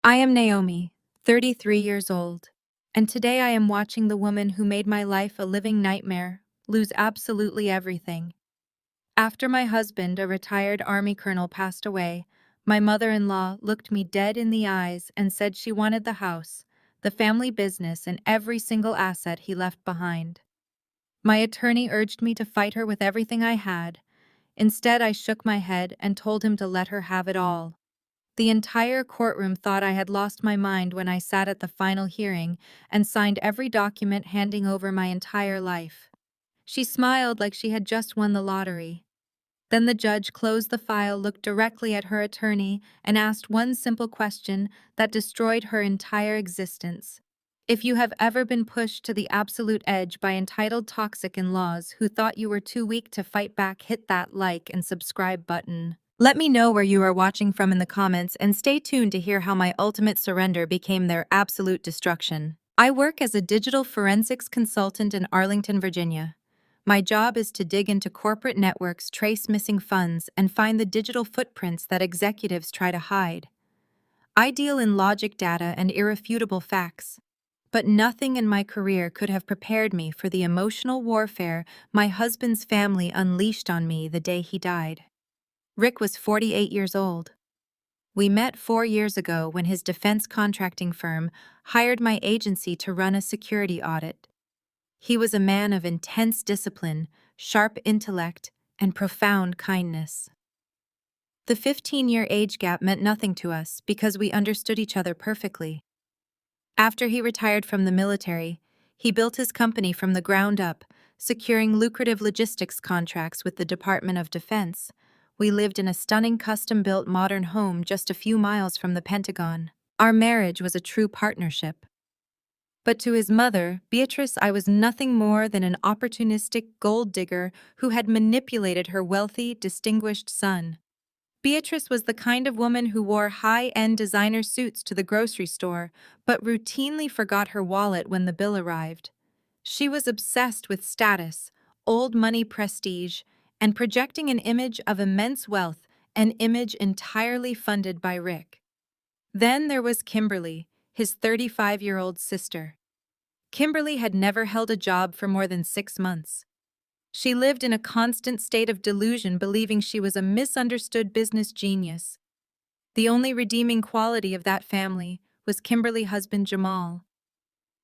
I am Naomi, 33 years old, and today I am watching the woman who made my life a living nightmare lose absolutely everything. After my husband, a retired Army colonel, passed away, my mother-in-law looked me dead in the eyes and said she wanted the house, the family business, and every single asset he left behind. My attorney urged me to fight her with everything I had. Instead, I shook my head and told him to let her have it all. The entire courtroom thought I had lost my mind when I sat at the final hearing and signed every document handing over my entire life. She smiled like she had just won the lottery. Then the judge closed the file, looked directly at her attorney, and asked one simple question that destroyed her entire existence. If you have ever been pushed to the absolute edge by entitled toxic in-laws who thought you were too weak to fight back, hit that like and subscribe button. Let me know where you are watching from in the comments, and stay tuned to hear how my ultimate surrender became their absolute destruction. I work as a digital forensics consultant in Arlington, Virginia. My job is to dig into corporate networks, trace missing funds, and find the digital footprints that executives try to hide. I deal in logic, data, and irrefutable facts. But nothing in my career could have prepared me for the emotional warfare my husband's family unleashed on me the day he died. Rick was 48 years old. We met 4 years ago when his defense contracting firm hired my agency to run a security audit. He was a man of intense discipline, sharp intellect, and profound kindness. The 15-year age gap meant nothing to us because we understood each other perfectly. After he retired from the military, he built his company from the ground up, securing lucrative logistics contracts with the Department of Defense. We lived in a stunning custom-built modern home just a few miles from the Pentagon. Our marriage was a true partnership. But to his mother, Beatrice, I was nothing more than an opportunistic gold digger who had manipulated her wealthy, distinguished son. Beatrice was the kind of woman who wore high-end designer suits to the grocery store, but routinely forgot her wallet when the bill arrived. She was obsessed with status, old money prestige, and projecting an image of immense wealth, an image entirely funded by Rick. Then there was Kimberly, his 35-year-old sister. Kimberly had never held a job for more than 6 months. She lived in a constant state of delusion, believing she was a misunderstood business genius. The only redeeming quality of that family was Kimberly's husband, Jamal.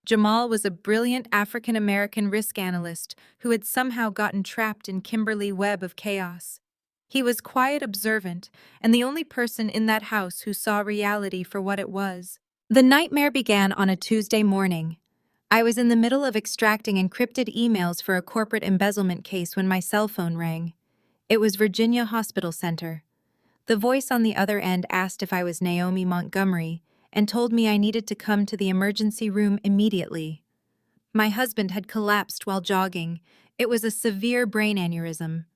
Jamal was a brilliant African-American risk analyst who had somehow gotten trapped in Kimberly's web of chaos. He was quiet, observant, and the only person in that house who saw reality for what it was. The nightmare began on a Tuesday morning. I was in the middle of extracting encrypted emails for a corporate embezzlement case when my cell phone rang. It was Virginia Hospital Center. The voice on the other end asked if I was Naomi Montgomery and told me I needed to come to the emergency room immediately. My husband had collapsed while jogging. It was a severe brain aneurysm.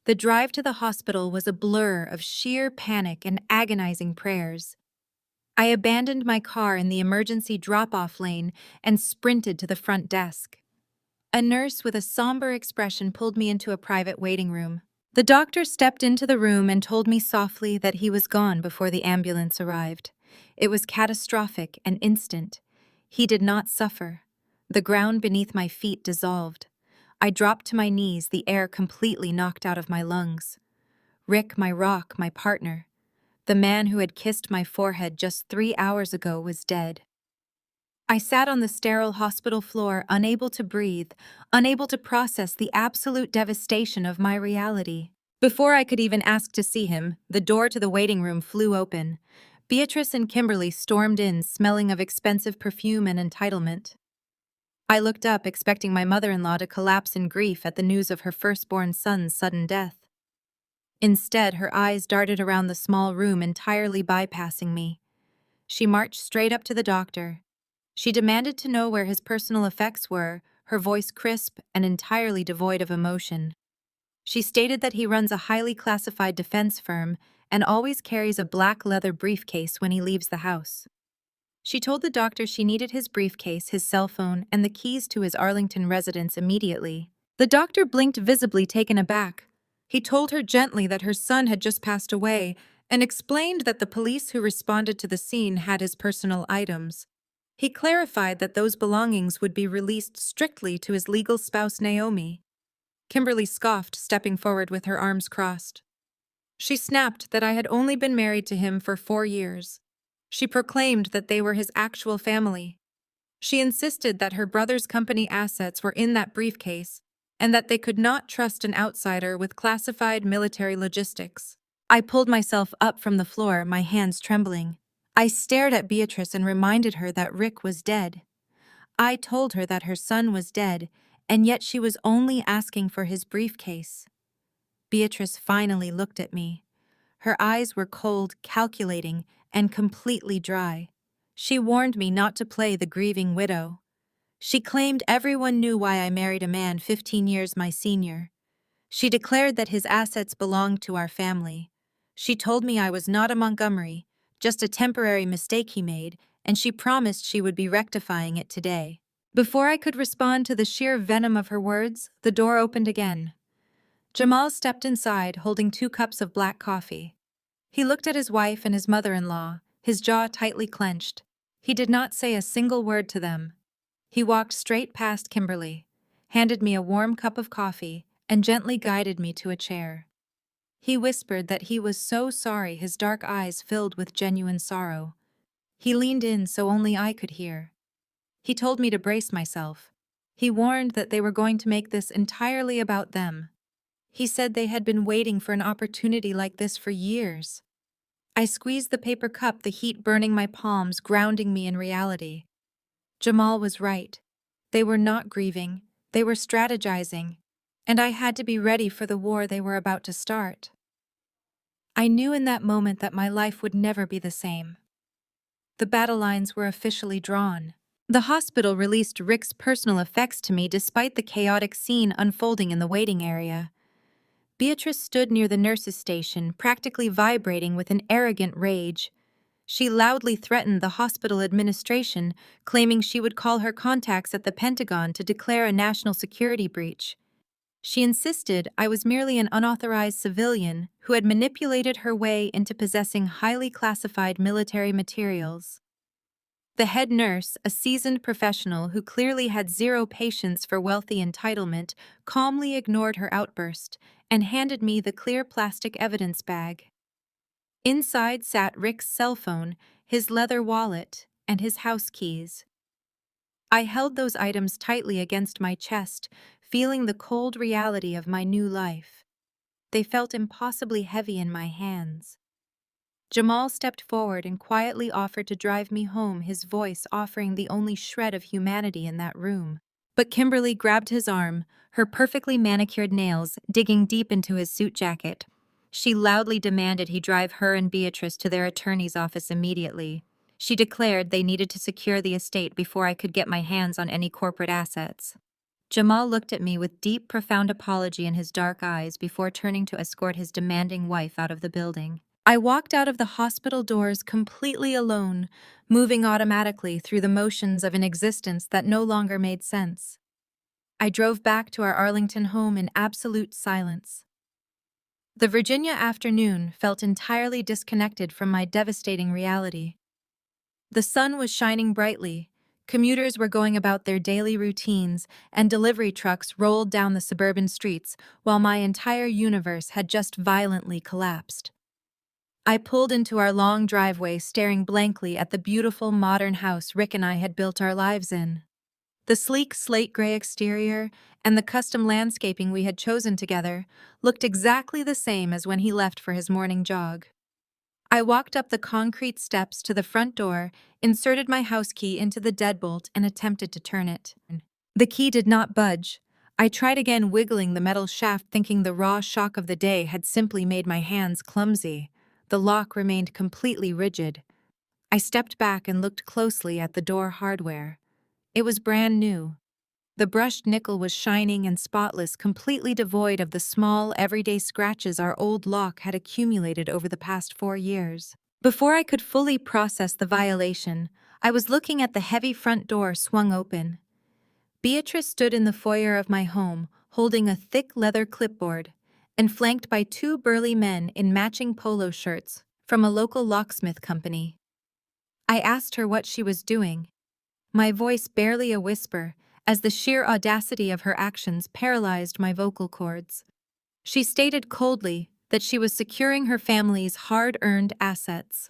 The drive to the hospital was a blur of sheer panic and agonizing prayers. I abandoned my car in the emergency drop-off lane and sprinted to the front desk. A nurse with a somber expression pulled me into a private waiting room. The doctor stepped into the room and told me softly that he was gone before the ambulance arrived. It was catastrophic and instant. He did not suffer. The ground beneath my feet dissolved. I dropped to my knees, the air completely knocked out of my lungs. Rick, my rock, my partner, the man who had kissed my forehead just 3 hours ago, was dead. I sat on the sterile hospital floor, unable to breathe, unable to process the absolute devastation of my reality. Before I could even ask to see him, the door to the waiting room flew open. Beatrice and Kimberly stormed in, smelling of expensive perfume and entitlement. I looked up, expecting my mother-in-law to collapse in grief at the news of her firstborn son's sudden death. Instead, her eyes darted around the small room, entirely bypassing me. She marched straight up to the doctor. She demanded to know where his personal effects were, her voice crisp and entirely devoid of emotion. She stated that he runs a highly classified defense firm and always carries a black leather briefcase when he leaves the house. She told the doctor she needed his briefcase, his cell phone, and the keys to his Arlington residence immediately. The doctor blinked, visibly taken aback. He told her gently that her son had just passed away and explained that the police who responded to the scene had his personal items. He clarified that those belongings would be released strictly to his legal spouse Naomi. Kimberly scoffed, stepping forward with her arms crossed. She snapped that I had only been married to him for 4 years. She proclaimed that they were his actual family. She insisted that her brother's company assets were in that briefcase and that they could not trust an outsider with classified military logistics. I pulled myself up from the floor, my hands trembling. I stared at Beatrice and reminded her that Rick was dead. I told her that her son was dead, and yet she was only asking for his briefcase. Beatrice finally looked at me. Her eyes were cold, calculating, and completely dry. She warned me not to play the grieving widow. She claimed everyone knew why I married a man 15 years my senior. She declared that his assets belonged to our family. She told me I was not a Montgomery, just a temporary mistake he made, and she promised she would be rectifying it today. Before I could respond to the sheer venom of her words, the door opened again. Jamal stepped inside, holding 2 cups of black coffee. He looked at his wife and his mother-in-law, his jaw tightly clenched. He did not say a single word to them. He walked straight past Kimberly, handed me a warm cup of coffee, and gently guided me to a chair. He whispered that he was so sorry, his dark eyes filled with genuine sorrow. He leaned in so only I could hear. He told me to brace myself. He warned that they were going to make this entirely about them. He said they had been waiting for an opportunity like this for years. I squeezed the paper cup, the heat burning my palms, grounding me in reality. Jamal was right. They were not grieving, they were strategizing, and I had to be ready for the war they were about to start. I knew in that moment that my life would never be the same. The battle lines were officially drawn. The hospital released Rick's personal effects to me despite the chaotic scene unfolding in the waiting area. Beatrice stood near the nurse's station, practically vibrating with an arrogant rage. She loudly threatened the hospital administration, claiming she would call her contacts at the Pentagon to declare a national security breach. She insisted I was merely an unauthorized civilian who had manipulated her way into possessing highly classified military materials. The head nurse, a seasoned professional who clearly had zero patience for wealthy entitlement, calmly ignored her outburst and handed me the clear plastic evidence bag. Inside sat Rick's cell phone, his leather wallet, and his house keys. I held those items tightly against my chest, feeling the cold reality of my new life. They felt impossibly heavy in my hands. Jamal stepped forward and quietly offered to drive me home, his voice offering the only shred of humanity in that room. But Kimberly grabbed his arm, her perfectly manicured nails digging deep into his suit jacket. She loudly demanded he drive her and Beatrice to their attorney's office immediately. She declared they needed to secure the estate before I could get my hands on any corporate assets. Jamal looked at me with deep, profound apology in his dark eyes before turning to escort his demanding wife out of the building. I walked out of the hospital doors completely alone, moving automatically through the motions of an existence that no longer made sense. I drove back to our Arlington home in absolute silence. The Virginia afternoon felt entirely disconnected from my devastating reality. The sun was shining brightly, commuters were going about their daily routines, and delivery trucks rolled down the suburban streets while my entire universe had just violently collapsed. I pulled into our long driveway, staring blankly at the beautiful modern house Rick and I had built our lives in. The sleek slate gray exterior and the custom landscaping we had chosen together looked exactly the same as when he left for his morning jog. I walked up the concrete steps to the front door, inserted my house key into the deadbolt, and attempted to turn it. The key did not budge. I tried again, wiggling the metal shaft, thinking the raw shock of the day had simply made my hands clumsy. The lock remained completely rigid. I stepped back and looked closely at the door hardware. It was brand new. The brushed nickel was shining and spotless, completely devoid of the small, everyday scratches our old lock had accumulated over the past 4 years. Before I could fully process the violation, I was looking at the heavy front door swung open. Beatrice stood in the foyer of my home, holding a thick leather clipboard, and flanked by 2 burly men in matching polo shirts. from a local locksmith company. I asked her what she was doing, my voice barely a whisper, as the sheer audacity of her actions paralyzed my vocal cords. She stated coldly that she was securing her family's hard-earned assets.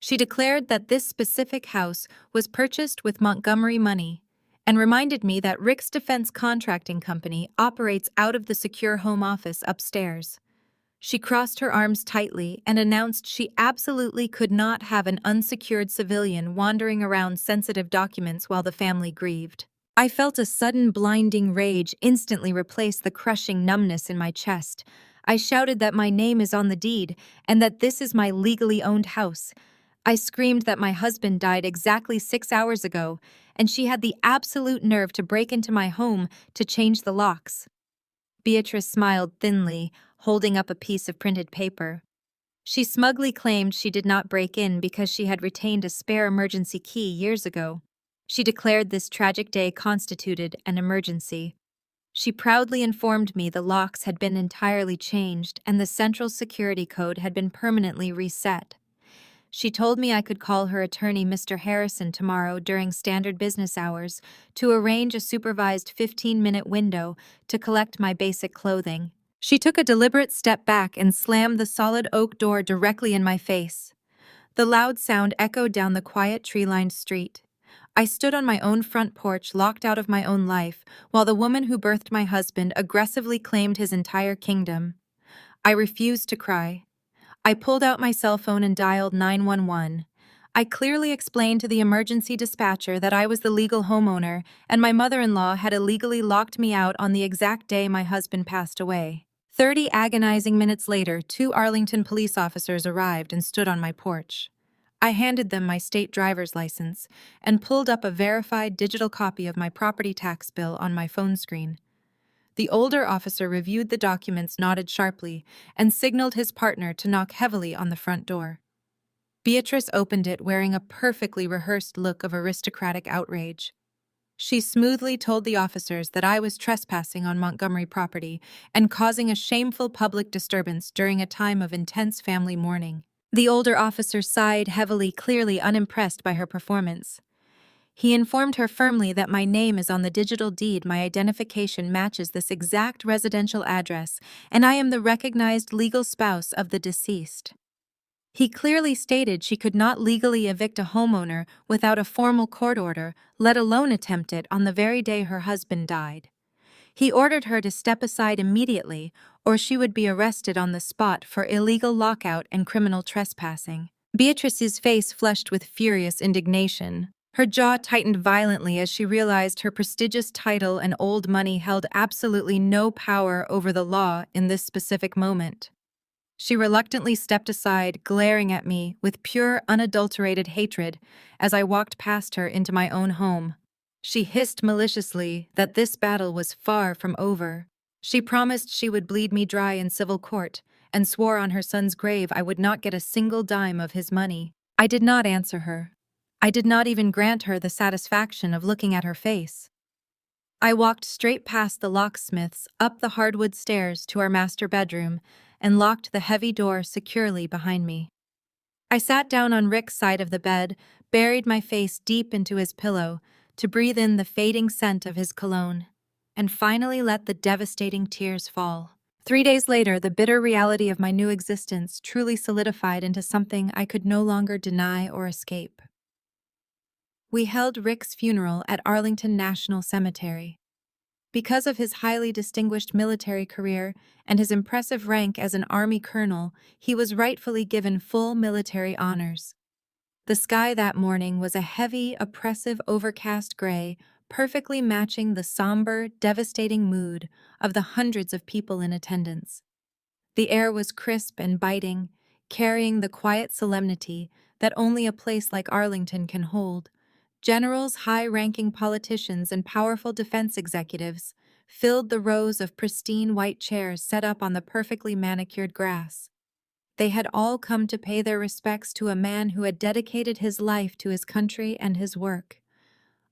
She declared that this specific house was purchased with Montgomery money and reminded me that Rick's Defense Contracting Company operates out of the secure home office upstairs. She crossed her arms tightly and announced she absolutely could not have an unsecured civilian wandering around sensitive documents while the family grieved. I felt a sudden blinding rage instantly replace the crushing numbness in my chest. I shouted that my name is on the deed and that this is my legally owned house. I screamed that my husband died exactly 6 hours ago, and she had the absolute nerve to break into my home to change the locks. Beatrice smiled thinly, holding up a piece of printed paper. She smugly claimed she did not break in because she had retained a spare emergency key years ago. She declared this tragic day constituted an emergency. She proudly informed me the locks had been entirely changed and the central security code had been permanently reset. She told me I could call her attorney, Mr. Harrison, tomorrow during standard business hours to arrange a supervised 15-minute window to collect my basic clothing. She took a deliberate step back and slammed the solid oak door directly in my face. The loud sound echoed down the quiet tree-lined street. I stood on my own front porch, locked out of my own life, while the woman who birthed my husband aggressively claimed his entire kingdom. I refused to cry. I pulled out my cell phone and dialed 911. I clearly explained to the emergency dispatcher that I was the legal homeowner and my mother-in-law had illegally locked me out on the exact day my husband passed away. 30 agonizing minutes later, 2 Arlington police officers arrived and stood on my porch. I handed them my state driver's license and pulled up a verified digital copy of my property tax bill on my phone screen. The older officer reviewed the documents, nodded sharply, and signaled his partner to knock heavily on the front door. Beatrice opened it wearing a perfectly rehearsed look of aristocratic outrage. She smoothly told the officers that I was trespassing on Montgomery property and causing a shameful public disturbance during a time of intense family mourning. The older officer sighed heavily, clearly unimpressed by her performance. He informed her firmly that my name is on the digital deed, my identification matches this exact residential address, and I am the recognized legal spouse of the deceased. He clearly stated she could not legally evict a homeowner without a formal court order, let alone attempt it on the very day her husband died. He ordered her to step aside immediately, or she would be arrested on the spot for illegal lockout and criminal trespassing. Beatrice's face flushed with furious indignation. Her jaw tightened violently as she realized her prestigious title and old money held absolutely no power over the law in this specific moment. She reluctantly stepped aside, glaring at me with pure, unadulterated hatred as I walked past her into my own home. She hissed maliciously that this battle was far from over. She promised she would bleed me dry in civil court and swore on her son's grave I would not get a single dime of his money. I did not answer her. I did not even grant her the satisfaction of looking at her face. I walked straight past the locksmiths, up the hardwood stairs to our master bedroom, and locked the heavy door securely behind me. I sat down on Rick's side of the bed, buried my face deep into his pillow to breathe in the fading scent of his cologne, and finally let the devastating tears fall. 3 days later, the bitter reality of my new existence truly solidified into something I could no longer deny or escape. We held Rick's funeral at Arlington National Cemetery. Because of his highly distinguished military career and his impressive rank as an Army colonel, he was rightfully given full military honors. The sky that morning was a heavy, oppressive, overcast gray, perfectly matching the somber, devastating mood of the hundreds of people in attendance. The air was crisp and biting, carrying the quiet solemnity that only a place like Arlington can hold. Generals, high-ranking politicians, and powerful defense executives filled the rows of pristine white chairs set up on the perfectly manicured grass. They had all come to pay their respects to a man who had dedicated his life to his country and his work.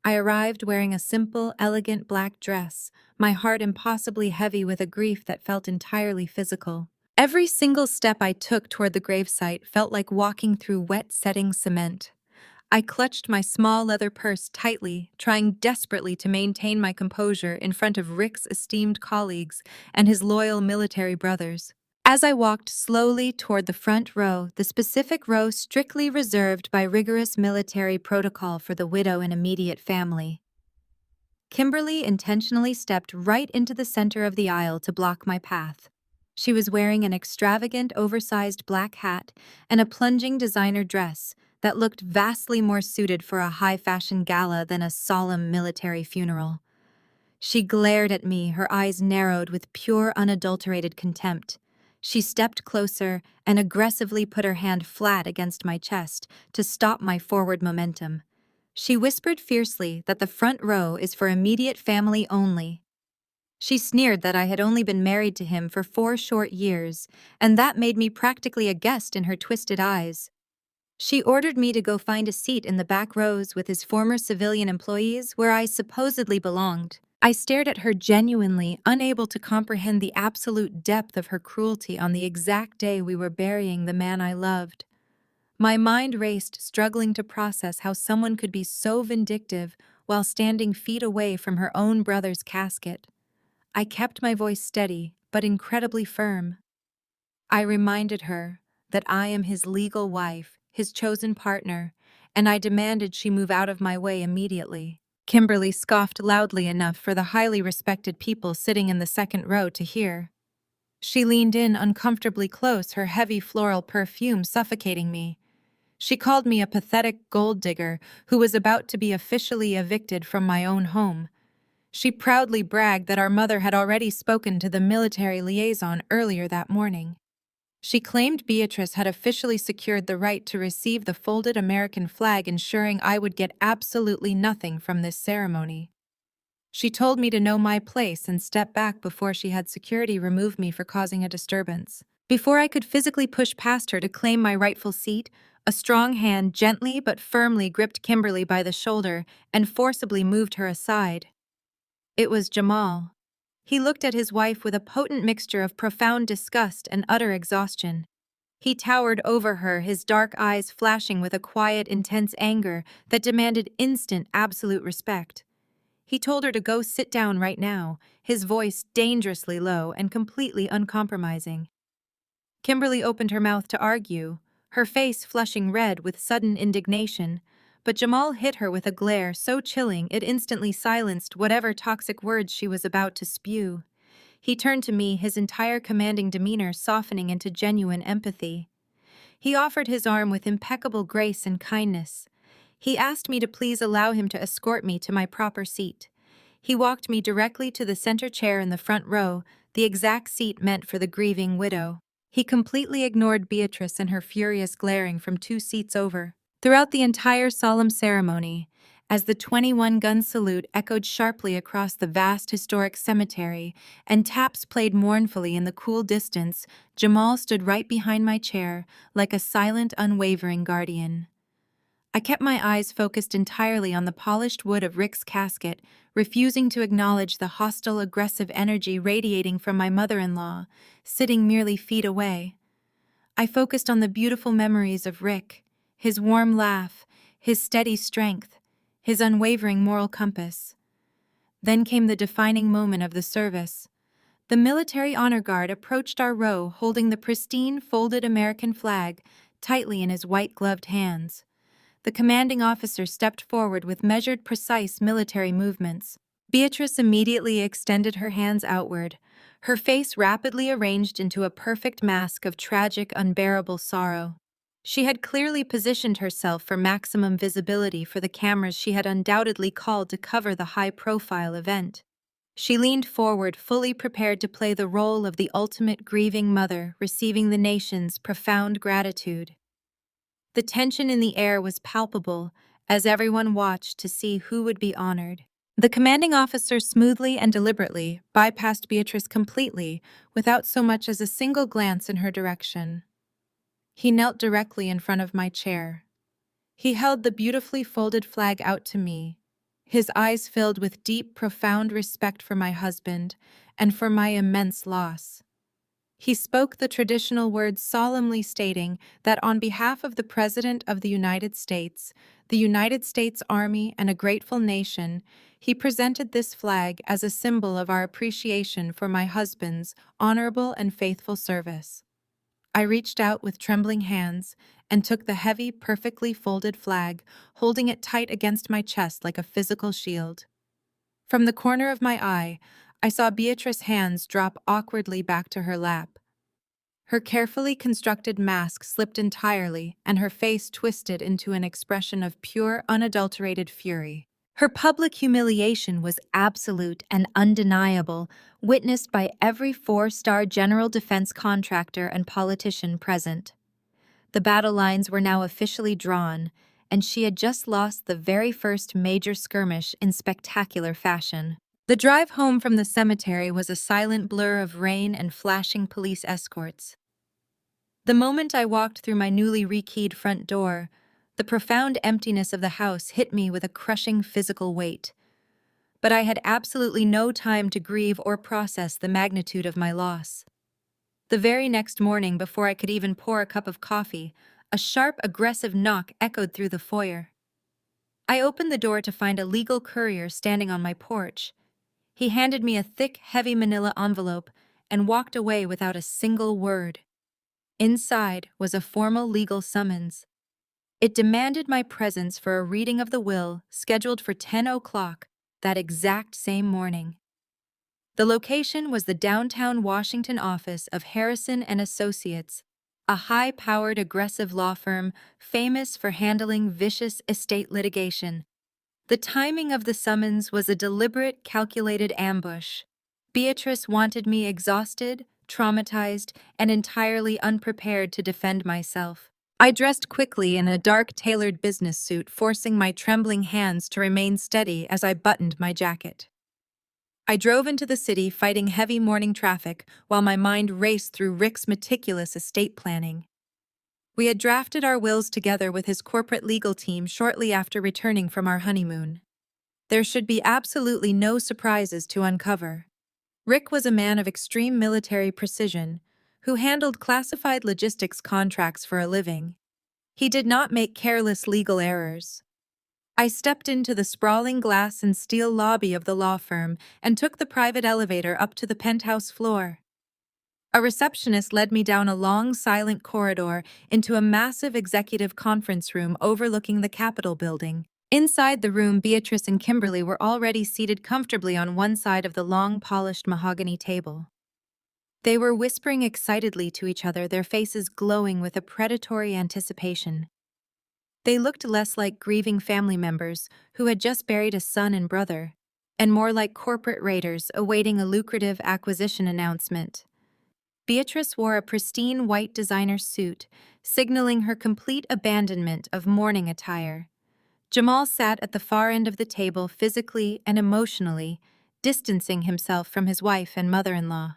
I arrived wearing a simple, elegant black dress, my heart impossibly heavy with a grief that felt entirely physical. Every single step I took toward the gravesite felt like walking through wet setting cement. I clutched my small leather purse tightly, trying desperately to maintain my composure in front of Rick's esteemed colleagues and his loyal military brothers. As I walked slowly toward the front row, the specific row strictly reserved by rigorous military protocol for the widow and immediate family, Kimberly intentionally stepped right into the center of the aisle to block my path. She was wearing an extravagant, oversized black hat and a plunging designer dress that looked vastly more suited for a high-fashion gala than a solemn military funeral. She glared at me, her eyes narrowed with pure, unadulterated contempt. She stepped closer and aggressively put her hand flat against my chest to stop my forward momentum. She whispered fiercely that the front row is for immediate family only. She sneered that I had only been married to him for 4 short years, and that made me practically a guest in her twisted eyes. She ordered me to go find a seat in the back rows with his former civilian employees where I supposedly belonged. I stared at her genuinely, unable to comprehend the absolute depth of her cruelty on the exact day we were burying the man I loved. My mind raced, struggling to process how someone could be so vindictive while standing feet away from her own brother's casket. I kept my voice steady, but incredibly firm. I reminded her that I am his legal wife, his chosen partner, and I demanded she move out of my way immediately. Kimberly scoffed loudly enough for the highly respected people sitting in the second row to hear. She leaned in uncomfortably close, her heavy floral perfume suffocating me. She called me a pathetic gold digger who was about to be officially evicted from my own home. She proudly bragged that our mother had already spoken to the military liaison earlier that morning. She claimed Beatrice had officially secured the right to receive the folded American flag, ensuring I would get absolutely nothing from this ceremony. She told me to know my place and step back before she had security remove me for causing a disturbance. Before I could physically push past her to claim my rightful seat, a strong hand gently but firmly gripped Kimberly by the shoulder and forcibly moved her aside. It was Jamal. He looked at his wife with a potent mixture of profound disgust and utter exhaustion. He towered over her, his dark eyes flashing with a quiet, intense anger that demanded instant, absolute respect. He told her to go sit down right now, his voice dangerously low and completely uncompromising. Kimberly opened her mouth to argue, her face flushing red with sudden indignation, but Jamal hit her with a glare so chilling it instantly silenced whatever toxic words she was about to spew. He turned to me, his entire commanding demeanor softening into genuine empathy. He offered his arm with impeccable grace and kindness. He asked me to please allow him to escort me to my proper seat. He walked me directly to the center chair in the front row, the exact seat meant for the grieving widow. He completely ignored Beatrice and her furious glaring from 2 seats over. Throughout the entire solemn ceremony, as the 21-gun salute echoed sharply across the vast historic cemetery and taps played mournfully in the cool distance, Jamal stood right behind my chair, like a silent, unwavering guardian. I kept my eyes focused entirely on the polished wood of Rick's casket, refusing to acknowledge the hostile, aggressive energy radiating from my mother-in-law, sitting merely feet away. I focused on the beautiful memories of Rick, his warm laugh, his steady strength, his unwavering moral compass. Then came the defining moment of the service. The military honor guard approached our row holding the pristine, folded American flag tightly in his white-gloved hands. The commanding officer stepped forward with measured, precise military movements. Beatrice immediately extended her hands outward, her face rapidly arranged into a perfect mask of tragic, unbearable sorrow. She had clearly positioned herself for maximum visibility for the cameras she had undoubtedly called to cover the high-profile event. She leaned forward, fully prepared to play the role of the ultimate grieving mother, receiving the nation's profound gratitude. The tension in the air was palpable as everyone watched to see who would be honored. The commanding officer smoothly and deliberately bypassed Beatrice completely without so much as a single glance in her direction. He knelt directly in front of my chair. He held the beautifully folded flag out to me, his eyes filled with deep, profound respect for my husband and for my immense loss. He spoke the traditional words solemnly stating that on behalf of the President of the United States Army, and a grateful nation, he presented this flag as a symbol of our appreciation for my husband's honorable and faithful service. I reached out with trembling hands and took the heavy, perfectly folded flag, holding it tight against my chest like a physical shield. From the corner of my eye, I saw Beatrice's hands drop awkwardly back to her lap. Her carefully constructed mask slipped entirely, and her face twisted into an expression of pure, unadulterated fury. Her public humiliation was absolute and undeniable, witnessed by every four-star general defense contractor and politician present. The battle lines were now officially drawn, and she had just lost the very first major skirmish in spectacular fashion. The drive home from the cemetery was a silent blur of rain and flashing police escorts. The moment I walked through my newly rekeyed front door, the profound emptiness of the house hit me with a crushing physical weight. But I had absolutely no time to grieve or process the magnitude of my loss. The very next morning, before I could even pour a cup of coffee, a sharp, aggressive knock echoed through the foyer. I opened the door to find a legal courier standing on my porch. He handed me a thick, heavy manila envelope and walked away without a single word. Inside was a formal legal summons. It demanded my presence for a reading of the will scheduled for 10 o'clock that exact same morning. The location was the downtown Washington office of Harrison and Associates, a high-powered, aggressive law firm famous for handling vicious estate litigation. The timing of the summons was a deliberate, calculated ambush. Beatrice wanted me exhausted, traumatized, and entirely unprepared to defend myself. I dressed quickly in a dark, tailored business suit, forcing my trembling hands to remain steady as I buttoned my jacket. I drove into the city, fighting heavy morning traffic, while my mind raced through Rick's meticulous estate planning. We had drafted our wills together with his corporate legal team shortly after returning from our honeymoon. There should be absolutely no surprises to uncover. Rick was a man of extreme military precision, who handled classified logistics contracts for a living. He did not make careless legal errors. I stepped into the sprawling glass and steel lobby of the law firm and took the private elevator up to the penthouse floor. A receptionist led me down a long, silent corridor into a massive executive conference room overlooking the Capitol building. Inside the room, Beatrice and Kimberly were already seated comfortably on one side of the long, polished mahogany table. They were whispering excitedly to each other, their faces glowing with a predatory anticipation. They looked less like grieving family members who had just buried a son and brother, and more like corporate raiders awaiting a lucrative acquisition announcement. Beatrice wore a pristine white designer suit, signaling her complete abandonment of mourning attire. Jamal sat at the far end of the table, physically and emotionally, distancing himself from his wife and mother-in-law.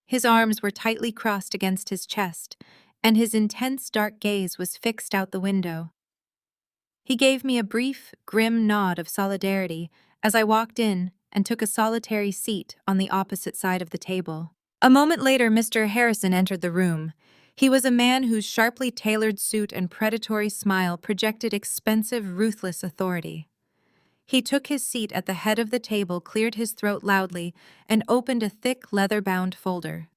His arms were tightly crossed against his chest, and his intense dark gaze was fixed out the window. He gave me a brief, grim nod of solidarity as I walked in and took a solitary seat on the opposite side of the table. A moment later, Mr. Harrison entered the room. He was a man whose sharply tailored suit and predatory smile projected expensive, ruthless authority. He took his seat at the head of the table, cleared his throat loudly, and opened a thick, leather-bound folder.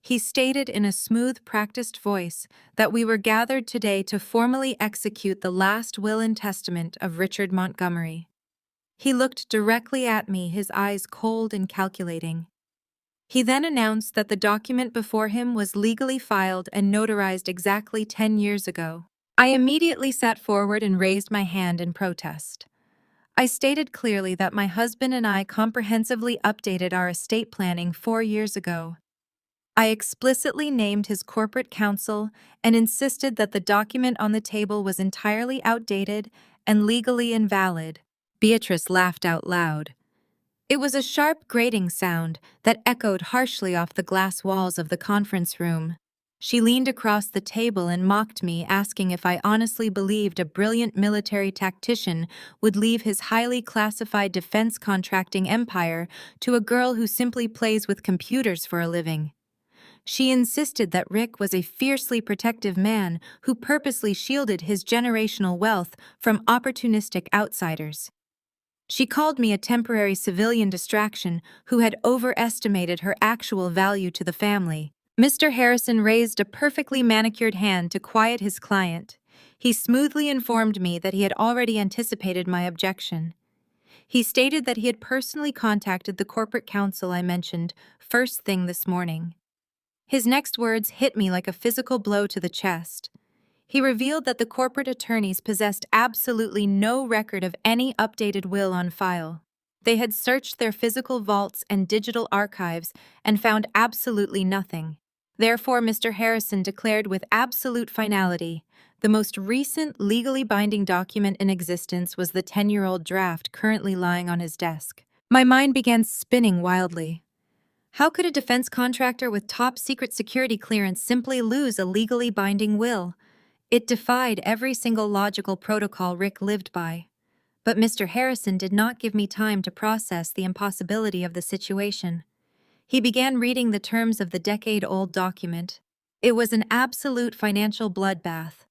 He stated in a smooth, practiced voice that we were gathered today to formally execute the last will and testament of Richard Montgomery. He looked directly at me, his eyes cold and calculating. He then announced that the document before him was legally filed and notarized exactly 10 years ago. I immediately sat forward and raised my hand in protest. I stated clearly that my husband and I comprehensively updated our estate planning 4 years ago. I explicitly named his corporate counsel and insisted that the document on the table was entirely outdated and legally invalid. Beatrice laughed out loud. It was a sharp, grating sound that echoed harshly off the glass walls of the conference room. She leaned across the table and mocked me, asking if I honestly believed a brilliant military tactician would leave his highly classified defense contracting empire to a girl who simply plays with computers for a living. She insisted that Rick was a fiercely protective man who purposely shielded his generational wealth from opportunistic outsiders. She called me a temporary civilian distraction who had overestimated her actual value to the family. Mr. Harrison raised a perfectly manicured hand to quiet his client. He smoothly informed me that he had already anticipated my objection. He stated that he had personally contacted the corporate counsel I mentioned first thing this morning. His next words hit me like a physical blow to the chest. He revealed that the corporate attorneys possessed absolutely no record of any updated will on file. They had searched their physical vaults and digital archives and found absolutely nothing. Therefore, Mr. Harrison declared with absolute finality, the most recent legally binding document in existence was the 10-year-old draft currently lying on his desk. My mind began spinning wildly. How could a defense contractor with top-secret security clearance simply lose a legally binding will? It defied every single logical protocol Rick lived by. But Mr. Harrison did not give me time to process the impossibility of the situation. He began reading the terms of the decade-old document. It was an absolute financial bloodbath.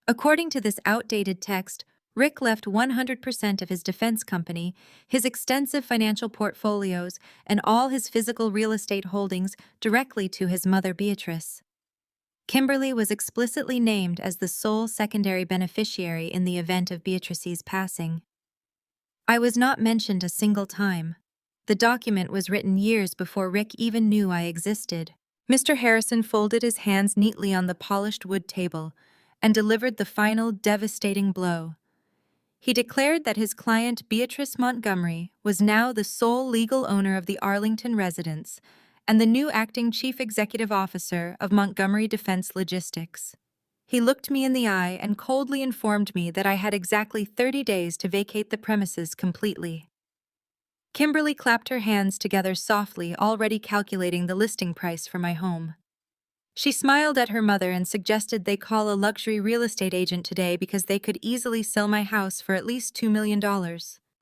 According to this outdated text, Rick left 100% of his defense company, his extensive financial portfolios, and all his physical real estate holdings directly to his mother Beatrice. Kimberly was explicitly named as the sole secondary beneficiary in the event of Beatrice's passing. I was not mentioned a single time. The document was written years before Rick even knew I existed. Mr. Harrison folded his hands neatly on the polished wood table and delivered the final devastating blow. He declared that his client Beatrice Montgomery was now the sole legal owner of the Arlington residence and the new acting chief executive officer of Montgomery Defense Logistics. He looked me in the eye and coldly informed me that I had exactly 30 days to vacate the premises completely. Kimberly clapped her hands together softly, already calculating the listing price for my home. She smiled at her mother and suggested they call a luxury real estate agent today because they could easily sell my house for at least $2 million.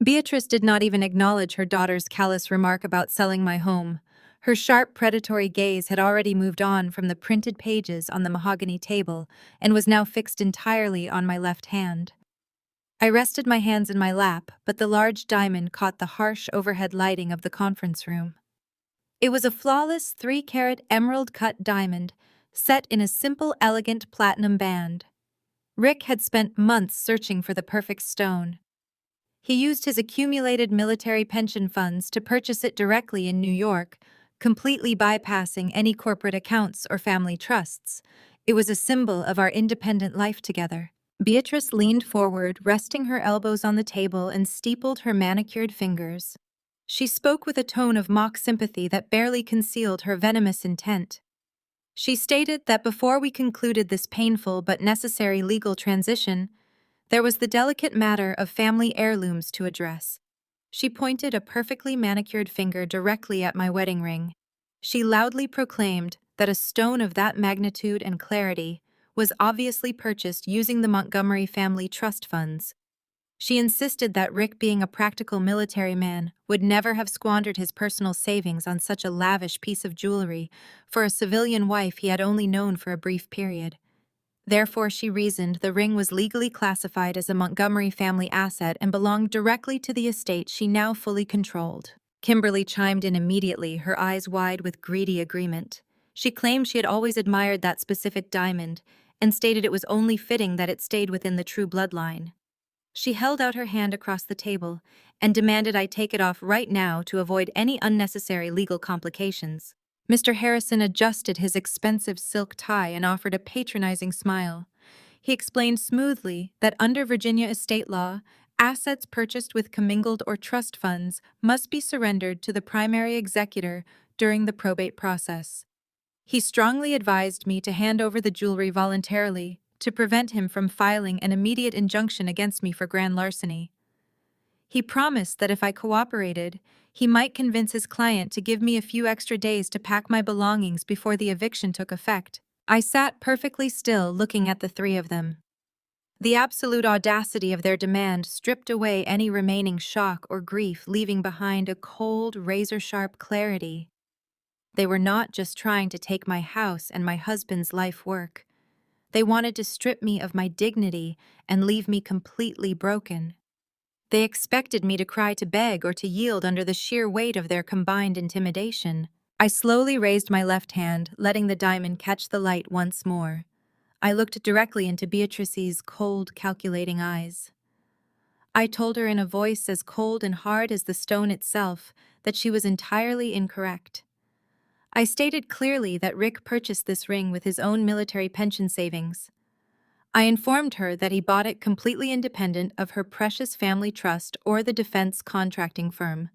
Beatrice did not even acknowledge her daughter's callous remark about selling my home. Her sharp, predatory gaze had already moved on from the printed pages on the mahogany table and was now fixed entirely on my left hand. I rested my hands in my lap, but the large diamond caught the harsh overhead lighting of the conference room. It was a flawless 3-carat emerald-cut diamond, set in a simple, elegant platinum band. Rick had spent months searching for the perfect stone. He used his accumulated military pension funds to purchase it directly in New York, completely bypassing any corporate accounts or family trusts. It was a symbol of our independent life together. Beatrice leaned forward, resting her elbows on the table and steepled her manicured fingers. She spoke with a tone of mock sympathy that barely concealed her venomous intent. She stated that before we concluded this painful but necessary legal transition, there was the delicate matter of family heirlooms to address. She pointed a perfectly manicured finger directly at my wedding ring. She loudly proclaimed that a stone of that magnitude and clarity was obviously purchased using the Montgomery family trust funds. She insisted that Rick, being a practical military man, would never have squandered his personal savings on such a lavish piece of jewelry for a civilian wife he had only known for a brief period. Therefore, she reasoned, the ring was legally classified as a Montgomery family asset and belonged directly to the estate she now fully controlled. Kimberly chimed in immediately, her eyes wide with greedy agreement. She claimed she had always admired that specific diamond and stated it was only fitting that it stayed within the true bloodline. She held out her hand across the table and demanded I take it off right now to avoid any unnecessary legal complications. Mr. Harrison adjusted his expensive silk tie and offered a patronizing smile. He explained smoothly that under Virginia estate law, assets purchased with commingled or trust funds must be surrendered to the primary executor during the probate process. He strongly advised me to hand over the jewelry voluntarily to prevent him from filing an immediate injunction against me for grand larceny. He promised that if I cooperated, he might convince his client to give me a few extra days to pack my belongings before the eviction took effect. I sat perfectly still, looking at the three of them. The absolute audacity of their demand stripped away any remaining shock or grief, leaving behind a cold, razor-sharp clarity. They were not just trying to take my house and my husband's life work. They wanted to strip me of my dignity and leave me completely broken. They expected me to cry, to beg, or to yield under the sheer weight of their combined intimidation. I slowly raised my left hand, letting the diamond catch the light once more. I looked directly into Beatrice's cold, calculating eyes. I told her in a voice as cold and hard as the stone itself that she was entirely incorrect. I stated clearly that Rick purchased this ring with his own military pension savings. I informed her that he bought it completely independent of her precious family trust or the defense contracting firm.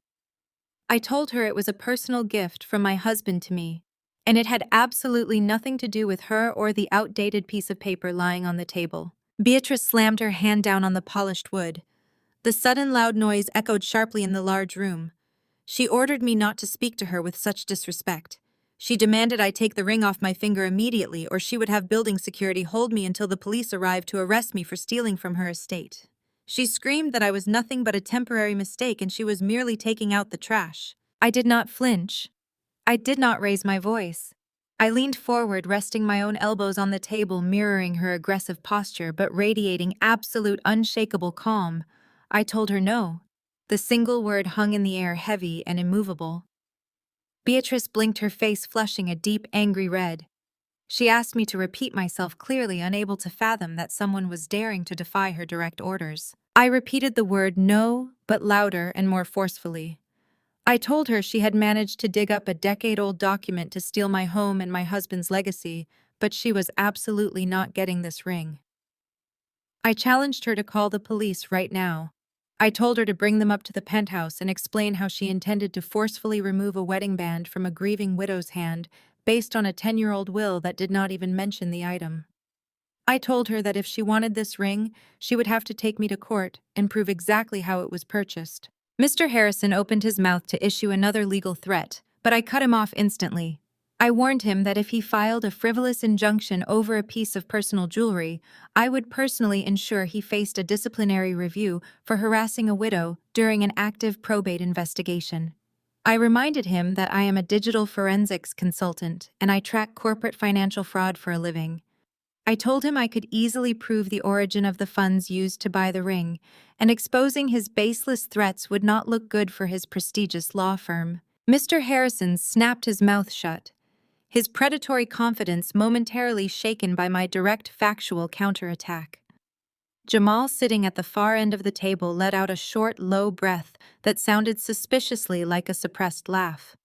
I told her it was a personal gift from my husband to me, and it had absolutely nothing to do with her or the outdated piece of paper lying on the table. Beatrice slammed her hand down on the polished wood. The sudden loud noise echoed sharply in the large room. She ordered me not to speak to her with such disrespect. She demanded I take the ring off my finger immediately, or she would have building security hold me until the police arrived to arrest me for stealing from her estate. She screamed that I was nothing but a temporary mistake and she was merely taking out the trash. I did not flinch. I did not raise my voice. I leaned forward, resting my own elbows on the table, mirroring her aggressive posture but radiating absolute unshakable calm. I told her no. The single word hung in the air, heavy and immovable. Beatrice blinked, her face flushing a deep, angry red. She asked me to repeat myself clearly, unable to fathom that someone was daring to defy her direct orders. I repeated the word no, but louder and more forcefully. I told her she had managed to dig up a decade-old document to steal my home and my husband's legacy, but she was absolutely not getting this ring. I challenged her to call the police right now. I told her to bring them up to the penthouse and explain how she intended to forcefully remove a wedding band from a grieving widow's hand based on a 10-year-old will that did not even mention the item. I told her that if she wanted this ring, she would have to take me to court and prove exactly how it was purchased. Mr. Harrison opened his mouth to issue another legal threat, but I cut him off instantly. I warned him that if he filed a frivolous injunction over a piece of personal jewelry, I would personally ensure he faced a disciplinary review for harassing a widow during an active probate investigation. I reminded him that I am a digital forensics consultant and I track corporate financial fraud for a living. I told him I could easily prove the origin of the funds used to buy the ring, and exposing his baseless threats would not look good for his prestigious law firm. Mr. Harrison snapped his mouth shut, his predatory confidence momentarily shaken by my direct factual counterattack. Jamal, sitting at the far end of the table, let out a short, low breath that sounded suspiciously like a suppressed laugh.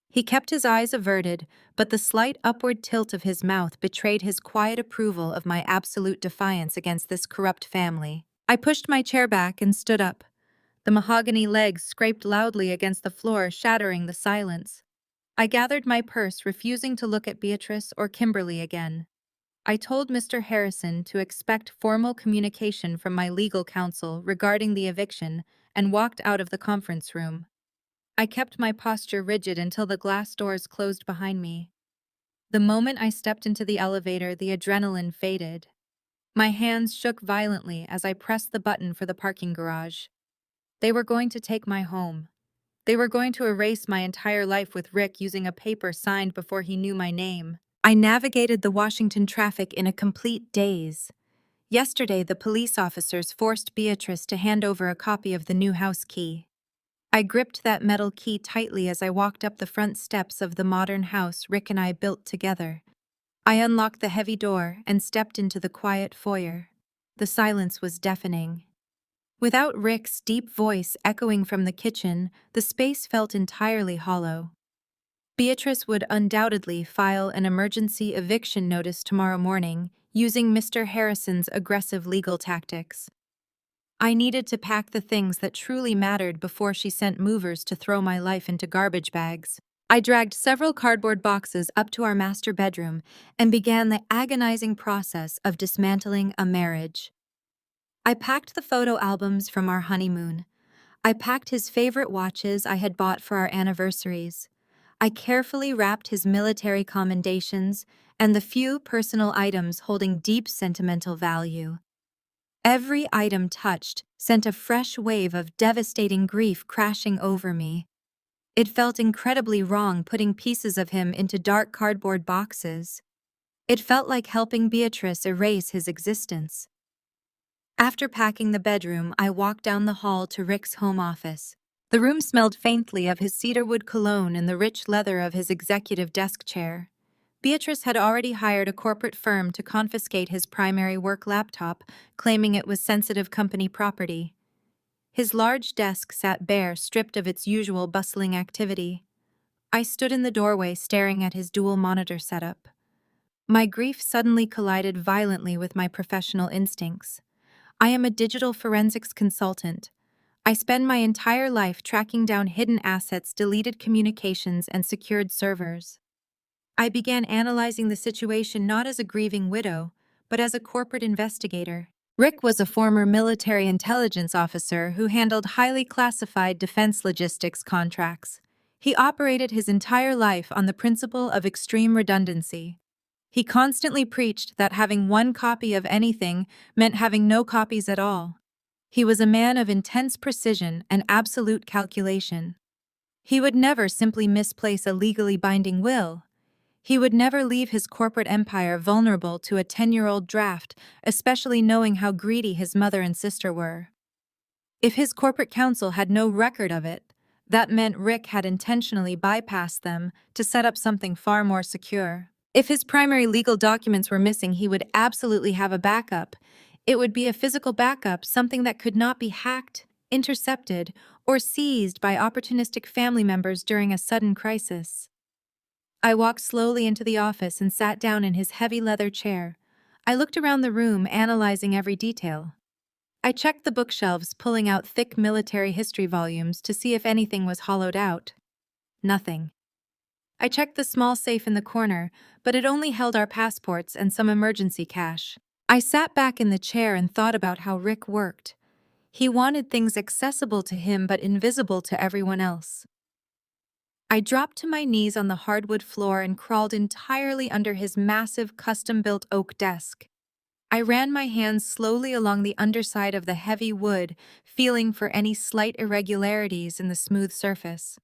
He kept his eyes averted, but the slight upward tilt of his mouth betrayed his quiet approval of my absolute defiance against this corrupt family. I pushed my chair back and stood up. The mahogany legs scraped loudly against the floor, shattering the silence. I gathered my purse, refusing to look at Beatrice or Kimberly again. I told Mr. Harrison to expect formal communication from my legal counsel regarding the eviction and walked out of the conference room. I kept my posture rigid until the glass doors closed behind me. The moment I stepped into the elevator, the adrenaline faded. My hands shook violently as I pressed the button for the parking garage. They were going to take my home. They were going to erase my entire life with Rick using a paper signed before he knew my name. I navigated the Washington traffic in a complete daze. Yesterday, the police officers forced Beatrice to hand over a copy of the new house key. I gripped that metal key tightly as I walked up the front steps of the modern house Rick and I built together. I unlocked the heavy door and stepped into the quiet foyer. The silence was deafening. Without Rick's deep voice echoing from the kitchen, the space felt entirely hollow. Beatrice would undoubtedly file an emergency eviction notice tomorrow morning, using Mr. Harrison's aggressive legal tactics. I needed to pack the things that truly mattered before she sent movers to throw my life into garbage bags. I dragged several cardboard boxes up to our master bedroom and began the agonizing process of dismantling a marriage. I packed the photo albums from our honeymoon. I packed his favorite watches I had bought for our anniversaries. I carefully wrapped his military commendations and the few personal items holding deep sentimental value. Every item touched sent a fresh wave of devastating grief crashing over me. It felt incredibly wrong putting pieces of him into dark cardboard boxes. It felt like helping Beatrice erase his existence. After packing the bedroom, I walked down the hall to Rick's home office. The room smelled faintly of his cedarwood cologne and the rich leather of his executive desk chair. Beatrice had already hired a corporate firm to confiscate his primary work laptop, claiming it was sensitive company property. His large desk sat bare, stripped of its usual bustling activity. I stood in the doorway staring at his dual monitor setup. My grief suddenly collided violently with my professional instincts. I am a digital forensics consultant. I spend my entire life tracking down hidden assets, deleted communications, and secured servers. I began analyzing the situation not as a grieving widow, but as a corporate investigator. Rick was a former military intelligence officer who handled highly classified defense logistics contracts. He operated his entire life on the principle of extreme redundancy. He constantly preached that having one copy of anything meant having no copies at all. He was a man of intense precision and absolute calculation. He would never simply misplace a legally binding will. He would never leave his corporate empire vulnerable to a 10-year-old draft, especially knowing how greedy his mother and sister were. If his corporate counsel had no record of it, that meant Rick had intentionally bypassed them to set up something far more secure. If his primary legal documents were missing, he would absolutely have a backup. It would be a physical backup, something that could not be hacked, intercepted, or seized by opportunistic family members during a sudden crisis. I walked slowly into the office and sat down in his heavy leather chair. I looked around the room, analyzing every detail. I checked the bookshelves, pulling out thick military history volumes to see if anything was hollowed out. Nothing. I checked the small safe in the corner, but it only held our passports and some emergency cash. I sat back in the chair and thought about how Rick worked. He wanted things accessible to him but invisible to everyone else. I dropped to my knees on the hardwood floor and crawled entirely under his massive custom-built oak desk. I ran my hands slowly along the underside of the heavy wood, feeling for any slight irregularities in the smooth surface.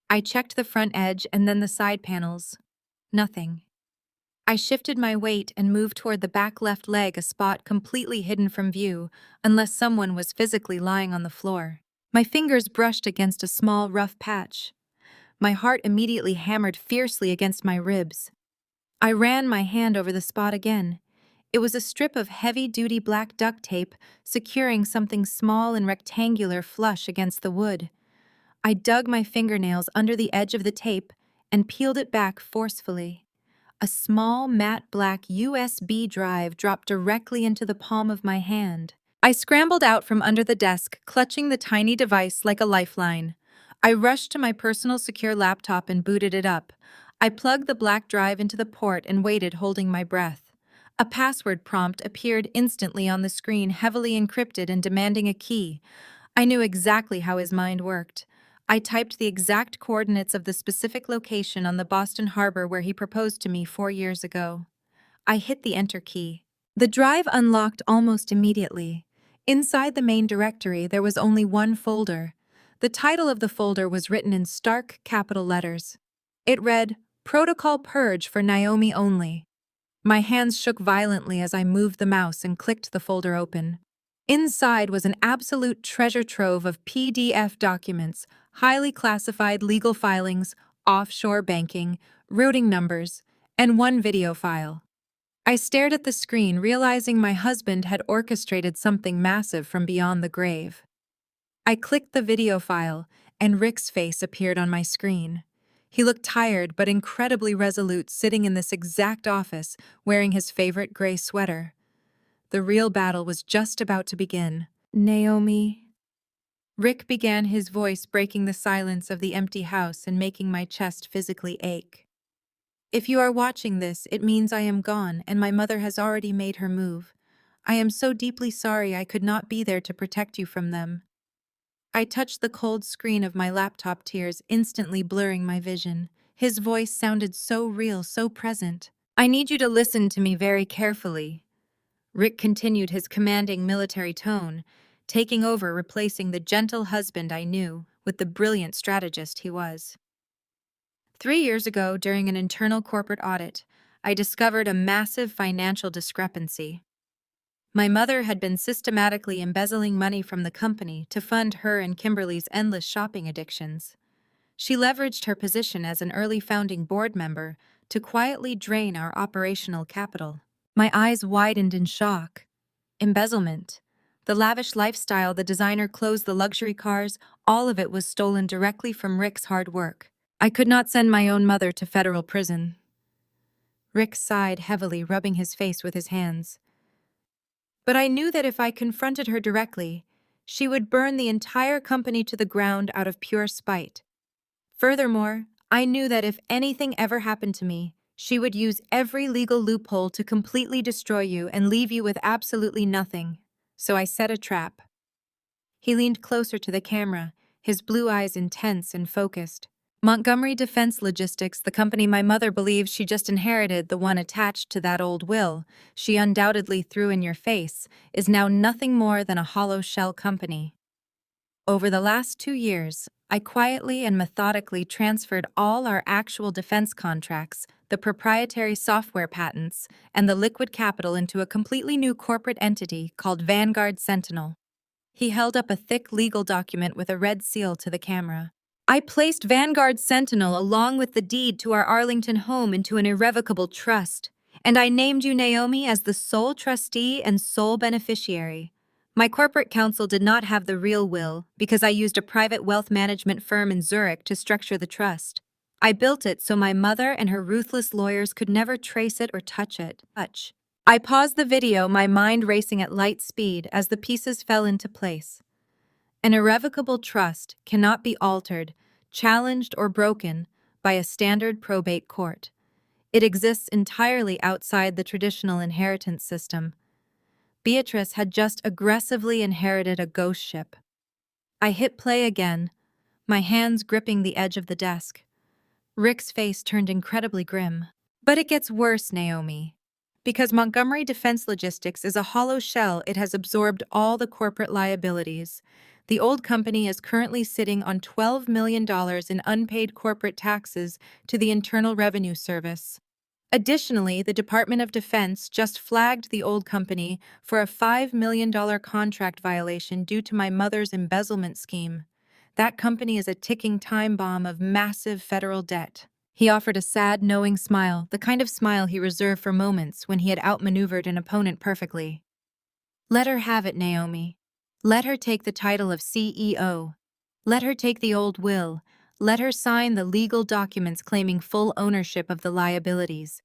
I checked the front edge and then the side panels. Nothing. I shifted my weight and moved toward the back left leg, a spot completely hidden from view, unless someone was physically lying on the floor. My fingers brushed against a small, rough patch. My heart immediately hammered fiercely against my ribs. I ran my hand over the spot again. It was a strip of heavy-duty black duct tape securing something small and rectangular flush against the wood. I dug my fingernails under the edge of the tape and peeled it back forcefully. A small, matte black USB drive dropped directly into the palm of my hand. I scrambled out from under the desk, clutching the tiny device like a lifeline. I rushed to my personal secure laptop and booted it up. I plugged the black drive into the port and waited, holding my breath. A password prompt appeared instantly on the screen, heavily encrypted and demanding a key. I knew exactly how his mind worked. I typed the exact coordinates of the specific location on the Boston Harbor where he proposed to me 4 years ago. I hit the enter key. The drive unlocked almost immediately. Inside the main directory, there was only one folder. The title of the folder was written in stark capital letters. It read, "Protocol Purge for Naomi Only." My hands shook violently as I moved the mouse and clicked the folder open. Inside was an absolute treasure trove of PDF documents, highly classified legal filings, offshore banking, routing numbers, and one video file. I stared at the screen, realizing my husband had orchestrated something massive from beyond the grave. I clicked the video file, and Rick's face appeared on my screen. He looked tired but incredibly resolute, sitting in this exact office, wearing his favorite gray sweater. The real battle was just about to begin. "Naomi?" Rick began, his voice breaking the silence of the empty house and making my chest physically ache. "If you are watching this, it means I am gone, and my mother has already made her move. I am so deeply sorry I could not be there to protect you from them." I touched the cold screen of my laptop, tears instantly blurring my vision. His voice sounded so real, so present. "I need you to listen to me very carefully." Rick continued, his commanding military tone, taking over, replacing the gentle husband I knew. with the brilliant strategist he was. 3 years ago, during an internal corporate audit, I discovered a massive financial discrepancy. My mother had been systematically embezzling money from the company to fund her and Kimberly's endless shopping addictions. She leveraged her position as an early founding board member to quietly drain our operational capital. My eyes widened in shock. Embezzlement. The lavish lifestyle, the designer clothes, the luxury cars, all of it was stolen directly from Rick's hard work. I could not send my own mother to federal prison. Rick sighed heavily, rubbing his face with his hands. But I knew that if I confronted her directly, she would burn the entire company to the ground out of pure spite. Furthermore, I knew that if anything ever happened to me, she would use every legal loophole to completely destroy you and leave you with absolutely nothing. So I set a trap. He leaned closer to the camera, his blue eyes intense and focused. Montgomery Defense Logistics, the company my mother believes she just inherited, the one attached to that old will she undoubtedly threw in your face, is now nothing more than a hollow shell company. Over the last 2 years, I quietly and methodically transferred all our actual defense contracts, the proprietary software patents, and the liquid capital into a completely new corporate entity called Vanguard Sentinel. He held up a thick legal document with a red seal to the camera. I placed Vanguard Sentinel along with the deed to our Arlington home into an irrevocable trust, and I named you, Naomi, as the sole trustee and sole beneficiary. My corporate counsel did not have the real will because I used a private wealth management firm in Zurich to structure the trust. I built it so my mother and her ruthless lawyers could never trace it or touch it. I paused the video, my mind racing at light speed as the pieces fell into place. An irrevocable trust cannot be altered, challenged, or broken by a standard probate court. It exists entirely outside the traditional inheritance system. Beatrice had just aggressively inherited a ghost ship. I hit play again, my hands gripping the edge of the desk. Rick's face turned incredibly grim. But it gets worse, Naomi. Because Montgomery Defense Logistics is a hollow shell, it has absorbed all the corporate liabilities. The old company is currently sitting on $12 million in unpaid corporate taxes to the Internal Revenue Service. Additionally, the Department of Defense just flagged the old company for a $5 million contract violation due to my mother's embezzlement scheme. That company is a ticking time bomb of massive federal debt. He offered a sad, knowing smile, the kind of smile he reserved for moments when he had outmaneuvered an opponent perfectly. Let her have it, Naomi. Let her take the title of CEO. Let her take the old will. Let her sign the legal documents claiming full ownership of the liabilities.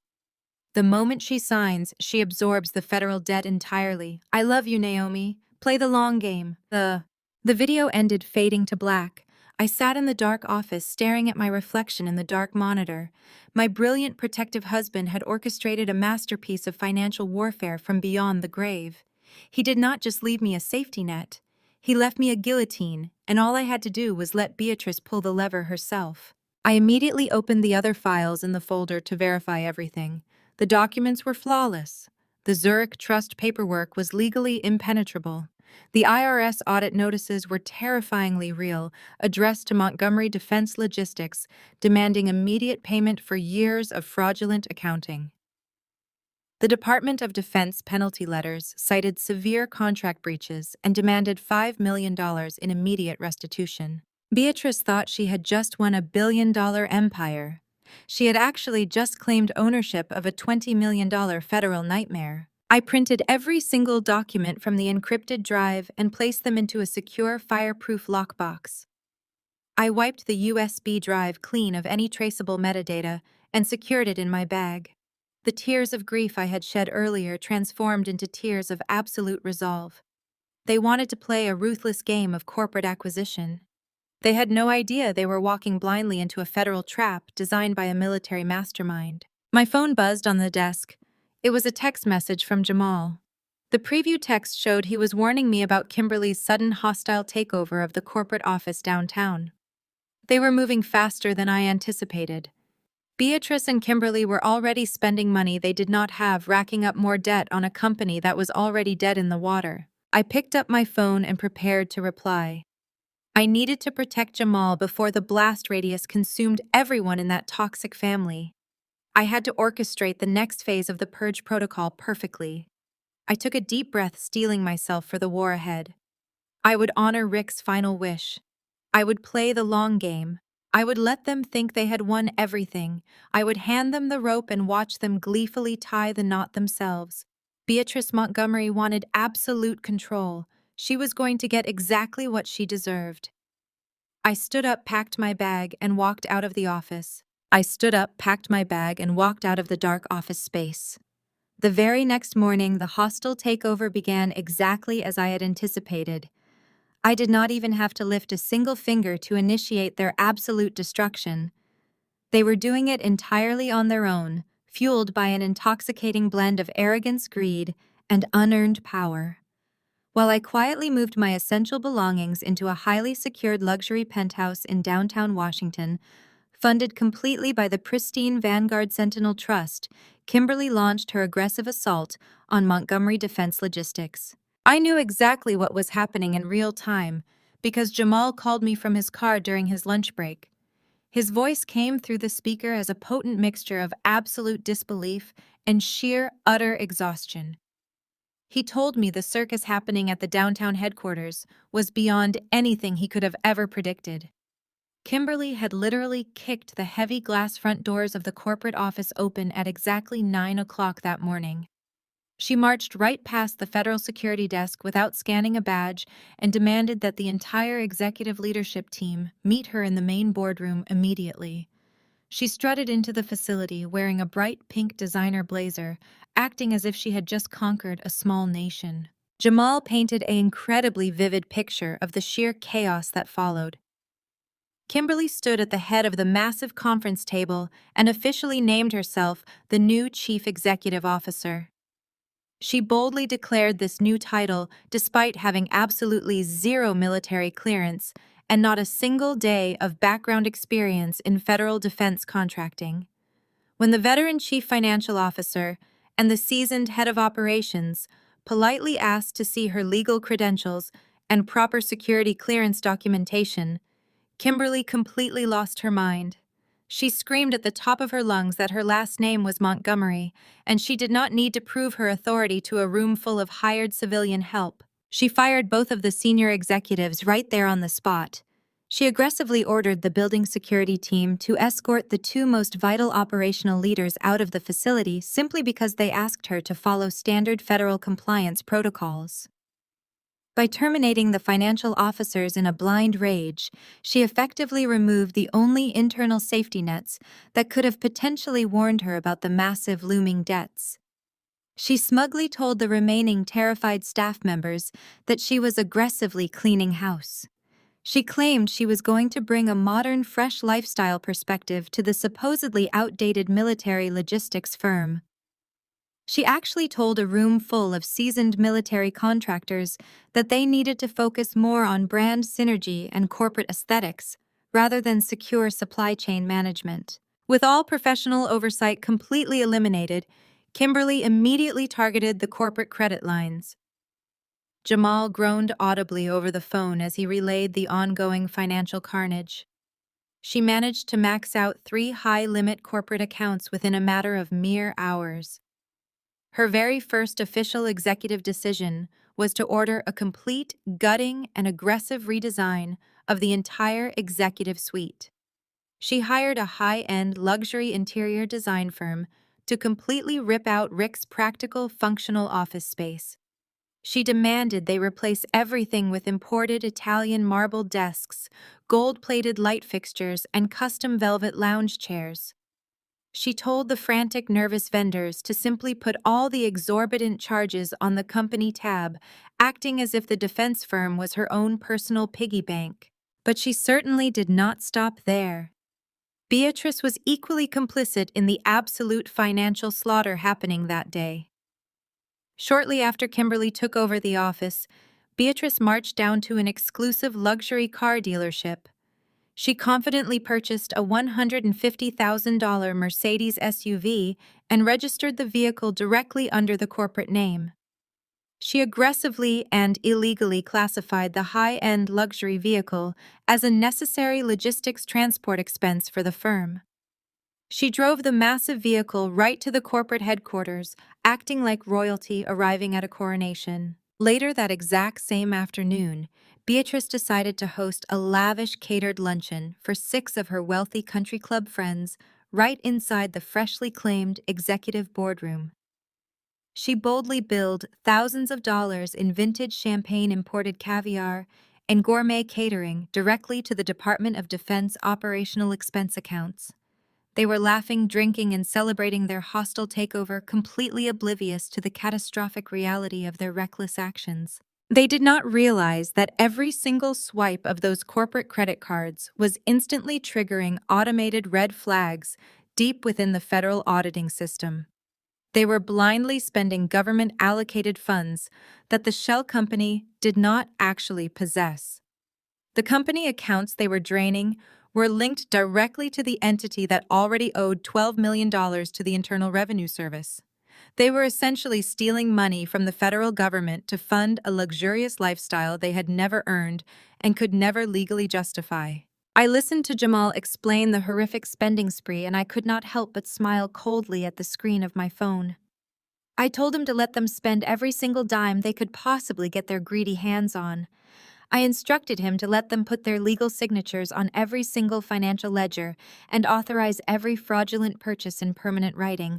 The moment she signs, she absorbs the federal debt entirely. I love you, Naomi. Play the long game. The video ended, fading to black. I sat in the dark office, staring at my reflection in the dark monitor. My brilliant protective husband had orchestrated a masterpiece of financial warfare from beyond the grave. He did not just leave me a safety net. He left me a guillotine, and all I had to do was let Beatrice pull the lever herself. I immediately opened the other files in the folder to verify everything. The documents were flawless. The Zurich Trust paperwork was legally impenetrable. The IRS audit notices were terrifyingly real, addressed to Montgomery Defense Logistics, demanding immediate payment for years of fraudulent accounting. The Department of Defense penalty letters cited severe contract breaches and demanded $5 million in immediate restitution. Beatrice thought she had just won a billion-dollar empire. She had actually just claimed ownership of a $20 million federal nightmare. I printed every single document from the encrypted drive and placed them into a secure, fireproof lockbox. I wiped the USB drive clean of any traceable metadata and secured it in my bag. The tears of grief I had shed earlier transformed into tears of absolute resolve. They wanted to play a ruthless game of corporate acquisition. They had no idea they were walking blindly into a federal trap designed by a military mastermind. My phone buzzed on the desk. It was a text message from Jamal. The preview text showed he was warning me about Kimberly's sudden hostile takeover of the corporate office downtown. They were moving faster than I anticipated. Beatrice and Kimberly were already spending money they did not have, racking up more debt on a company that was already dead in the water. I picked up my phone and prepared to reply. I needed to protect Jamal before the blast radius consumed everyone in that toxic family. I had to orchestrate the next phase of the purge protocol perfectly. I took a deep breath, steeling myself for the war ahead. I would honor Rick's final wish. I would play the long game. I would let them think they had won everything. I would hand them the rope and watch them gleefully tie the knot themselves. Beatrice Montgomery wanted absolute control. She was going to get exactly what she deserved. I stood up, packed my bag, and walked out of the office. I stood up, packed my bag, and walked out of the dark office space. The very next morning, the hostile takeover began exactly as I had anticipated. I did not even have to lift a single finger to initiate their absolute destruction. They were doing it entirely on their own, fueled by an intoxicating blend of arrogance, greed, and unearned power. While I quietly moved my essential belongings into a highly secured luxury penthouse in downtown Washington, funded completely by the pristine Vanguard Sentinel Trust, Kimberly launched her aggressive assault on Montgomery Defense Logistics. I knew exactly what was happening in real time because Jamal called me from his car during his lunch break. His voice came through the speaker as a potent mixture of absolute disbelief and sheer, utter exhaustion. He told me the circus happening at the downtown headquarters was beyond anything he could have ever predicted. Kimberly had literally kicked the heavy glass front doors of the corporate office open at exactly 9 o'clock that morning. She marched right past the federal security desk without scanning a badge and demanded that the entire executive leadership team meet her in the main boardroom immediately. She strutted into the facility wearing a bright pink designer blazer, acting as if she had just conquered a small nation. Jamal painted an incredibly vivid picture of the sheer chaos that followed. Kimberly stood at the head of the massive conference table and officially named herself the new Chief Executive Officer. She boldly declared this new title despite having absolutely zero military clearance and not a single day of background experience in federal defense contracting. When the veteran chief financial officer and the seasoned head of operations politely asked to see her legal credentials and proper security clearance documentation, Kimberly completely lost her mind. She screamed at the top of her lungs that her last name was Montgomery, and she did not need to prove her authority to a room full of hired civilian help. She fired both of the senior executives right there on the spot. She aggressively ordered the building security team to escort the two most vital operational leaders out of the facility simply because they asked her to follow standard federal compliance protocols. By terminating the financial officers in a blind rage, she effectively removed the only internal safety nets that could have potentially warned her about the massive looming debts. She smugly told the remaining terrified staff members that she was aggressively cleaning house. She claimed she was going to bring a modern, fresh lifestyle perspective to the supposedly outdated military logistics firm. She actually told a room full of seasoned military contractors that they needed to focus more on brand synergy and corporate aesthetics, rather than secure supply chain management. With all professional oversight completely eliminated, Kimberly immediately targeted the corporate credit lines. Jamal groaned audibly over the phone as he relayed the ongoing financial carnage. She managed to max out 3 high-limit corporate accounts within a matter of mere hours. Her very first official executive decision was to order a complete, gutting, and aggressive redesign of the entire executive suite. She hired a high-end luxury interior design firm to completely rip out Rick's practical, functional office space. She demanded they replace everything with imported Italian marble desks, gold-plated light fixtures, and custom velvet lounge chairs. She told the frantic, nervous vendors to simply put all the exorbitant charges on the company tab, acting as if the defense firm was her own personal piggy bank. But she certainly did not stop there. Beatrice was equally complicit in the absolute financial slaughter happening that day. Shortly after Kimberly took over the office, Beatrice marched down to an exclusive luxury car dealership. She confidently purchased a $150,000 Mercedes SUV and registered the vehicle directly under the corporate name. She aggressively and illegally classified the high-end luxury vehicle as a necessary logistics transport expense for the firm. She drove the massive vehicle right to the corporate headquarters, acting like royalty arriving at a coronation. Later that exact same afternoon, Beatrice decided to host a lavish catered luncheon for 6 of her wealthy country club friends right inside the freshly claimed executive boardroom. She boldly billed thousands of dollars in vintage champagne imported caviar and gourmet catering directly to the Department of Defense operational expense accounts. They were laughing, drinking, and celebrating their hostile takeover, completely oblivious to the catastrophic reality of their reckless actions. They did not realize that every single swipe of those corporate credit cards was instantly triggering automated red flags deep within the federal auditing system. They were blindly spending government-allocated funds that the shell company did not actually possess. The company accounts they were draining were linked directly to the entity that already owed $12 million to the Internal Revenue Service. They were essentially stealing money from the federal government to fund a luxurious lifestyle they had never earned and could never legally justify. I listened to Jamal explain the horrific spending spree, and I could not help but smile coldly at the screen of my phone. I told him to let them spend every single dime they could possibly get their greedy hands on. I instructed him to let them put their legal signatures on every single financial ledger and authorize every fraudulent purchase in permanent writing.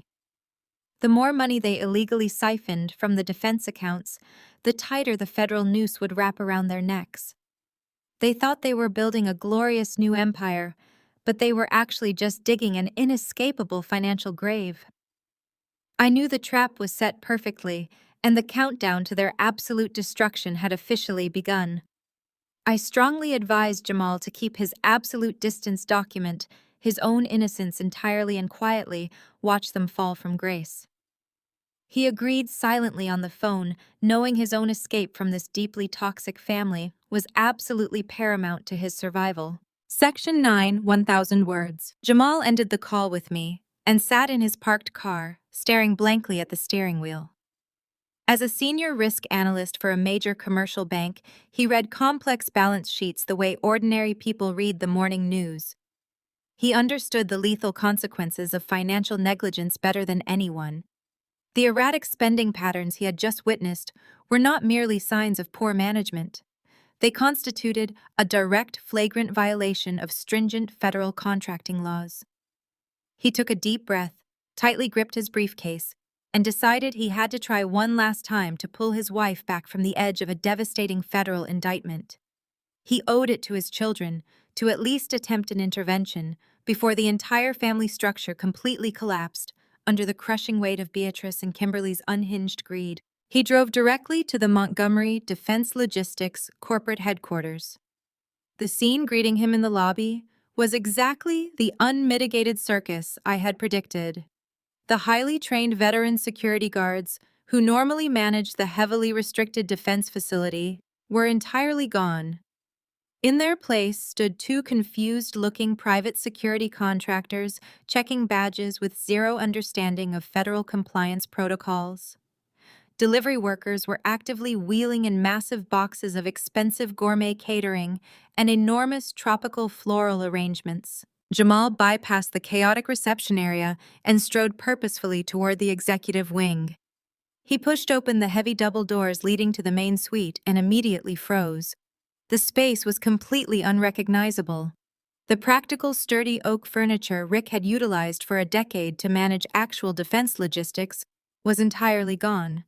The more money they illegally siphoned from the defense accounts, the tighter the federal noose would wrap around their necks. They thought they were building a glorious new empire, but they were actually just digging an inescapable financial grave. I knew the trap was set perfectly, and the countdown to their absolute destruction had officially begun. I strongly advised Jamal to keep his absolute distance, document his own innocence entirely, and quietly watch them fall from grace. He agreed silently on the phone, knowing his own escape from this deeply toxic family was absolutely paramount to his survival. Section 9, 1000 words. Jamal ended the call with me and sat in his parked car, staring blankly at the steering wheel. As a senior risk analyst for a major commercial bank, he read complex balance sheets the way ordinary people read the morning news. He understood the lethal consequences of financial negligence better than anyone. The erratic spending patterns he had just witnessed were not merely signs of poor management. They constituted a direct, flagrant violation of stringent federal contracting laws. He took a deep breath, tightly gripped his briefcase, and decided he had to try one last time to pull his wife back from the edge of a devastating federal indictment. He owed it to his children to at least attempt an intervention before the entire family structure completely collapsed under the crushing weight of Beatrice and Kimberly's unhinged greed. He drove directly to the Montgomery Defense Logistics corporate headquarters. The scene greeting him in the lobby was exactly the unmitigated circus I had predicted. The highly trained veteran security guards, who normally managed the heavily restricted defense facility, were entirely gone. In their place stood 2 confused-looking private security contractors checking badges with zero understanding of federal compliance protocols. Delivery workers were actively wheeling in massive boxes of expensive gourmet catering and enormous tropical floral arrangements. Jamal bypassed the chaotic reception area and strode purposefully toward the executive wing. He pushed open the heavy double doors leading to the main suite and immediately froze. The space was completely unrecognizable. The practical, sturdy oak furniture Rick had utilized for a decade to manage actual defense logistics was entirely gone.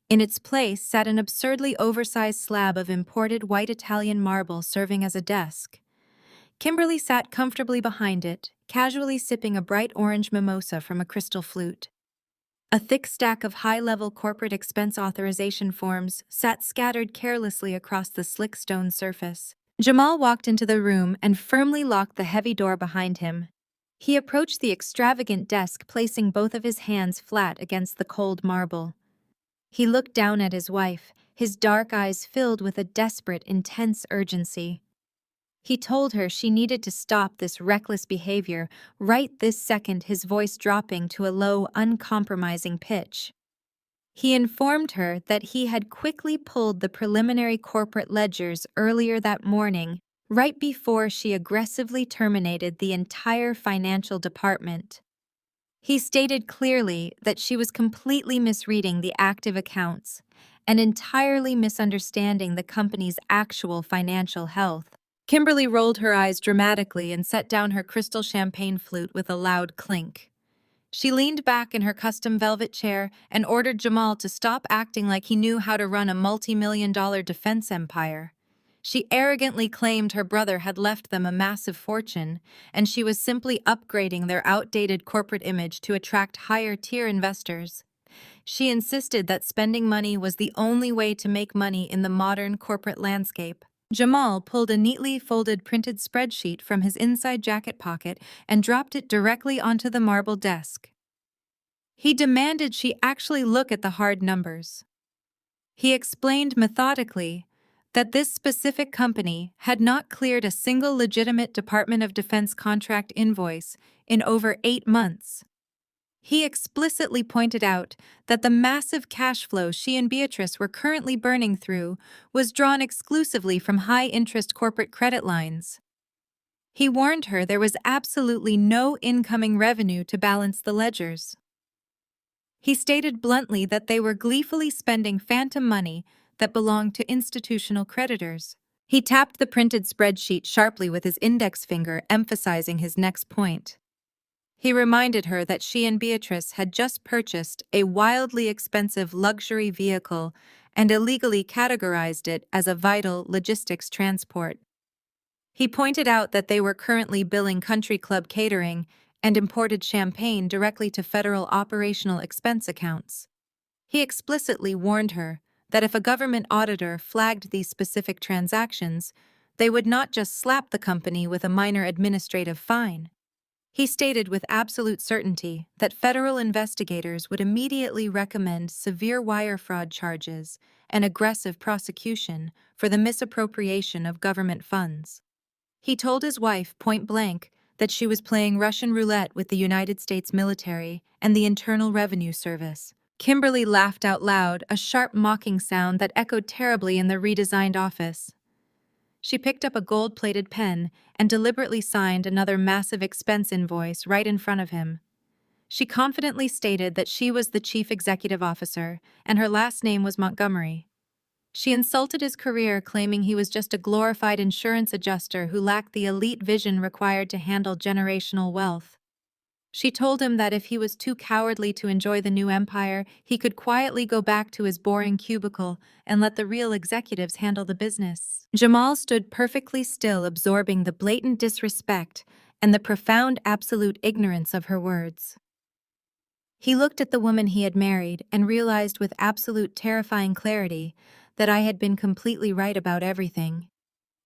In its place sat an absurdly oversized slab of imported white Italian marble serving as a desk. Kimberly sat comfortably behind it, casually sipping a bright orange mimosa from a crystal flute. A thick stack of high-level corporate expense authorization forms sat scattered carelessly across the slick stone surface. Jamal walked into the room and firmly locked the heavy door behind him. He approached the extravagant desk, placing both of his hands flat against the cold marble. He looked down at his wife, his dark eyes filled with a desperate, intense urgency. He told her she needed to stop this reckless behavior right this second, his voice dropping to a low, uncompromising pitch. He informed her that he had quickly pulled the preliminary corporate ledgers earlier that morning, right before she aggressively terminated the entire financial department. He stated clearly that she was completely misreading the active accounts and entirely misunderstanding the company's actual financial health. Kimberly rolled her eyes dramatically and set down her crystal champagne flute with a loud clink. She leaned back in her custom velvet chair and ordered Jamal to stop acting like he knew how to run a multi-million-dollar defense empire. She arrogantly claimed her brother had left them a massive fortune, and she was simply upgrading their outdated corporate image to attract higher-tier investors. She insisted that spending money was the only way to make money in the modern corporate landscape. Jamal pulled a neatly folded printed spreadsheet from his inside jacket pocket and dropped it directly onto the marble desk. He demanded she actually look at the hard numbers. He explained methodically that this specific company had not cleared a single legitimate Department of Defense contract invoice in over 8 months. He explicitly pointed out that the massive cash flow she and Beatrice were currently burning through was drawn exclusively from high-interest corporate credit lines. He warned her there was absolutely no incoming revenue to balance the ledgers. He stated bluntly that they were gleefully spending phantom money that belonged to institutional creditors. He tapped the printed spreadsheet sharply with his index finger, emphasizing his next point. He reminded her that she and Beatrice had just purchased a wildly expensive luxury vehicle and illegally categorized it as a vital logistics transport. He pointed out that they were currently billing country club catering and imported champagne directly to federal operational expense accounts. He explicitly warned her that if a government auditor flagged these specific transactions, they would not just slap the company with a minor administrative fine. He stated with absolute certainty that federal investigators would immediately recommend severe wire fraud charges and aggressive prosecution for the misappropriation of government funds. He told his wife point-blank that she was playing Russian roulette with the United States military and the Internal Revenue Service. Kimberly laughed out loud, a sharp mocking sound that echoed terribly in the redesigned office. She picked up a gold-plated pen and deliberately signed another massive expense invoice right in front of him. She confidently stated that she was the chief executive officer and her last name was Montgomery. She insulted his career, claiming he was just a glorified insurance adjuster who lacked the elite vision required to handle generational wealth. She told him that if he was too cowardly to enjoy the new empire, he could quietly go back to his boring cubicle and let the real executives handle the business. Jamal stood perfectly still, absorbing the blatant disrespect and the profound absolute ignorance of her words. He looked at the woman he had married and realized with absolute terrifying clarity that I had been completely right about everything.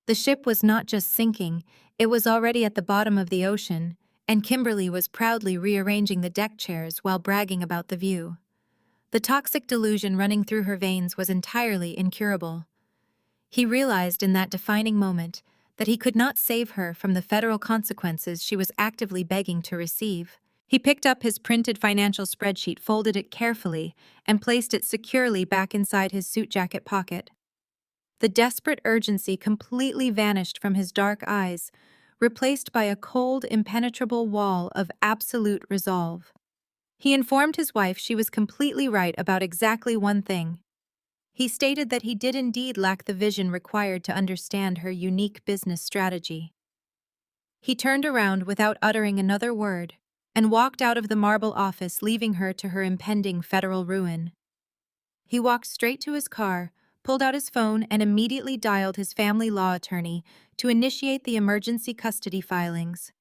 The ship was not just sinking, it was already at the bottom of the ocean, and Kimberly was proudly rearranging the deck chairs while bragging about the view. The toxic delusion running through her veins was entirely incurable. He realized in that defining moment that he could not save her from the federal consequences she was actively begging to receive. He picked up his printed financial spreadsheet, folded it carefully, and placed it securely back inside his suit jacket pocket. The desperate urgency completely vanished from his dark eyes, replaced by a cold, impenetrable wall of absolute resolve. He informed his wife she was completely right about exactly one thing. He stated that he did indeed lack the vision required to understand her unique business strategy. He turned around without uttering another word and walked out of the marble office, leaving her to her impending federal ruin. He walked straight to his car, pulled out his phone, and immediately dialed his family law attorney to initiate the emergency custody filings.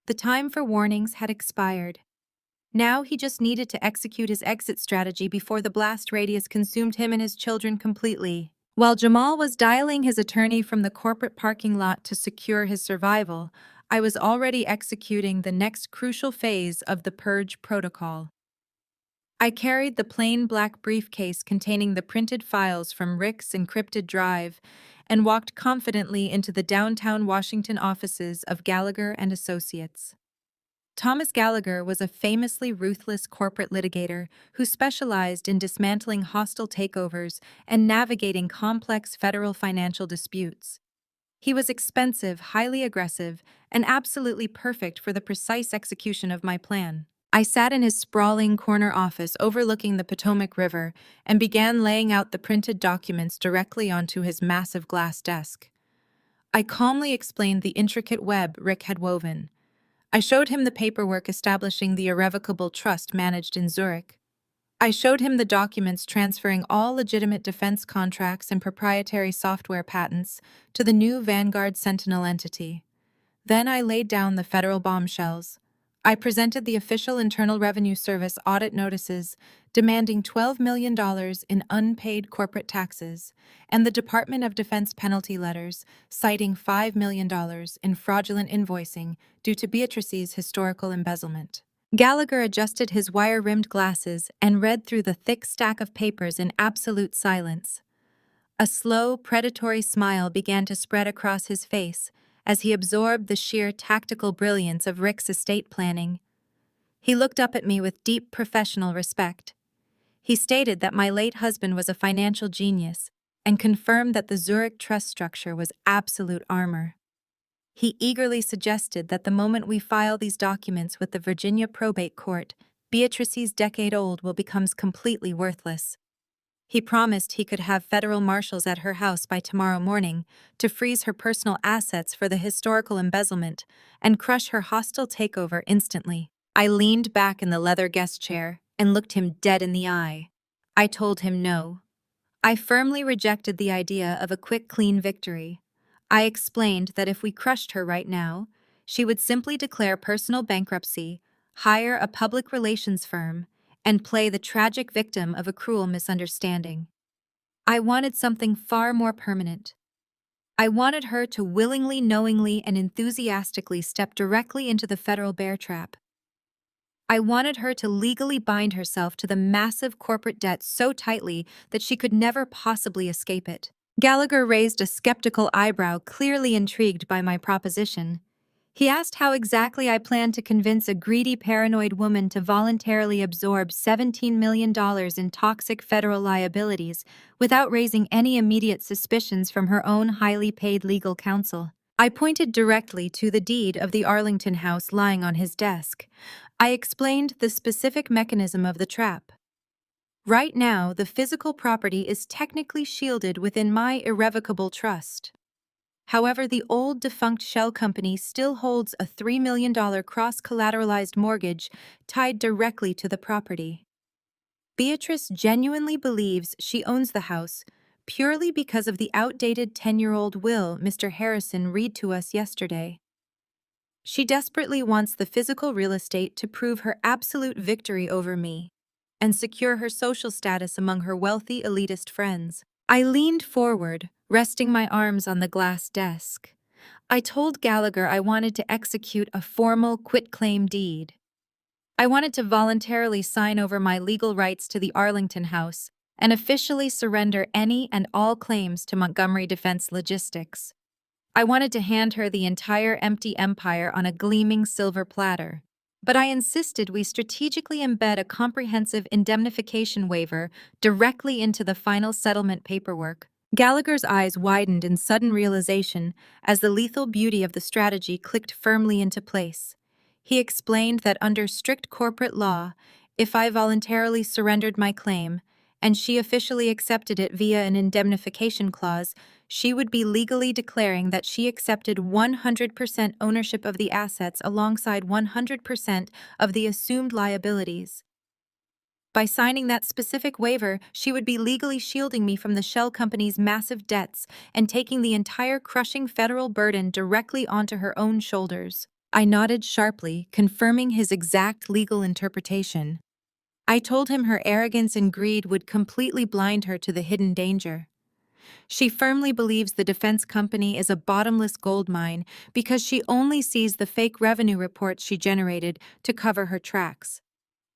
The time for warnings had expired. Now he just needed to execute his exit strategy before the blast radius consumed him and his children completely. While Jamal was dialing his attorney from the corporate parking lot to secure his survival, I was already executing the next crucial phase of the purge protocol. I carried the plain black briefcase containing the printed files from Rick's encrypted drive and walked confidently into the downtown Washington offices of Gallagher and Associates. Thomas Gallagher was a famously ruthless corporate litigator who specialized in dismantling hostile takeovers and navigating complex federal financial disputes. He was expensive, highly aggressive, and absolutely perfect for the precise execution of my plan. I sat in his sprawling corner office overlooking the Potomac River and began laying out the printed documents directly onto his massive glass desk. I calmly explained the intricate web Rick had woven. I showed him the paperwork establishing the irrevocable trust managed in Zurich. I showed him the documents transferring all legitimate defense contracts and proprietary software patents to the new Vanguard Sentinel entity. Then I laid down the federal bombshells. I presented the official Internal Revenue Service audit notices demanding $12 million in unpaid corporate taxes and the Department of Defense penalty letters citing $5 million in fraudulent invoicing due to Beatrice's historical embezzlement. Gallagher adjusted his wire-rimmed glasses and read through the thick stack of papers in absolute silence. A slow, predatory smile began to spread across his face as he absorbed the sheer tactical brilliance of Rick's estate planning. He looked up at me with deep professional respect. He stated that my late husband was a financial genius and confirmed that the Zurich trust structure was absolute armor. He eagerly suggested that the moment we file these documents with the Virginia probate court, Beatrice's decade-old will become completely worthless. He promised he could have federal marshals at her house by tomorrow morning to freeze her personal assets for the historical embezzlement and crush her hostile takeover instantly. I leaned back in the leather guest chair and looked him dead in the eye. I told him no. I firmly rejected the idea of a quick, clean victory. I explained that if we crushed her right now, she would simply declare personal bankruptcy, hire a public relations firm, and play the tragic victim of a cruel misunderstanding. I wanted something far more permanent. I wanted her to willingly, knowingly, and enthusiastically step directly into the federal bear trap. I wanted her to legally bind herself to the massive corporate debt so tightly that she could never possibly escape it. Gallagher raised a skeptical eyebrow, clearly intrigued by my proposition. He asked how exactly I planned to convince a greedy, paranoid woman to voluntarily absorb $17 million in toxic federal liabilities without raising any immediate suspicions from her own highly paid legal counsel. I pointed directly to the deed of the Arlington house lying on his desk. I explained the specific mechanism of the trap. Right now, the physical property is technically shielded within my irrevocable trust. However, the old defunct shell company still holds a $3 million cross-collateralized mortgage tied directly to the property. Beatrice genuinely believes she owns the house purely because of the outdated 10-year-old will Mr. Harrison read to us yesterday. She desperately wants the physical real estate to prove her absolute victory over me and secure her social status among her wealthy elitist friends. I leaned forward, resting my arms on the glass desk. I told Gallagher I wanted to execute a formal quitclaim deed. I wanted to voluntarily sign over my legal rights to the Arlington house and officially surrender any and all claims to Montgomery Defense Logistics. I wanted to hand her the entire empty empire on a gleaming silver platter. But I insisted we strategically embed a comprehensive indemnification waiver directly into the final settlement paperwork. Gallagher's eyes widened in sudden realization as the lethal beauty of the strategy clicked firmly into place. He explained that under strict corporate law, if I voluntarily surrendered my claim, and she officially accepted it via an indemnification clause, she would be legally declaring that she accepted 100% ownership of the assets alongside 100% of the assumed liabilities. By signing that specific waiver, she would be legally shielding me from the shell company's massive debts and taking the entire crushing federal burden directly onto her own shoulders. I nodded sharply, confirming his exact legal interpretation. I told him her arrogance and greed would completely blind her to the hidden danger. She firmly believes the defense company is a bottomless gold mine because she only sees the fake revenue reports she generated to cover her tracks.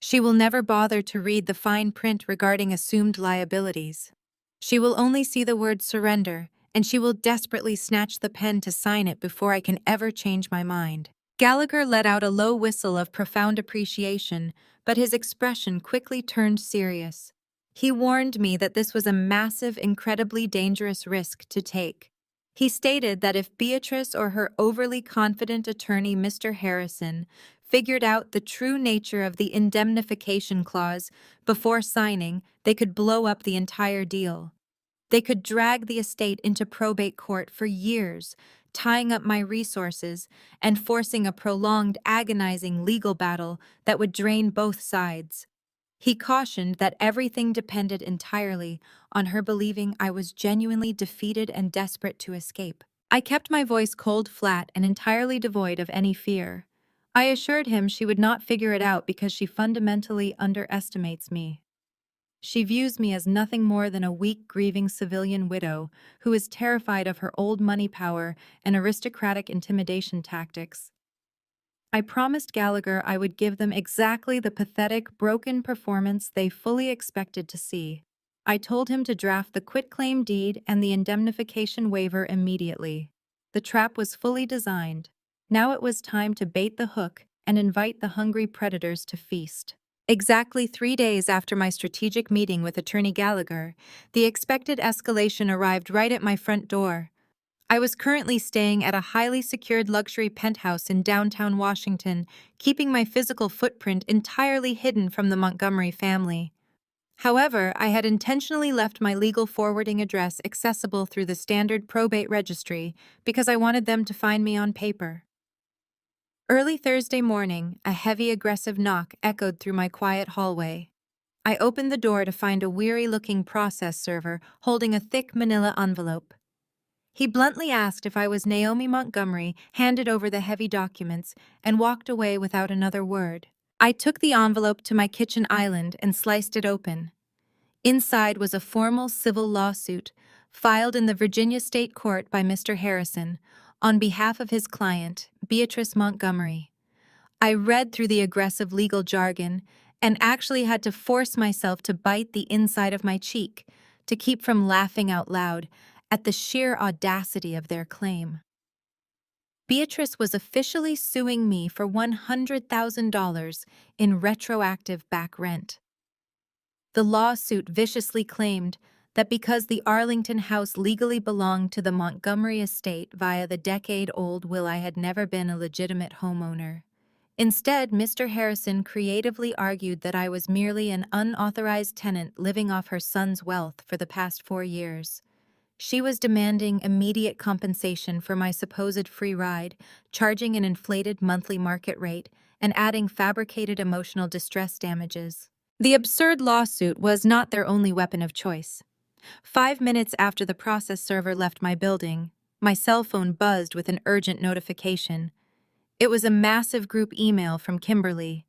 She will never bother to read the fine print regarding assumed liabilities. She will only see the word surrender, and she will desperately snatch the pen to sign it before I can ever change my mind. Gallagher let out a low whistle of profound appreciation, but his expression quickly turned serious. He warned me that this was a massive, incredibly dangerous risk to take. He stated that if Beatrice or her overly confident attorney, Mr. Harrison, figured out the true nature of the indemnification clause before signing, they could blow up the entire deal. They could drag the estate into probate court for years, tying up my resources and forcing a prolonged, agonizing legal battle that would drain both sides. He cautioned that everything depended entirely on her believing I was genuinely defeated and desperate to escape. I kept my voice cold, flat, and entirely devoid of any fear. I assured him she would not figure it out because she fundamentally underestimates me. She views me as nothing more than a weak, grieving civilian widow who is terrified of her old money power and aristocratic intimidation tactics. I promised Gallagher I would give them exactly the pathetic, broken performance they fully expected to see. I told him to draft the quitclaim deed and the indemnification waiver immediately. The trap was fully designed. Now it was time to bait the hook and invite the hungry predators to feast. Exactly 3 days after my strategic meeting with Attorney Gallagher, the expected escalation arrived right at my front door. I was currently staying at a highly secured luxury penthouse in downtown Washington, keeping my physical footprint entirely hidden from the Montgomery family. However, I had intentionally left my legal forwarding address accessible through the standard probate registry because I wanted them to find me on paper. Early Thursday morning, a heavy, aggressive knock echoed through my quiet hallway. I opened the door to find a weary-looking process server holding a thick manila envelope. He bluntly asked if I was Naomi Montgomery, handed over the heavy documents, and walked away without another word. I took the envelope to my kitchen island and sliced it open. Inside was a formal civil lawsuit, filed in the Virginia State Court by Mr. Harrison, on behalf of his client, Beatrice Montgomery. I read through the aggressive legal jargon and actually had to force myself to bite the inside of my cheek to keep from laughing out loud at the sheer audacity of their claim. Beatrice was officially suing me for $100,000 in retroactive back rent. The lawsuit viciously claimed that because the Arlington house legally belonged to the Montgomery estate via the decade-old will, I had never been a legitimate homeowner. Instead, Mr. Harrison creatively argued that I was merely an unauthorized tenant living off her son's wealth for the past 4 years. She was demanding immediate compensation for my supposed free ride, charging an inflated monthly market rate, and adding fabricated emotional distress damages. The absurd lawsuit was not their only weapon of choice. 5 minutes after the process server left my building, my cell phone buzzed with an urgent notification. It was a massive group email from Kimberly.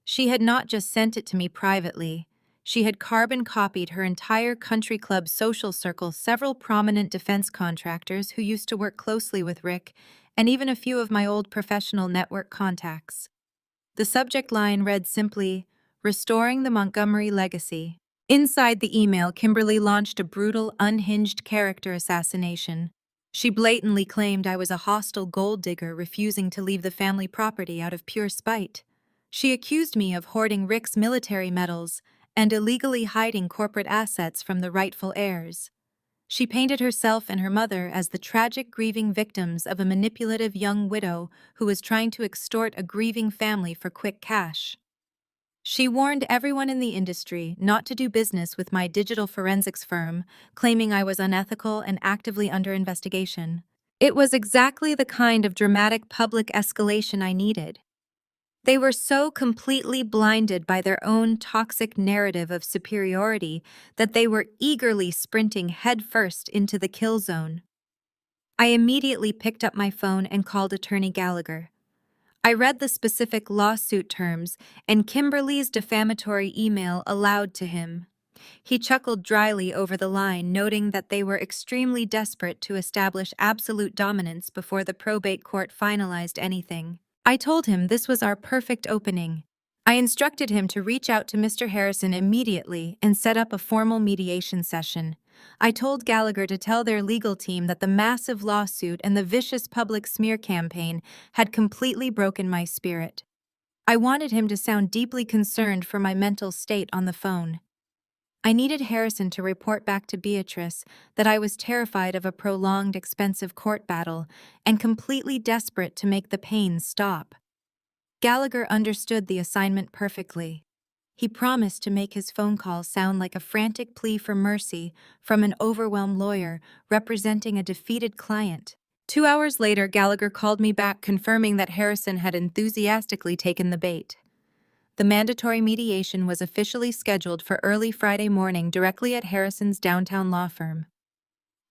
She had not just sent it to me privately. She had carbon copied her entire country club social circle, several prominent defense contractors who used to work closely with Rick, and even a few of my old professional network contacts. The subject line read simply, "Restoring the Montgomery Legacy." Inside the email, Kimberly launched a brutal, unhinged character assassination. She blatantly claimed I was a hostile gold digger refusing to leave the family property out of pure spite. She accused me of hoarding Rick's military medals and illegally hiding corporate assets from the rightful heirs. She painted herself and her mother as the tragic, grieving victims of a manipulative young widow who was trying to extort a grieving family for quick cash. She warned everyone in the industry not to do business with my digital forensics firm, claiming I was unethical and actively under investigation. It was exactly the kind of dramatic public escalation I needed. They were so completely blinded by their own toxic narrative of superiority that they were eagerly sprinting headfirst into the kill zone. I immediately picked up my phone and called Attorney Gallagher. I read the specific lawsuit terms and Kimberly's defamatory email aloud to him. He chuckled dryly over the line, noting that they were extremely desperate to establish absolute dominance before the probate court finalized anything. I told him this was our perfect opening. I instructed him to reach out to Mr. Harrison immediately and set up a formal mediation session. I told Gallagher to tell their legal team that the massive lawsuit and the vicious public smear campaign had completely broken my spirit. I wanted him to sound deeply concerned for my mental state on the phone. I needed Harrison to report back to Beatrice that I was terrified of a prolonged, expensive court battle and completely desperate to make the pain stop. Gallagher understood the assignment perfectly. He promised to make his phone call sound like a frantic plea for mercy from an overwhelmed lawyer representing a defeated client. 2 hours later, Gallagher called me back confirming that Harrison had enthusiastically taken the bait. The mandatory mediation was officially scheduled for early Friday morning directly at Harrison's downtown law firm.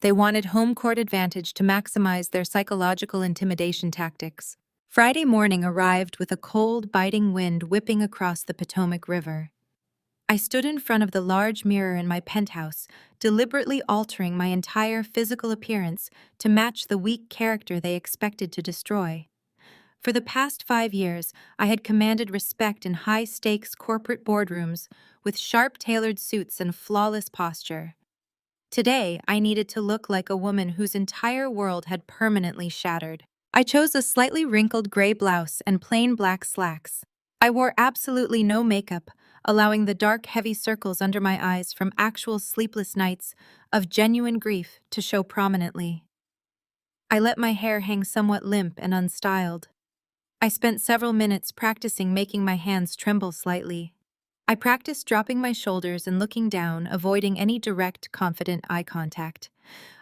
They wanted home court advantage to maximize their psychological intimidation tactics. Friday morning arrived with a cold, biting wind whipping across the Potomac River. I stood in front of the large mirror in my penthouse, deliberately altering my entire physical appearance to match the weak character they expected to destroy. For the past 5 years, I had commanded respect in high-stakes corporate boardrooms with sharp tailored suits and flawless posture. Today, I needed to look like a woman whose entire world had permanently shattered. I chose a slightly wrinkled gray blouse and plain black slacks. I wore absolutely no makeup, allowing the dark, heavy circles under my eyes from actual sleepless nights of genuine grief to show prominently. I let my hair hang somewhat limp and unstyled. I spent several minutes practicing making my hands tremble slightly. I practiced dropping my shoulders and looking down, avoiding any direct, confident eye contact.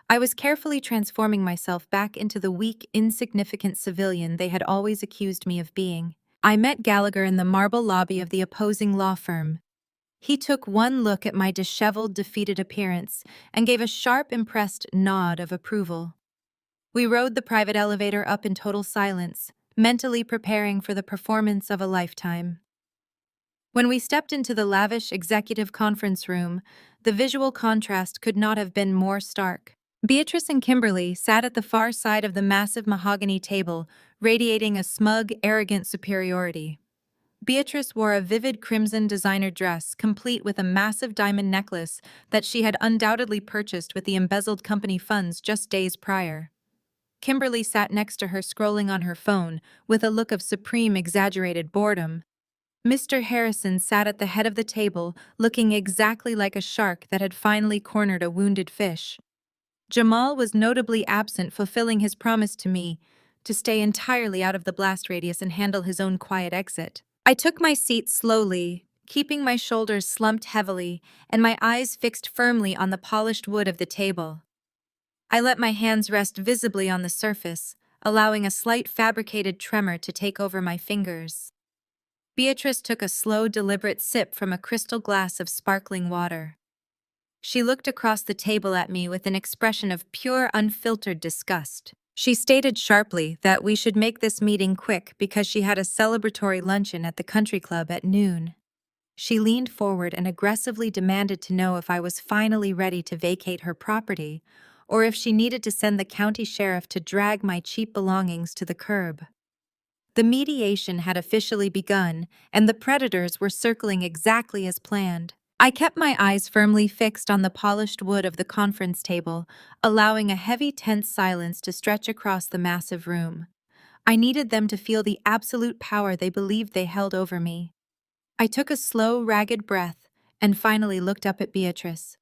I was carefully transforming myself back into the weak, insignificant civilian they had always accused me of being. I met Gallagher in the marble lobby of the opposing law firm. He took one look at my disheveled, defeated appearance and gave a sharp, impressed nod of approval. We rode the private elevator up in total silence, mentally preparing for the performance of a lifetime. When we stepped into the lavish executive conference room, the visual contrast could not have been more stark. Beatrice and Kimberly sat at the far side of the massive mahogany table, radiating a smug, arrogant superiority. Beatrice wore a vivid crimson designer dress, complete with a massive diamond necklace that she had undoubtedly purchased with the embezzled company funds just days prior. Kimberly sat next to her, scrolling on her phone, with a look of supreme, exaggerated boredom. Mr. Harrison sat at the head of the table, looking exactly like a shark that had finally cornered a wounded fish. Jamal was notably absent, fulfilling his promise to me to stay entirely out of the blast radius and handle his own quiet exit. I took my seat slowly, keeping my shoulders slumped heavily and my eyes fixed firmly on the polished wood of the table. I let my hands rest visibly on the surface, allowing a slight fabricated tremor to take over my fingers. Beatrice took a slow, deliberate sip from a crystal glass of sparkling water. She looked across the table at me with an expression of pure, unfiltered disgust. She stated sharply that we should make this meeting quick because she had a celebratory luncheon at the country club at noon. She leaned forward and aggressively demanded to know if I was finally ready to vacate her property, or if she needed to send the county sheriff to drag my cheap belongings to the curb. The mediation had officially begun, and the predators were circling exactly as planned. I kept my eyes firmly fixed on the polished wood of the conference table, allowing a heavy, tense silence to stretch across the massive room. I needed them to feel the absolute power they believed they held over me. I took a slow, ragged breath and finally looked up at Beatrice.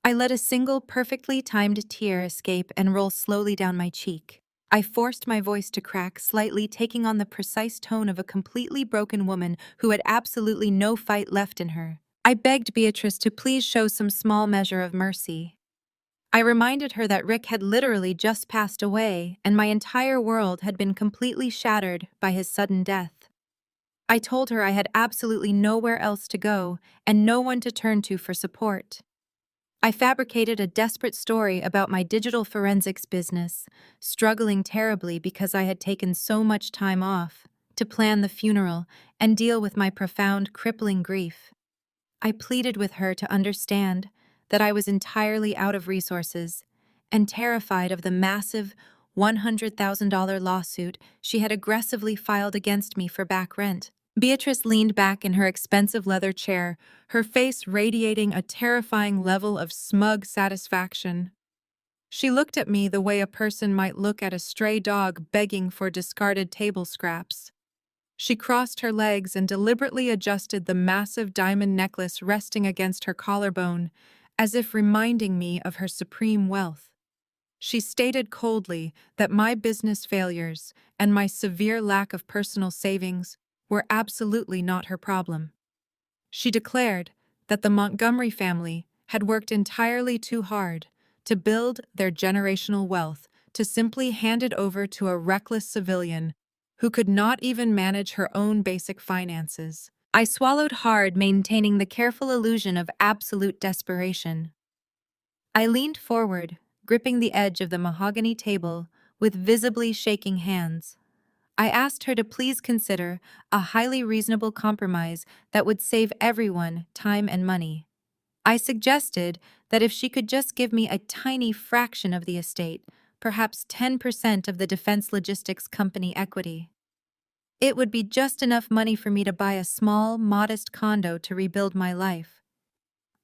I let a single, perfectly timed tear escape and roll slowly down my cheek. I forced my voice to crack slightly, taking on the precise tone of a completely broken woman who had absolutely no fight left in her. I begged Beatrice to please show some small measure of mercy. I reminded her that Rick had literally just passed away, and my entire world had been completely shattered by his sudden death. I told her I had absolutely nowhere else to go and no one to turn to for support. I fabricated a desperate story about my digital forensics business, struggling terribly because I had taken so much time off to plan the funeral and deal with my profound, crippling grief. I pleaded with her to understand that I was entirely out of resources and terrified of the massive $100,000 lawsuit she had aggressively filed against me for back rent. Beatrice leaned back in her expensive leather chair, her face radiating a terrifying level of smug satisfaction. She looked at me the way a person might look at a stray dog begging for discarded table scraps. She crossed her legs and deliberately adjusted the massive diamond necklace resting against her collarbone, as if reminding me of her supreme wealth. She stated coldly that my business failures and my severe lack of personal savings were absolutely not her problem. She declared that the Montgomery family had worked entirely too hard to build their generational wealth to simply hand it over to a reckless civilian who could not even manage her own basic finances. I swallowed hard, maintaining the careful illusion of absolute desperation. I leaned forward, gripping the edge of the mahogany table with visibly shaking hands. I asked her to please consider a highly reasonable compromise that would save everyone time and money. I suggested that if she could just give me a tiny fraction of the estate, perhaps 10% of the Defense Logistics Company equity, it would be just enough money for me to buy a small, modest condo to rebuild my life.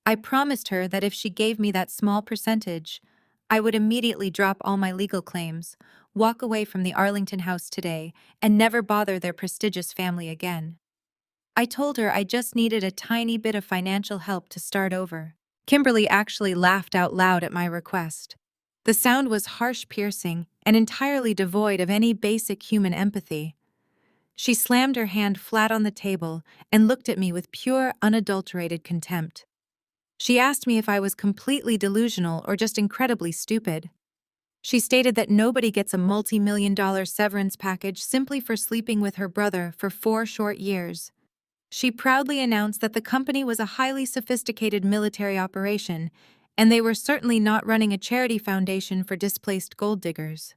I promised her that if she gave me that small percentage, I would immediately drop all my legal claims, walk away from the Arlington house today, and never bother their prestigious family again. I told her I just needed a tiny bit of financial help to start over. Kimberly actually laughed out loud at my request. The sound was harsh, piercing, and entirely devoid of any basic human empathy. She slammed her hand flat on the table and looked at me with pure, unadulterated contempt. She asked me if I was completely delusional or just incredibly stupid. She stated that nobody gets a multi-million-dollar severance package simply for sleeping with her brother for 4 short years. She proudly announced that the company was a highly sophisticated military operation, and they were certainly not running a charity foundation for displaced gold diggers.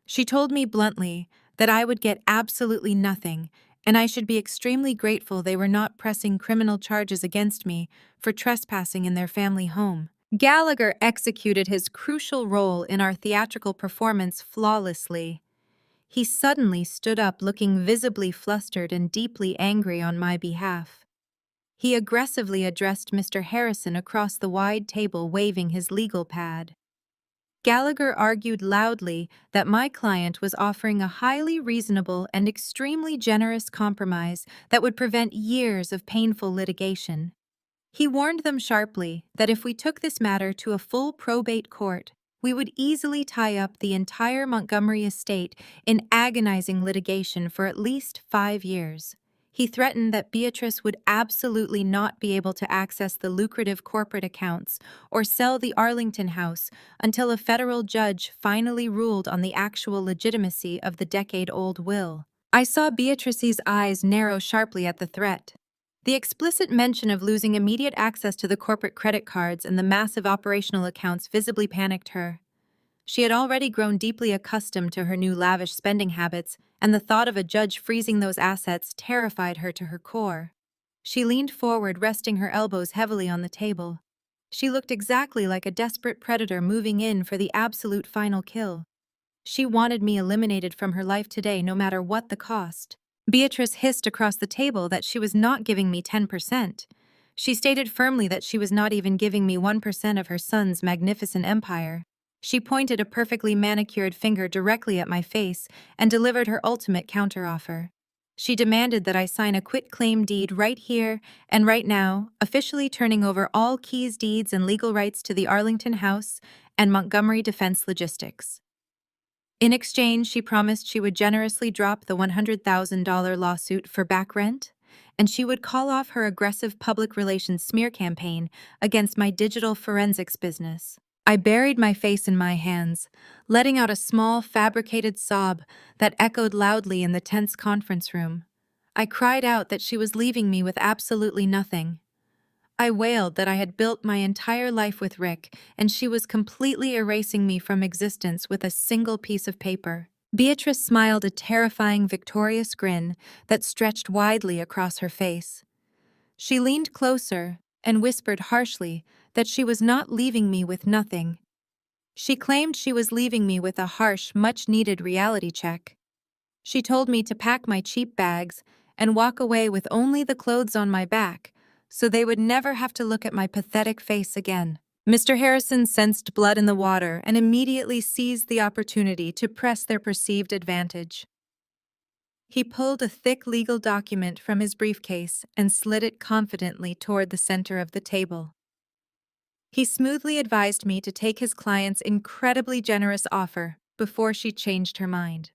She told me bluntly that I would get absolutely nothing, and I should be extremely grateful they were not pressing criminal charges against me for trespassing in their family home. Gallagher executed his crucial role in our theatrical performance flawlessly. He suddenly stood up, looking visibly flustered and deeply angry on my behalf. He aggressively addressed Mr. Harrison across the wide table, waving his legal pad. Gallagher argued loudly that my client was offering a highly reasonable and extremely generous compromise that would prevent years of painful litigation. He warned them sharply that if we took this matter to a full probate court, we would easily tie up the entire Montgomery estate in agonizing litigation for at least 5 years. He threatened that Beatrice would absolutely not be able to access the lucrative corporate accounts or sell the Arlington house until a federal judge finally ruled on the actual legitimacy of the decade-old will. I saw Beatrice's eyes narrow sharply at the threat. The explicit mention of losing immediate access to the corporate credit cards and the massive operational accounts visibly panicked her. She had already grown deeply accustomed to her new lavish spending habits, and the thought of a judge freezing those assets terrified her to her core. She leaned forward, resting her elbows heavily on the table. She looked exactly like a desperate predator moving in for the absolute final kill. She wanted me eliminated from her life today, no matter what the cost. Beatrice hissed across the table that she was not giving me 10%. She stated firmly that she was not even giving me 1% of her son's magnificent empire. She pointed a perfectly manicured finger directly at my face and delivered her ultimate counteroffer. She demanded that I sign a quitclaim deed right here and right now, officially turning over all keys, deeds, and legal rights to the Arlington house and Montgomery Defense Logistics. In exchange, she promised she would generously drop the $100,000 lawsuit for back rent, and she would call off her aggressive public relations smear campaign against my digital forensics business. I buried my face in my hands, letting out a small, fabricated sob that echoed loudly in the tense conference room. I cried out that she was leaving me with absolutely nothing. I wailed that I had built my entire life with Rick, and she was completely erasing me from existence with a single piece of paper. Beatrice smiled a terrifying, victorious grin that stretched widely across her face. She leaned closer and whispered harshly that she was not leaving me with nothing. She claimed she was leaving me with a harsh, much-needed reality check. She told me to pack my cheap bags and walk away with only the clothes on my back, so they would never have to look at my pathetic face again. Mr. Harrison sensed blood in the water and immediately seized the opportunity to press their perceived advantage. He pulled a thick legal document from his briefcase and slid it confidently toward the center of the table. He smoothly advised me to take his client's incredibly generous offer before she changed her mind.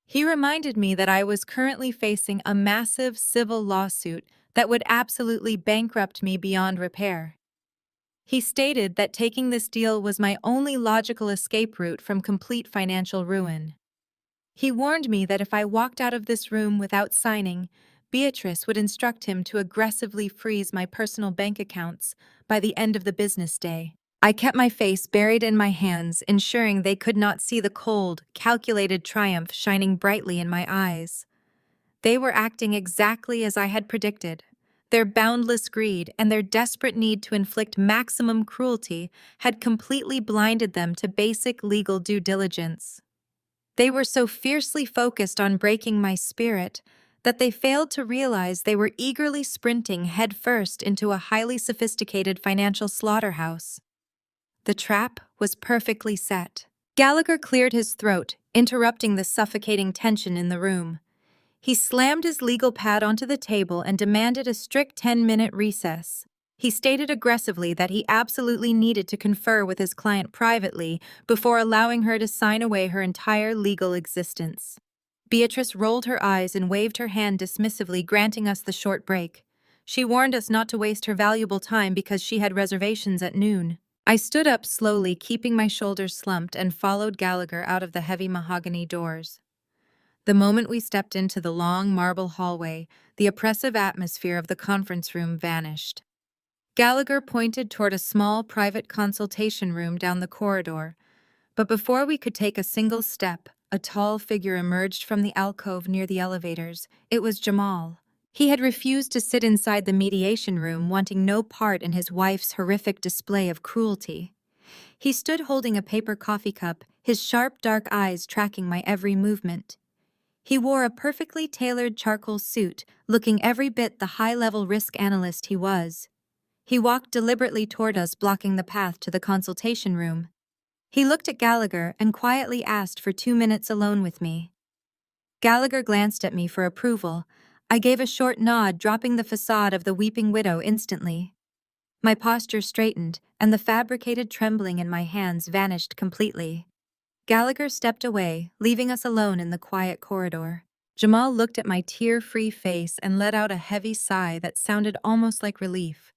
He reminded me that I was currently facing a massive civil lawsuit that would absolutely bankrupt me beyond repair. He stated that taking this deal was my only logical escape route from complete financial ruin. He warned me that if I walked out of this room without signing, Beatrice would instruct him to aggressively freeze my personal bank accounts by the end of the business day. I kept my face buried in my hands, ensuring they could not see the cold, calculated triumph shining brightly in my eyes. They were acting exactly as I had predicted. Their boundless greed and their desperate need to inflict maximum cruelty had completely blinded them to basic legal due diligence. They were so fiercely focused on breaking my spirit that they failed to realize they were eagerly sprinting headfirst into a highly sophisticated financial slaughterhouse. The trap was perfectly set. Gallagher cleared his throat, interrupting the suffocating tension in the room. He slammed his legal pad onto the table and demanded a strict 10-minute recess. He stated aggressively that he absolutely needed to confer with his client privately before allowing her to sign away her entire legal existence. Beatrice rolled her eyes and waved her hand dismissively, granting us the short break. She warned us not to waste her valuable time because she had reservations at noon. I stood up slowly, keeping my shoulders slumped, and followed Gallagher out of the heavy mahogany doors. The moment we stepped into the long marble hallway, the oppressive atmosphere of the conference room vanished. Gallagher pointed toward a small private consultation room down the corridor, but before we could take a single step, a tall figure emerged from the alcove near the elevators. It was Jamal. He had refused to sit inside the mediation room, wanting no part in his wife's horrific display of cruelty. He stood holding a paper coffee cup, his sharp, dark eyes tracking my every movement. He wore a perfectly tailored charcoal suit, looking every bit the high-level risk analyst he was. He walked deliberately toward us, blocking the path to the consultation room. He looked at Gallagher and quietly asked for 2 minutes alone with me. Gallagher glanced at me for approval. I gave a short nod, dropping the facade of the weeping widow instantly. My posture straightened, and the fabricated trembling in my hands vanished completely. Gallagher stepped away, leaving us alone in the quiet corridor. Jamal looked at my tear-free face and let out a heavy sigh that sounded almost like relief.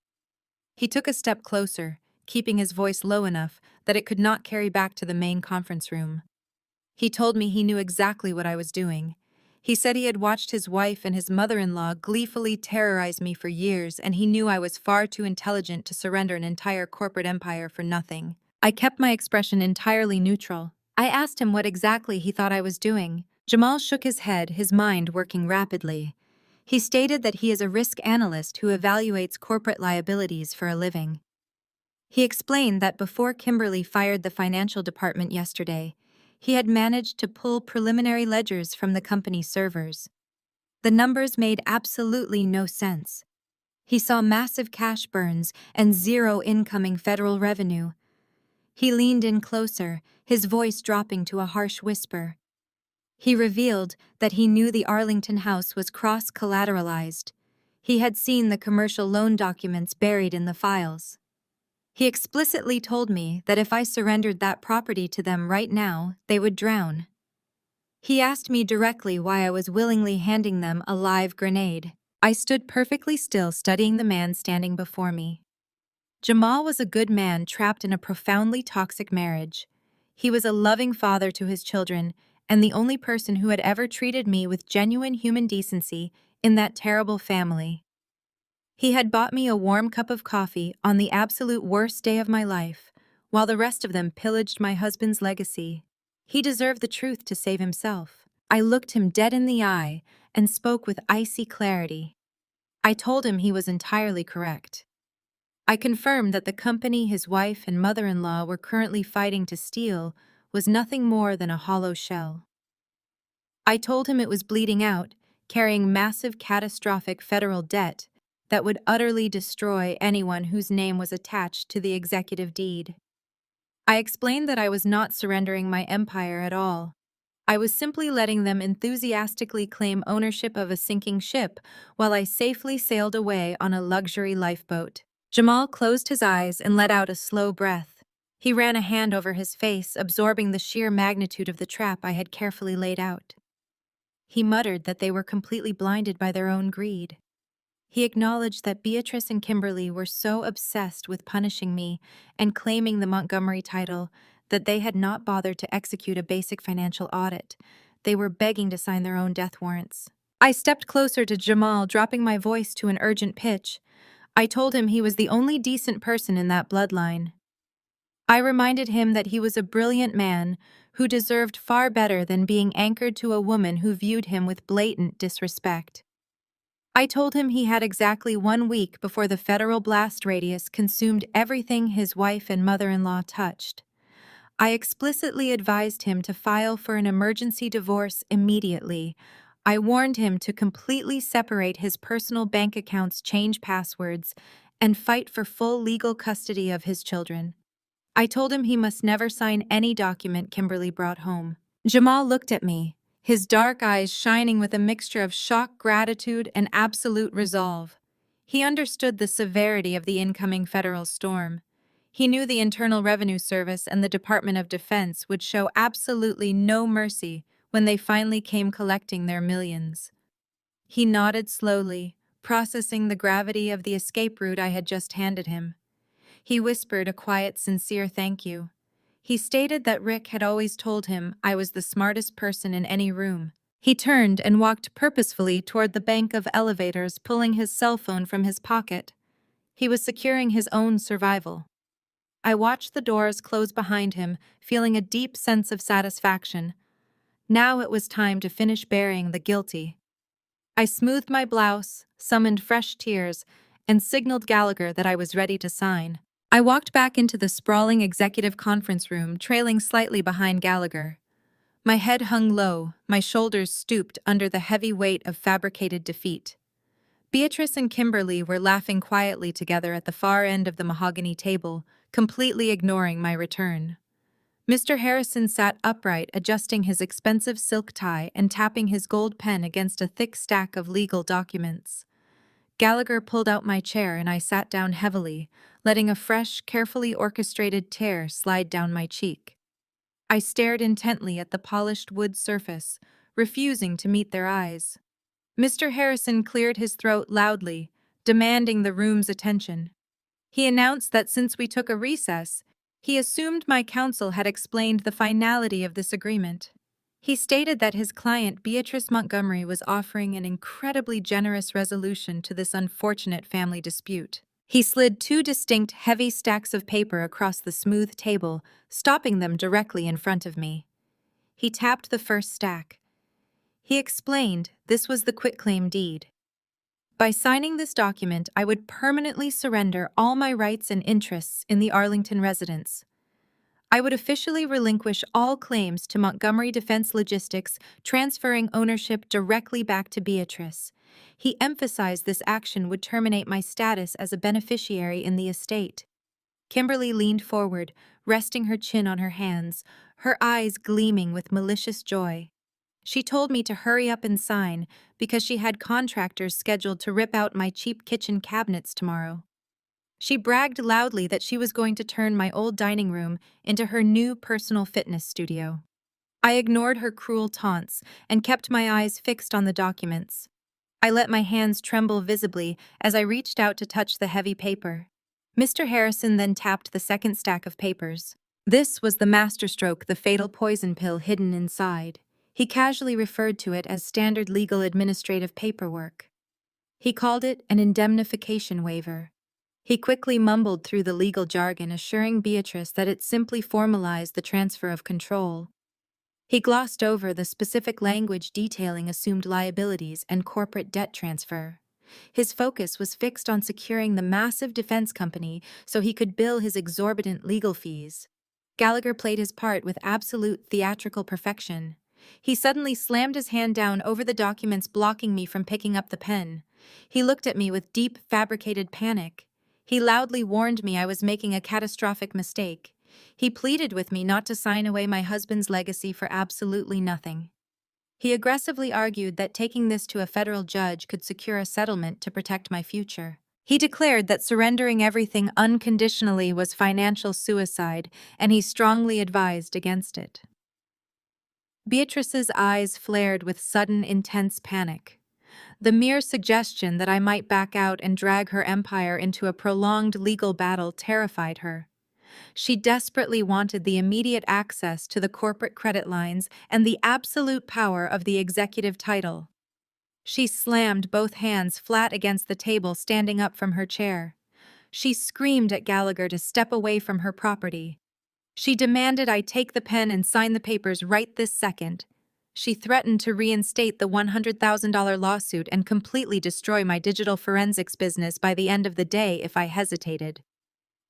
He took a step closer, keeping his voice low enough that it could not carry back to the main conference room. He told me he knew exactly what I was doing. He said he had watched his wife and his mother-in-law gleefully terrorize me for years, and he knew I was far too intelligent to surrender an entire corporate empire for nothing. I kept my expression entirely neutral. I asked him what exactly he thought I was doing. Jamal shook his head, his mind working rapidly. He stated that he is a risk analyst who evaluates corporate liabilities for a living. He explained that before Kimberly fired the financial department yesterday, he had managed to pull preliminary ledgers from the company's servers. The numbers made absolutely no sense. He saw massive cash burns and zero incoming federal revenue. He leaned in closer, his voice dropping to a harsh whisper. He revealed that he knew the Arlington house was cross-collateralized. He had seen the commercial loan documents buried in the files. He explicitly told me that if I surrendered that property to them right now, they would drown. He asked me directly why I was willingly handing them a live grenade. I stood perfectly still, studying the man standing before me. Jamal was a good man trapped in a profoundly toxic marriage. He was a loving father to his children, and the only person who had ever treated me with genuine human decency in that terrible family. He had bought me a warm cup of coffee on the absolute worst day of my life, while the rest of them pillaged my husband's legacy. He deserved the truth to save himself. I looked him dead in the eye and spoke with icy clarity. I told him he was entirely correct. I confirmed that the company his wife and mother-in-law were currently fighting to steal was nothing more than a hollow shell. I told him it was bleeding out, carrying massive catastrophic federal debt that would utterly destroy anyone whose name was attached to the executive deed. I explained that I was not surrendering my empire at all. I was simply letting them enthusiastically claim ownership of a sinking ship while I safely sailed away on a luxury lifeboat. Jamal closed his eyes and let out a slow breath. He ran a hand over his face, absorbing the sheer magnitude of the trap I had carefully laid out. He muttered that they were completely blinded by their own greed. He acknowledged that Beatrice and Kimberly were so obsessed with punishing me and claiming the Montgomery title that they had not bothered to execute a basic financial audit. They were begging to sign their own death warrants. I stepped closer to Jamal, dropping my voice to an urgent pitch. I told him he was the only decent person in that bloodline. I reminded him that he was a brilliant man who deserved far better than being anchored to a woman who viewed him with blatant disrespect. I told him he had exactly 1 week before the federal blast radius consumed everything his wife and mother-in-law touched. I explicitly advised him to file for an emergency divorce immediately. I warned him to completely separate his personal bank accounts, change passwords, and fight for full legal custody of his children. I told him he must never sign any document Kimberly brought home. Jamal looked at me, his dark eyes shining with a mixture of shock, gratitude, and absolute resolve. He understood the severity of the incoming federal storm. He knew the Internal Revenue Service and the Department of Defense would show absolutely no mercy when they finally came collecting their millions. He nodded slowly, processing the gravity of the escape route I had just handed him. He whispered a quiet, sincere thank you. He stated that Rick had always told him I was the smartest person in any room. He turned and walked purposefully toward the bank of elevators, pulling his cell phone from his pocket. He was securing his own survival. I watched the doors close behind him, feeling a deep sense of satisfaction. Now it was time to finish burying the guilty. I smoothed my blouse, summoned fresh tears, and signaled Gallagher that I was ready to sign. I walked back into the sprawling executive conference room, trailing slightly behind Gallagher. My head hung low, my shoulders stooped under the heavy weight of fabricated defeat. Beatrice and Kimberly were laughing quietly together at the far end of the mahogany table, completely ignoring my return. Mr. Harrison sat upright, adjusting his expensive silk tie and tapping his gold pen against a thick stack of legal documents. Gallagher pulled out my chair and I sat down heavily, letting a fresh, carefully orchestrated tear slide down my cheek. I stared intently at the polished wood surface, refusing to meet their eyes. Mr. Harrison cleared his throat loudly, demanding the room's attention. He announced that since we took a recess, he assumed my counsel had explained the finality of this agreement. He stated that his client, Beatrice Montgomery, was offering an incredibly generous resolution to this unfortunate family dispute. He slid 2 distinct, heavy stacks of paper across the smooth table, stopping them directly in front of me. He tapped the first stack. He explained this was the quitclaim deed. By signing this document, I would permanently surrender all my rights and interests in the Arlington residence. I would officially relinquish all claims to Montgomery Defense Logistics, transferring ownership directly back to Beatrice. He emphasized this action would terminate my status as a beneficiary in the estate. Kimberly leaned forward, resting her chin on her hands, her eyes gleaming with malicious joy. She told me to hurry up and sign because she had contractors scheduled to rip out my cheap kitchen cabinets tomorrow. She bragged loudly that she was going to turn my old dining room into her new personal fitness studio. I ignored her cruel taunts and kept my eyes fixed on the documents. I let my hands tremble visibly as I reached out to touch the heavy paper. Mr. Harrison then tapped the second stack of papers. This was the masterstroke, the fatal poison pill hidden inside. He casually referred to it as standard legal administrative paperwork. He called it an indemnification waiver. He quickly mumbled through the legal jargon, assuring Beatrice that it simply formalized the transfer of control. He glossed over the specific language detailing assumed liabilities and corporate debt transfer. His focus was fixed on securing the massive defense company so he could bill his exorbitant legal fees. Gallagher played his part with absolute theatrical perfection. He suddenly slammed his hand down over the documents, blocking me from picking up the pen. He looked at me with deep, fabricated panic. He loudly warned me I was making a catastrophic mistake. He pleaded with me not to sign away my husband's legacy for absolutely nothing. He aggressively argued that taking this to a federal judge could secure a settlement to protect my future. He declared that surrendering everything unconditionally was financial suicide, and he strongly advised against it. Beatrice's eyes flared with sudden, intense panic. The mere suggestion that I might back out and drag her empire into a prolonged legal battle terrified her. She desperately wanted the immediate access to the corporate credit lines and the absolute power of the executive title. She slammed both hands flat against the table, standing up from her chair. She screamed at Gallagher to step away from her property. She demanded I take the pen and sign the papers right this second. She threatened to reinstate the $100,000 lawsuit and completely destroy my digital forensics business by the end of the day if I hesitated.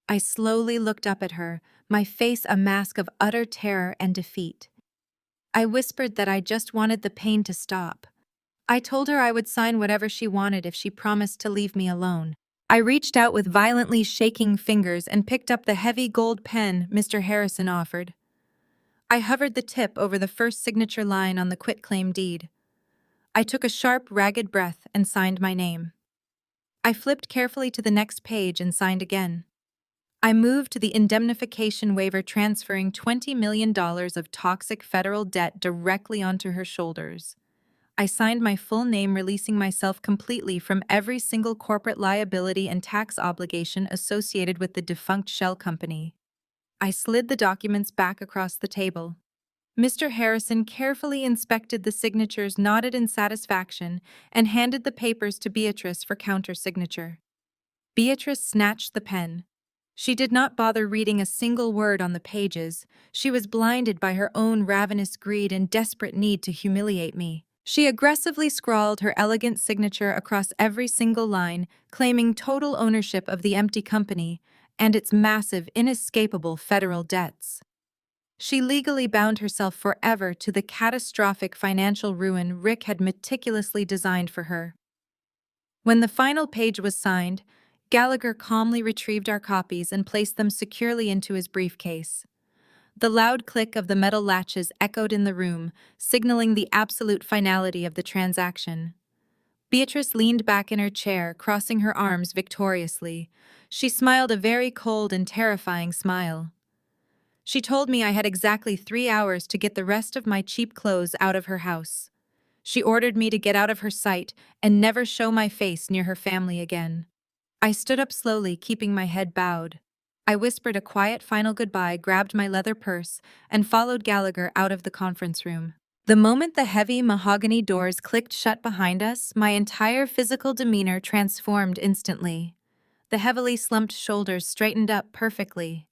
I slowly looked up at her, my face a mask of utter terror and defeat. I whispered that I just wanted the pain to stop. I told her I would sign whatever she wanted if she promised to leave me alone. I reached out with violently shaking fingers and picked up the heavy gold pen Mr. Harrison offered. I hovered the tip over the first signature line on the quitclaim deed. I took a sharp, ragged breath and signed my name. I flipped carefully to the next page and signed again. I moved to the indemnification waiver, transferring $20 million of toxic federal debt directly onto her shoulders. I signed my full name, releasing myself completely from every single corporate liability and tax obligation associated with the defunct shell company. I slid the documents back across the table. Mr. Harrison carefully inspected the signatures, nodded in satisfaction, and handed the papers to Beatrice for counter-signature. Beatrice snatched the pen. She did not bother reading a single word on the pages. She was blinded by her own ravenous greed and desperate need to humiliate me. She aggressively scrawled her elegant signature across every single line, claiming total ownership of the empty company and its massive, inescapable federal debts. She legally bound herself forever to the catastrophic financial ruin Rick had meticulously designed for her. When the final page was signed, Gallagher calmly retrieved our copies and placed them securely into his briefcase. The loud click of the metal latches echoed in the room, signaling the absolute finality of the transaction. Beatrice leaned back in her chair, crossing her arms victoriously. She smiled a very cold and terrifying smile. She told me I had exactly 3 hours to get the rest of my cheap clothes out of her house. She ordered me to get out of her sight and never show my face near her family again. I stood up slowly, keeping my head bowed. I whispered a quiet final goodbye, grabbed my leather purse, and followed Gallagher out of the conference room. The moment the heavy mahogany doors clicked shut behind us, my entire physical demeanor transformed instantly. The heavily slumped shoulders straightened up perfectly.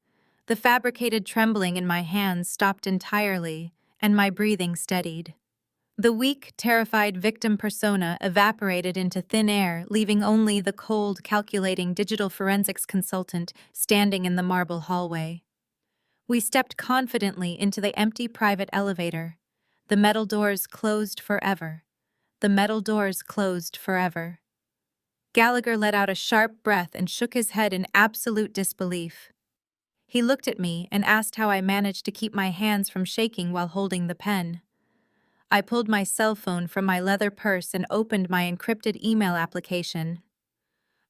The fabricated trembling in my hands stopped entirely, and my breathing steadied. The weak, terrified victim persona evaporated into thin air, leaving only the cold, calculating digital forensics consultant standing in the marble hallway. We stepped confidently into the empty private elevator. The metal doors closed forever. The metal doors closed forever. Gallagher let out a sharp breath and shook his head in absolute disbelief. He looked at me and asked how I managed to keep my hands from shaking while holding the pen. I pulled my cell phone from my leather purse and opened my encrypted email application.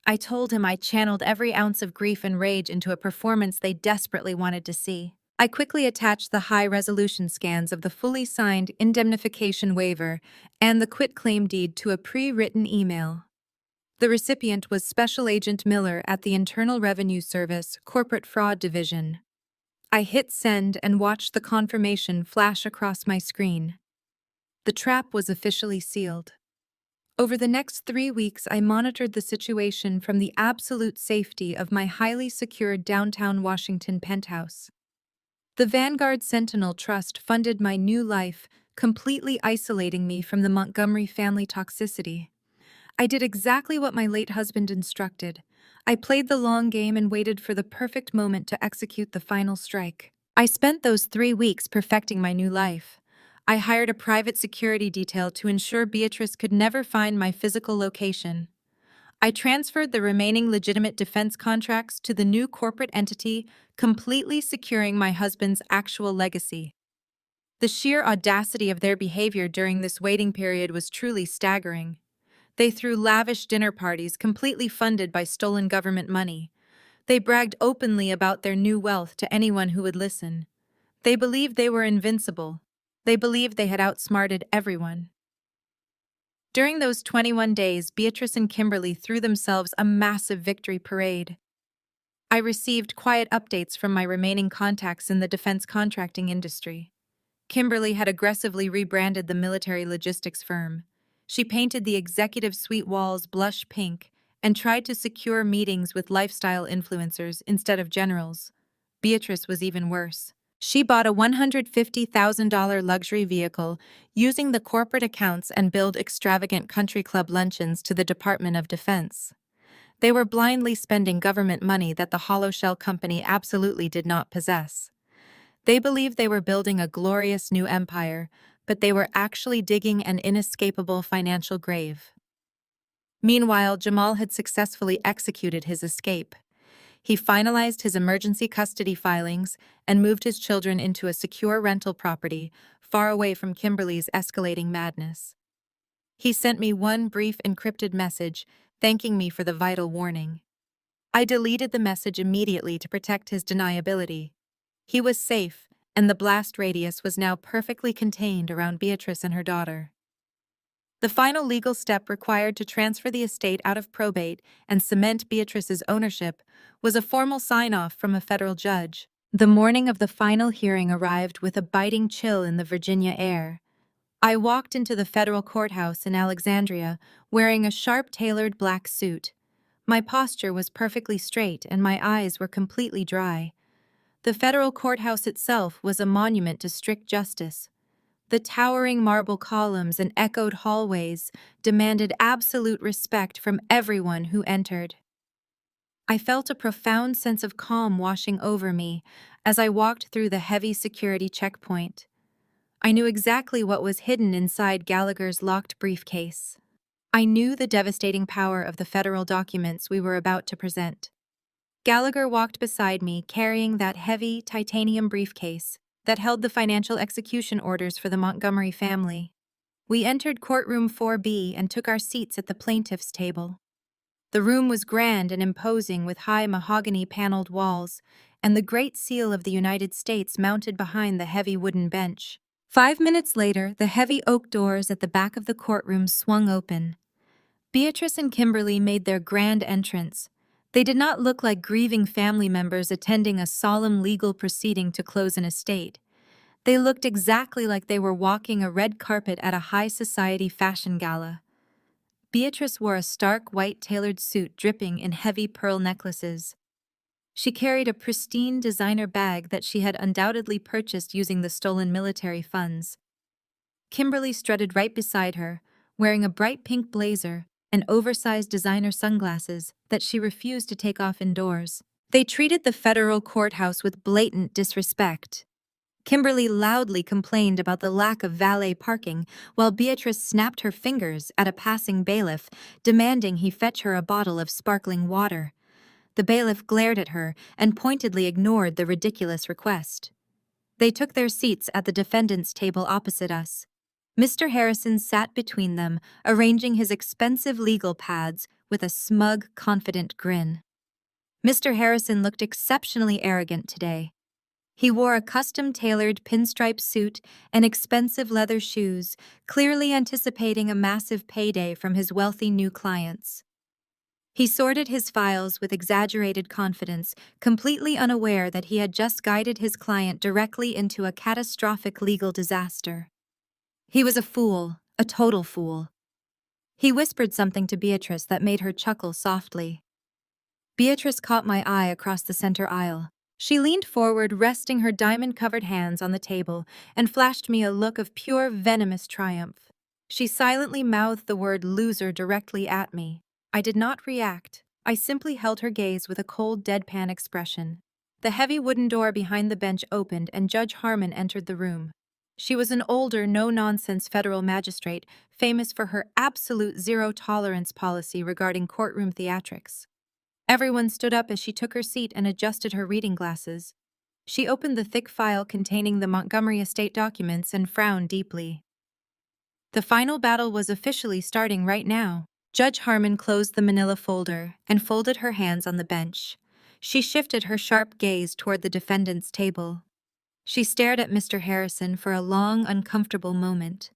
I told him I channeled every ounce of grief and rage into a performance they desperately wanted to see. I quickly attached the high-resolution scans of the fully signed indemnification waiver and the quitclaim deed to a pre-written email. The recipient was Special Agent Miller at the Internal Revenue Service, Corporate Fraud Division. I hit send and watched the confirmation flash across my screen. The trap was officially sealed. Over the next 3 weeks, I monitored the situation from the absolute safety of my highly secured downtown Washington penthouse. The Vanguard Sentinel Trust funded my new life, completely isolating me from the Montgomery family toxicity. I did exactly what my late husband instructed. I played the long game and waited for the perfect moment to execute the final strike. I spent those 3 weeks perfecting my new life. I hired a private security detail to ensure Beatrice could never find my physical location. I transferred the remaining legitimate defense contracts to the new corporate entity, completely securing my husband's actual legacy. The sheer audacity of their behavior during this waiting period was truly staggering. They threw lavish dinner parties completely funded by stolen government money. They bragged openly about their new wealth to anyone who would listen. They believed they were invincible. They believed they had outsmarted everyone. During those 21 days, Beatrice and Kimberly threw themselves a massive victory parade. I received quiet updates from my remaining contacts in the defense contracting industry. Kimberly had aggressively rebranded the military logistics firm. She painted the executive suite walls blush pink and tried to secure meetings with lifestyle influencers instead of generals. Beatrice was even worse. She bought a $150,000 luxury vehicle using the corporate accounts and billed extravagant country club luncheons to the Department of Defense. They were blindly spending government money that the hollow shell company absolutely did not possess. They believed they were building a glorious new empire, but they were actually digging an inescapable financial grave. Meanwhile, Jamal had successfully executed his escape. He finalized his emergency custody filings and moved his children into a secure rental property, far away from Kimberly's escalating madness. He sent me one brief encrypted message, thanking me for the vital warning. I deleted the message immediately to protect his deniability. He was safe, and the blast radius was now perfectly contained around Beatrice and her daughter. The final legal step required to transfer the estate out of probate and cement Beatrice's ownership was a formal sign-off from a federal judge. The morning of the final hearing arrived with a biting chill in the Virginia air. I walked into the federal courthouse in Alexandria wearing a sharp-tailored black suit. My posture was perfectly straight and my eyes were completely dry. The federal courthouse itself was a monument to strict justice. The towering marble columns and echoed hallways demanded absolute respect from everyone who entered. I felt a profound sense of calm washing over me as I walked through the heavy security checkpoint. I knew exactly what was hidden inside Gallagher's locked briefcase. I knew the devastating power of the federal documents we were about to present. Gallagher walked beside me carrying that heavy titanium briefcase that held the financial execution orders for the Montgomery family. We entered courtroom 4B and took our seats at the plaintiff's table. The room was grand and imposing with high mahogany paneled walls and the Great Seal of the United States mounted behind the heavy wooden bench. 5 minutes later, the heavy oak doors at the back of the courtroom swung open. Beatrice and Kimberly made their grand entrance. They did not look like grieving family members attending a solemn legal proceeding to close an estate. They looked exactly like they were walking a red carpet at a high society fashion gala. Beatrice wore a stark white tailored suit dripping in heavy pearl necklaces. She carried a pristine designer bag that she had undoubtedly purchased using the stolen military funds. Kimberly strutted right beside her, wearing a bright pink blazer and oversized designer sunglasses that she refused to take off indoors. They treated the federal courthouse with blatant disrespect. Kimberly loudly complained about the lack of valet parking, while Beatrice snapped her fingers at a passing bailiff, demanding he fetch her a bottle of sparkling water. The bailiff glared at her and pointedly ignored the ridiculous request. They took their seats at the defendant's table opposite us. Mr. Harrison sat between them, arranging his expensive legal pads with a smug, confident grin. Mr. Harrison looked exceptionally arrogant today. He wore a custom-tailored pinstripe suit and expensive leather shoes, clearly anticipating a massive payday from his wealthy new clients. He sorted his files with exaggerated confidence, completely unaware that he had just guided his client directly into a catastrophic legal disaster. He was a fool, a total fool. He whispered something to Beatrice that made her chuckle softly. Beatrice caught my eye across the center aisle. She leaned forward, resting her diamond-covered hands on the table, and flashed me a look of pure, venomous triumph. She silently mouthed the word loser directly at me. I did not react. I simply held her gaze with a cold, deadpan expression. The heavy wooden door behind the bench opened and Judge Harmon entered the room. She was an older, no-nonsense federal magistrate, famous for her absolute zero-tolerance policy regarding courtroom theatrics. Everyone stood up as she took her seat and adjusted her reading glasses. She opened the thick file containing the Montgomery estate documents and frowned deeply. The final battle was officially starting right now. Judge Harmon closed the manila folder and folded her hands on the bench. She shifted her sharp gaze toward the defendant's table. She stared at Mr. Harrison for a long, uncomfortable moment.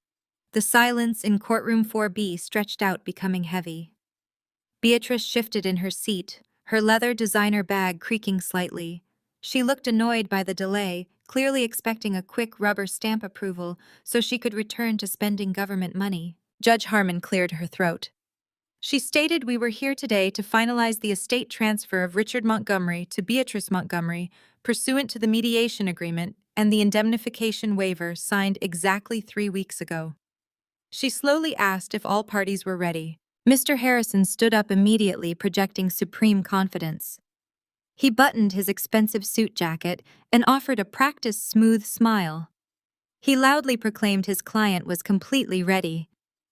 The silence in courtroom 4B stretched out, becoming heavy. Beatrice shifted in her seat, her leather designer bag creaking slightly. She looked annoyed by the delay, clearly expecting a quick rubber stamp approval so she could return to spending government money. Judge Harmon cleared her throat. She stated, "We were here today to finalize the estate transfer of Richard Montgomery to Beatrice Montgomery, pursuant to the mediation agreement and the indemnification waiver signed exactly 3 weeks ago." She slowly asked if all parties were ready. Mr. Harrison stood up immediately, projecting supreme confidence. He buttoned his expensive suit jacket and offered a practiced, smooth smile. He loudly proclaimed his client was completely ready.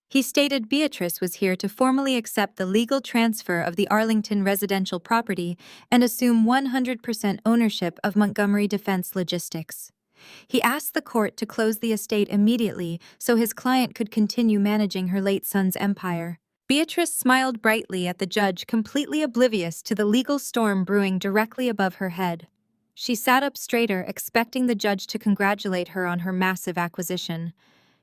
He stated Beatrice was here to formally accept the legal transfer of the Arlington residential property and assume 100% ownership of Montgomery Defense Logistics. He asked the court to close the estate immediately so his client could continue managing her late son's empire. Beatrice smiled brightly at the judge, completely oblivious to the legal storm brewing directly above her head. She sat up straighter, expecting the judge to congratulate her on her massive acquisition.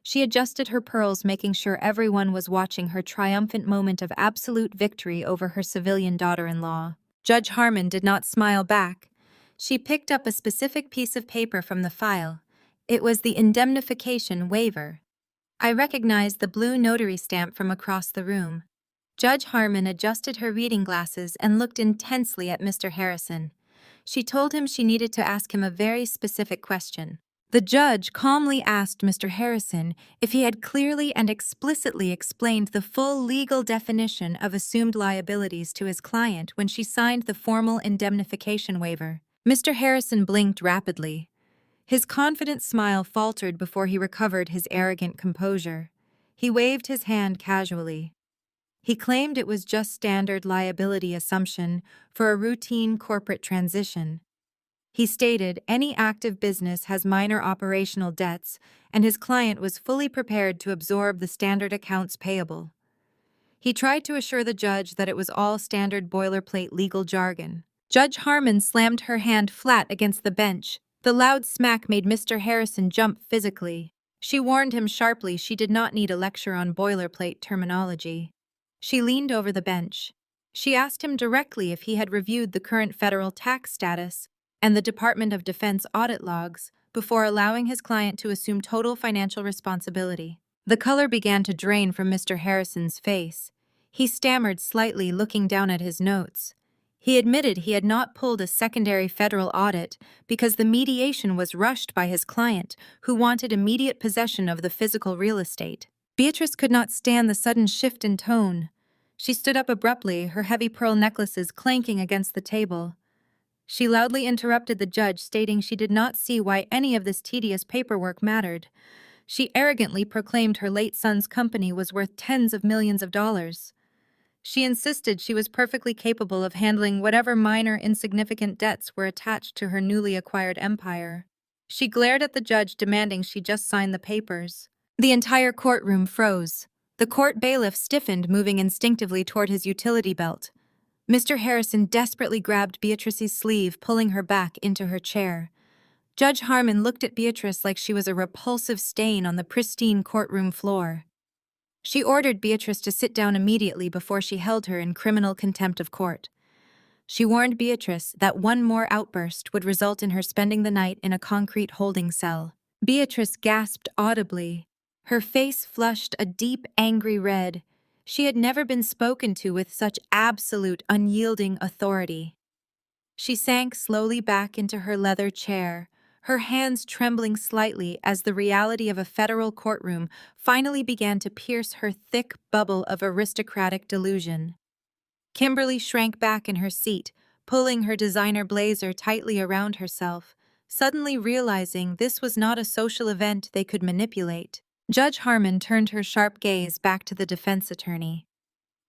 She adjusted her pearls, making sure everyone was watching her triumphant moment of absolute victory over her civilian daughter-in-law. Judge Harmon did not smile back. She picked up a specific piece of paper from the file. It was the indemnification waiver. I recognized the blue notary stamp from across the room. Judge Harmon adjusted her reading glasses and looked intensely at Mr. Harrison. She told him she needed to ask him a very specific question. The judge calmly asked Mr. Harrison if he had clearly and explicitly explained the full legal definition of assumed liabilities to his client when she signed the formal indemnification waiver. Mr. Harrison blinked rapidly. His confident smile faltered before he recovered his arrogant composure. He waved his hand casually. He claimed it was just standard liability assumption for a routine corporate transition. He stated any active business has minor operational debts, and his client was fully prepared to absorb the standard accounts payable. He tried to assure the judge that it was all standard boilerplate legal jargon. Judge Harmon slammed her hand flat against the bench. The loud smack made Mr. Harrison jump physically. She warned him sharply she did not need a lecture on boilerplate terminology. She leaned over the bench. She asked him directly if he had reviewed the current federal tax status and the Department of Defense audit logs before allowing his client to assume total financial responsibility. The color began to drain from Mr. Harrison's face. He stammered slightly, looking down at his notes. He admitted he had not pulled a secondary federal audit because the mediation was rushed by his client, who wanted immediate possession of the physical real estate. Beatrice could not stand the sudden shift in tone. She stood up abruptly, her heavy pearl necklaces clanking against the table. She loudly interrupted the judge, stating she did not see why any of this tedious paperwork mattered. She arrogantly proclaimed her late son's company was worth tens of millions of dollars. She insisted she was perfectly capable of handling whatever minor, insignificant debts were attached to her newly acquired empire. She glared at the judge, demanding she just sign the papers. The entire courtroom froze. The court bailiff stiffened, moving instinctively toward his utility belt. Mr. Harrison desperately grabbed Beatrice's sleeve, pulling her back into her chair. Judge Harmon looked at Beatrice like she was a repulsive stain on the pristine courtroom floor. She ordered Beatrice to sit down immediately before she held her in criminal contempt of court. She warned Beatrice that one more outburst would result in her spending the night in a concrete holding cell. Beatrice gasped audibly. Her face flushed a deep, angry red. She had never been spoken to with such absolute, unyielding authority. She sank slowly back into her leather chair, her hands trembling slightly as the reality of a federal courtroom finally began to pierce her thick bubble of aristocratic delusion. Kimberly shrank back in her seat, pulling her designer blazer tightly around herself. suddenly realizing this was not a social event they could manipulate. Judge Harmon turned her sharp gaze back to the defense attorney.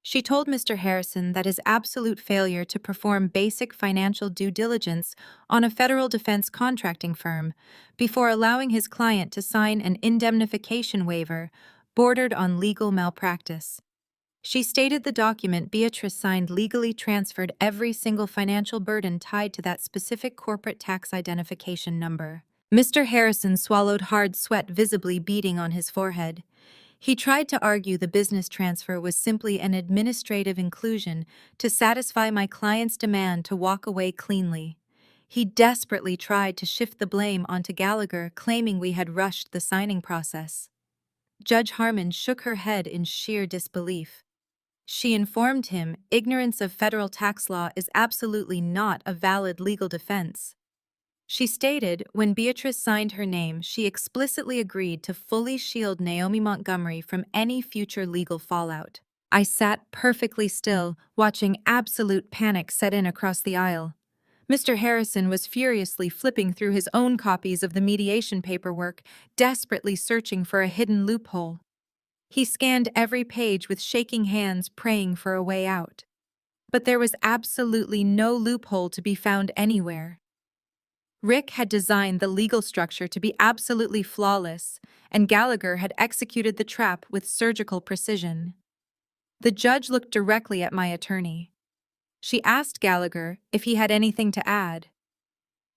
She told Mr. Harrison that his absolute failure to perform basic financial due diligence on a federal defense contracting firm before allowing his client to sign an indemnification waiver bordered on legal malpractice. She stated the document Beatrice signed legally transferred every single financial burden tied to that specific corporate tax identification number. Mr. Harrison swallowed hard, sweat visibly beading on his forehead. He tried to argue the business transfer was simply an administrative inclusion to satisfy my client's demand to walk away cleanly. He desperately tried to shift the blame onto Gallagher, claiming we had rushed the signing process. Judge Harmon shook her head in sheer disbelief. She informed him ignorance of federal tax law is absolutely not a valid legal defense. She stated when Beatrice signed her name, she explicitly agreed to fully shield Naomi Montgomery from any future legal fallout. I sat perfectly still, watching absolute panic set in across the aisle. Mr. Harrison was furiously flipping through his own copies of the mediation paperwork, desperately searching for a hidden loophole. He scanned every page with shaking hands, praying for a way out. But there was absolutely no loophole to be found anywhere. Rick had designed the legal structure to be absolutely flawless, and Gallagher had executed the trap with surgical precision. The judge looked directly at my attorney. She asked Gallagher if he had anything to add.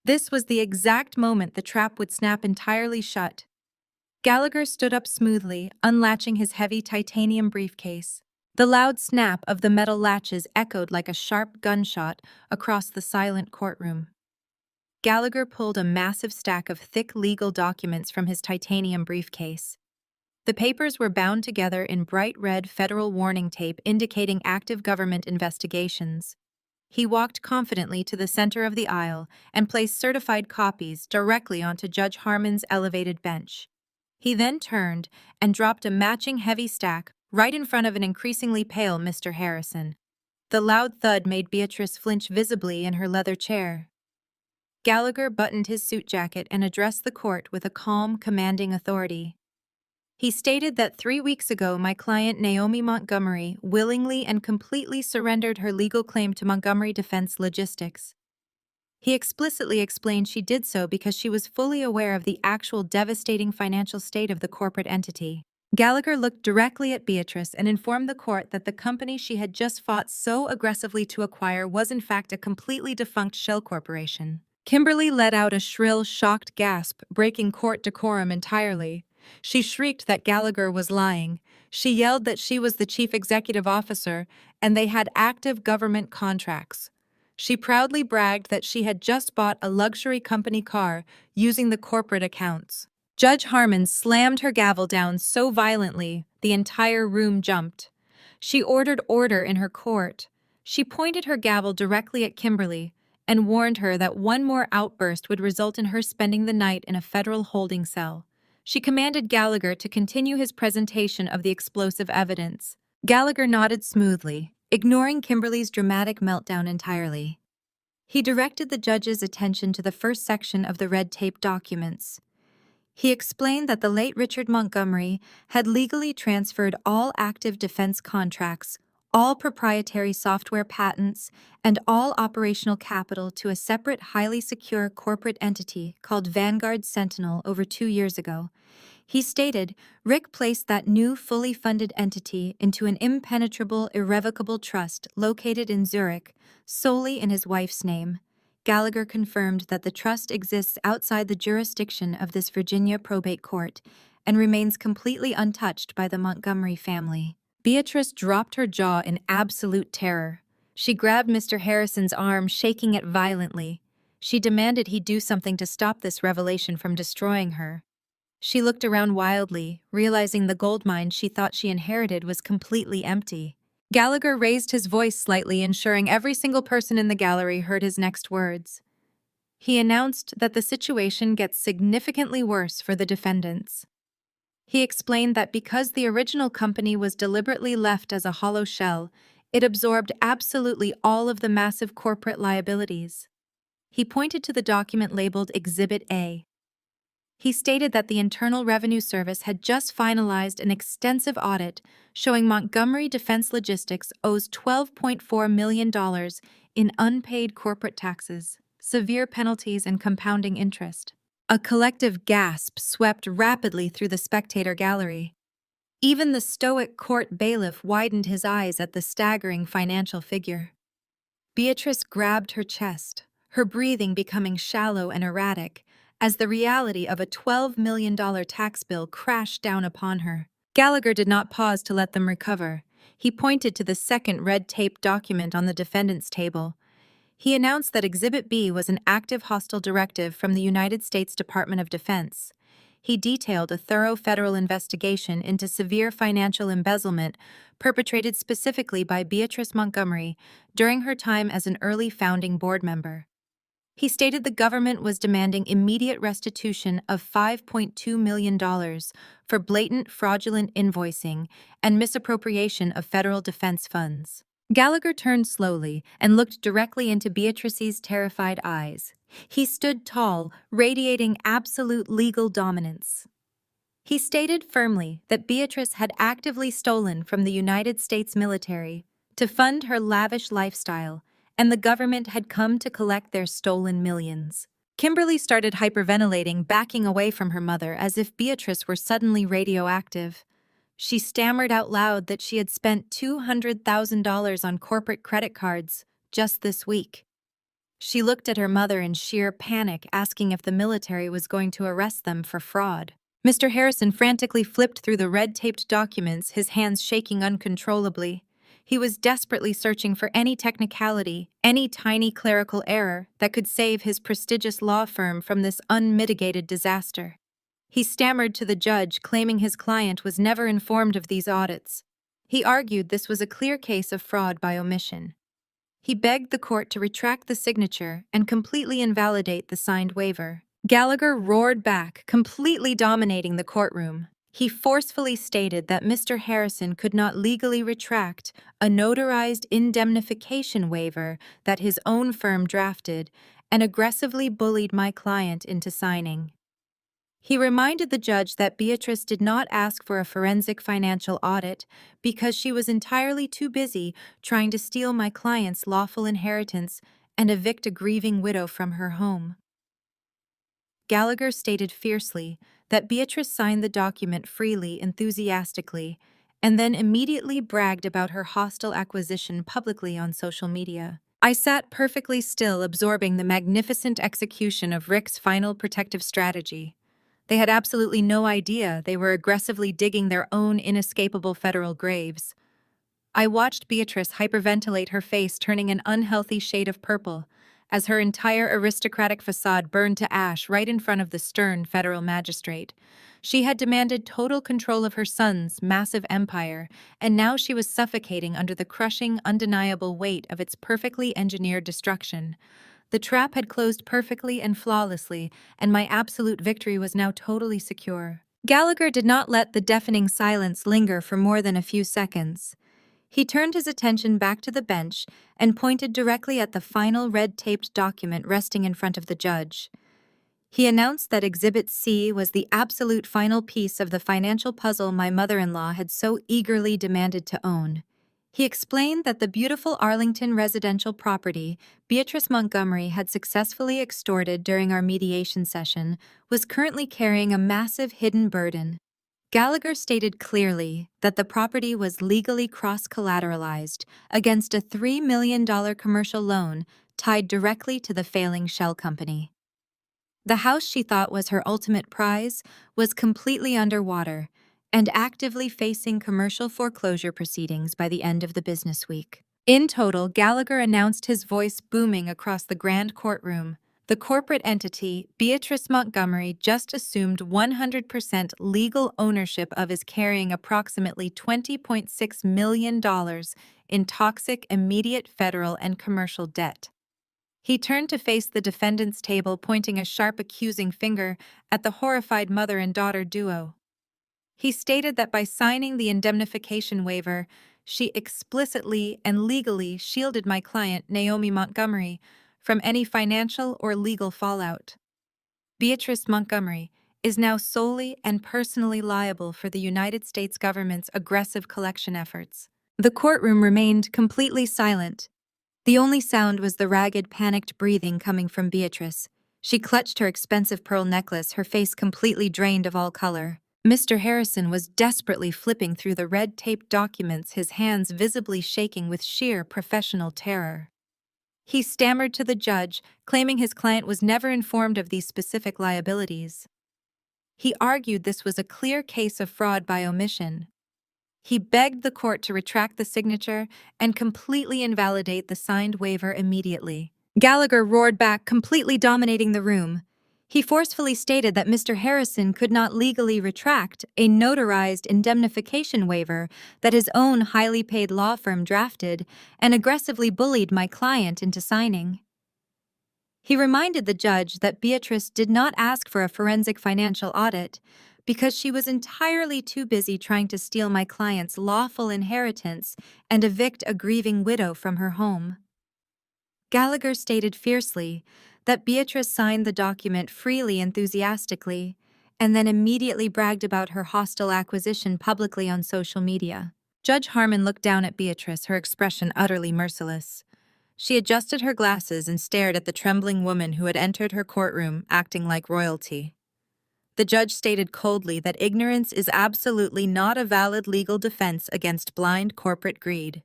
This was the exact moment the trap would snap entirely shut. Gallagher stood up smoothly, unlatching his heavy titanium briefcase. The loud snap of the metal latches echoed like a sharp gunshot across the silent courtroom. Gallagher pulled a massive stack of thick legal documents from his titanium briefcase. The papers were bound together in bright red federal warning tape indicating active government investigations. He walked confidently to the center of the aisle and placed certified copies directly onto Judge Harmon's elevated bench. He then turned and dropped a matching heavy stack right in front of an increasingly pale Mr. Harrison. The loud thud made Beatrice flinch visibly in her leather chair. Gallagher buttoned his suit jacket and addressed the court with a calm, commanding authority. He stated that 3 weeks ago my client Naomi Montgomery willingly and completely surrendered her legal claim to Montgomery Defense Logistics. He explicitly explained she did so because she was fully aware of the actual devastating financial state of the corporate entity. Gallagher looked directly at Beatrice and informed the court that the company she had just fought so aggressively to acquire was in fact a completely defunct shell corporation. Kimberly let out a shrill, shocked gasp, breaking court decorum entirely. She shrieked that Gallagher was lying. She yelled that she was the chief executive officer and they had active government contracts. She proudly bragged that she had just bought a luxury company car using the corporate accounts. Judge Harmon slammed her gavel down so violently the entire room jumped. She ordered order in her court. She pointed her gavel directly at Kimberly and warned her that one more outburst would result in her spending the night in a federal holding cell. She commanded Gallagher to continue his presentation of the explosive evidence. Gallagher nodded smoothly, ignoring Kimberly's dramatic meltdown entirely. He directed the judge's attention to the first section of the red tape documents. He explained that the late Richard Montgomery had legally transferred all active defense contracts, all proprietary software patents, and all operational capital to a separate, highly secure corporate entity called Vanguard Sentinel over 2 years ago. He stated Rick placed that new, fully funded entity into an impenetrable, irrevocable trust located in Zurich, solely in his wife's name. Gallagher confirmed that the trust exists outside the jurisdiction of this Virginia probate court and remains completely untouched by the Montgomery family. Beatrice dropped her jaw in absolute terror. She grabbed Mr. Harrison's arm, shaking it violently. She demanded he do something to stop this revelation from destroying her. She looked around wildly, realizing the gold mine she thought she inherited was completely empty. Gallagher raised his voice slightly, ensuring every single person in the gallery heard his next words. He announced that the situation gets significantly worse for the defendants. He explained that because the original company was deliberately left as a hollow shell, it absorbed absolutely all of the massive corporate liabilities. He pointed to the document labeled Exhibit A. He stated that the Internal Revenue Service had just finalized an extensive audit showing Montgomery Defense Logistics owes $12.4 million in unpaid corporate taxes, severe penalties, and compounding interest. A collective gasp swept rapidly through the spectator gallery. Even the stoic court bailiff widened his eyes at the staggering financial figure. Beatrice grabbed her chest, her breathing becoming shallow and erratic, as the reality of a $12 million tax bill crashed down upon her. Gallagher did not pause to let them recover. He pointed to the second red-taped document on the defendant's table. He announced that Exhibit B was an active hostile directive from the United States Department of Defense. He detailed a thorough federal investigation into severe financial embezzlement perpetrated specifically by Beatrice Montgomery during her time as an early founding board member. He stated the government was demanding immediate restitution of $5.2 million for blatant fraudulent invoicing and misappropriation of federal defense funds. Gallagher turned slowly and looked directly into Beatrice's terrified eyes. He stood tall, radiating absolute legal dominance. He stated firmly that Beatrice had actively stolen from the United States military to fund her lavish lifestyle, and the government had come to collect their stolen millions. Kimberly started hyperventilating, backing away from her mother as if Beatrice were suddenly radioactive. She stammered out loud that she had spent $200,000 on corporate credit cards just this week. She looked at her mother in sheer panic, asking if the military was going to arrest them for fraud. Mr. Harrison frantically flipped through the red-taped documents, his hands shaking uncontrollably. He was desperately searching for any technicality, any tiny clerical error that could save his prestigious law firm from this unmitigated disaster. He stammered to the judge, claiming his client was never informed of these audits. He argued this was a clear case of fraud by omission. He begged the court to retract the signature and completely invalidate the signed waiver. Gallagher roared back, completely dominating the courtroom. He forcefully stated that Mr. Harrison could not legally retract a notarized indemnification waiver that his own firm drafted and aggressively bullied my client into signing. He reminded the judge that Beatrice did not ask for a forensic financial audit because she was entirely too busy trying to steal my client's lawful inheritance and evict a grieving widow from her home. Gallagher stated fiercely that Beatrice signed the document freely, enthusiastically, and then immediately bragged about her hostile acquisition publicly on social media. I sat perfectly still, absorbing the magnificent execution of Rick's final protective strategy. They had absolutely no idea they were aggressively digging their own inescapable federal graves. I watched Beatrice hyperventilate, her face turning an unhealthy shade of purple, as her entire aristocratic facade burned to ash right in front of the stern federal magistrate. She had demanded total control of her son's massive empire, and now she was suffocating under the crushing, undeniable weight of its perfectly engineered destruction. The trap had closed perfectly and flawlessly, and my absolute victory was now totally secure. Gallagher did not let the deafening silence linger for more than a few seconds. He turned his attention back to the bench and pointed directly at the final red-taped document resting in front of the judge. He announced that Exhibit C was the absolute final piece of the financial puzzle my mother-in-law had so eagerly demanded to own. He explained that the beautiful Arlington residential property Beatrice Montgomery had successfully extorted during our mediation session was currently carrying a massive hidden burden. Gallagher stated clearly that the property was legally cross-collateralized against a $3 million commercial loan tied directly to the failing shell company. The house she thought was her ultimate prize was completely underwater and actively facing commercial foreclosure proceedings by the end of the business week. In total, Gallagher announced, his voice booming across the grand courtroom, the corporate entity Beatrice Montgomery just assumed 100% legal ownership of is carrying approximately $20.6 million in toxic immediate federal and commercial debt. He turned to face the defendant's table, pointing a sharp accusing finger at the horrified mother and daughter duo. He stated that by signing the indemnification waiver, she explicitly and legally shielded my client, Naomi Montgomery, from any financial or legal fallout. Beatrice Montgomery is now solely and personally liable for the United States government's aggressive collection efforts. The courtroom remained completely silent. The only sound was the ragged, panicked breathing coming from Beatrice. She clutched her expensive pearl necklace, her face completely drained of all color. Mr. Harrison was desperately flipping through the red-taped documents, his hands visibly shaking with sheer professional terror. He stammered to the judge, claiming his client was never informed of these specific liabilities. He argued this was a clear case of fraud by omission. He begged the court to retract the signature and completely invalidate the signed waiver immediately. Gallagher roared back, completely dominating the room. He forcefully stated that Mr. Harrison could not legally retract a notarized indemnification waiver that his own highly paid law firm drafted and aggressively bullied my client into signing. He reminded the judge that Beatrice did not ask for a forensic financial audit because she was entirely too busy trying to steal my client's lawful inheritance and evict a grieving widow from her home. Gallagher stated fiercely that Beatrice signed the document freely, enthusiastically, and then immediately bragged about her hostile acquisition publicly on social media. Judge Harmon looked down at Beatrice, her expression utterly merciless. She adjusted her glasses and stared at the trembling woman who had entered her courtroom, acting like royalty. The judge stated coldly that ignorance is absolutely not a valid legal defense against blind corporate greed.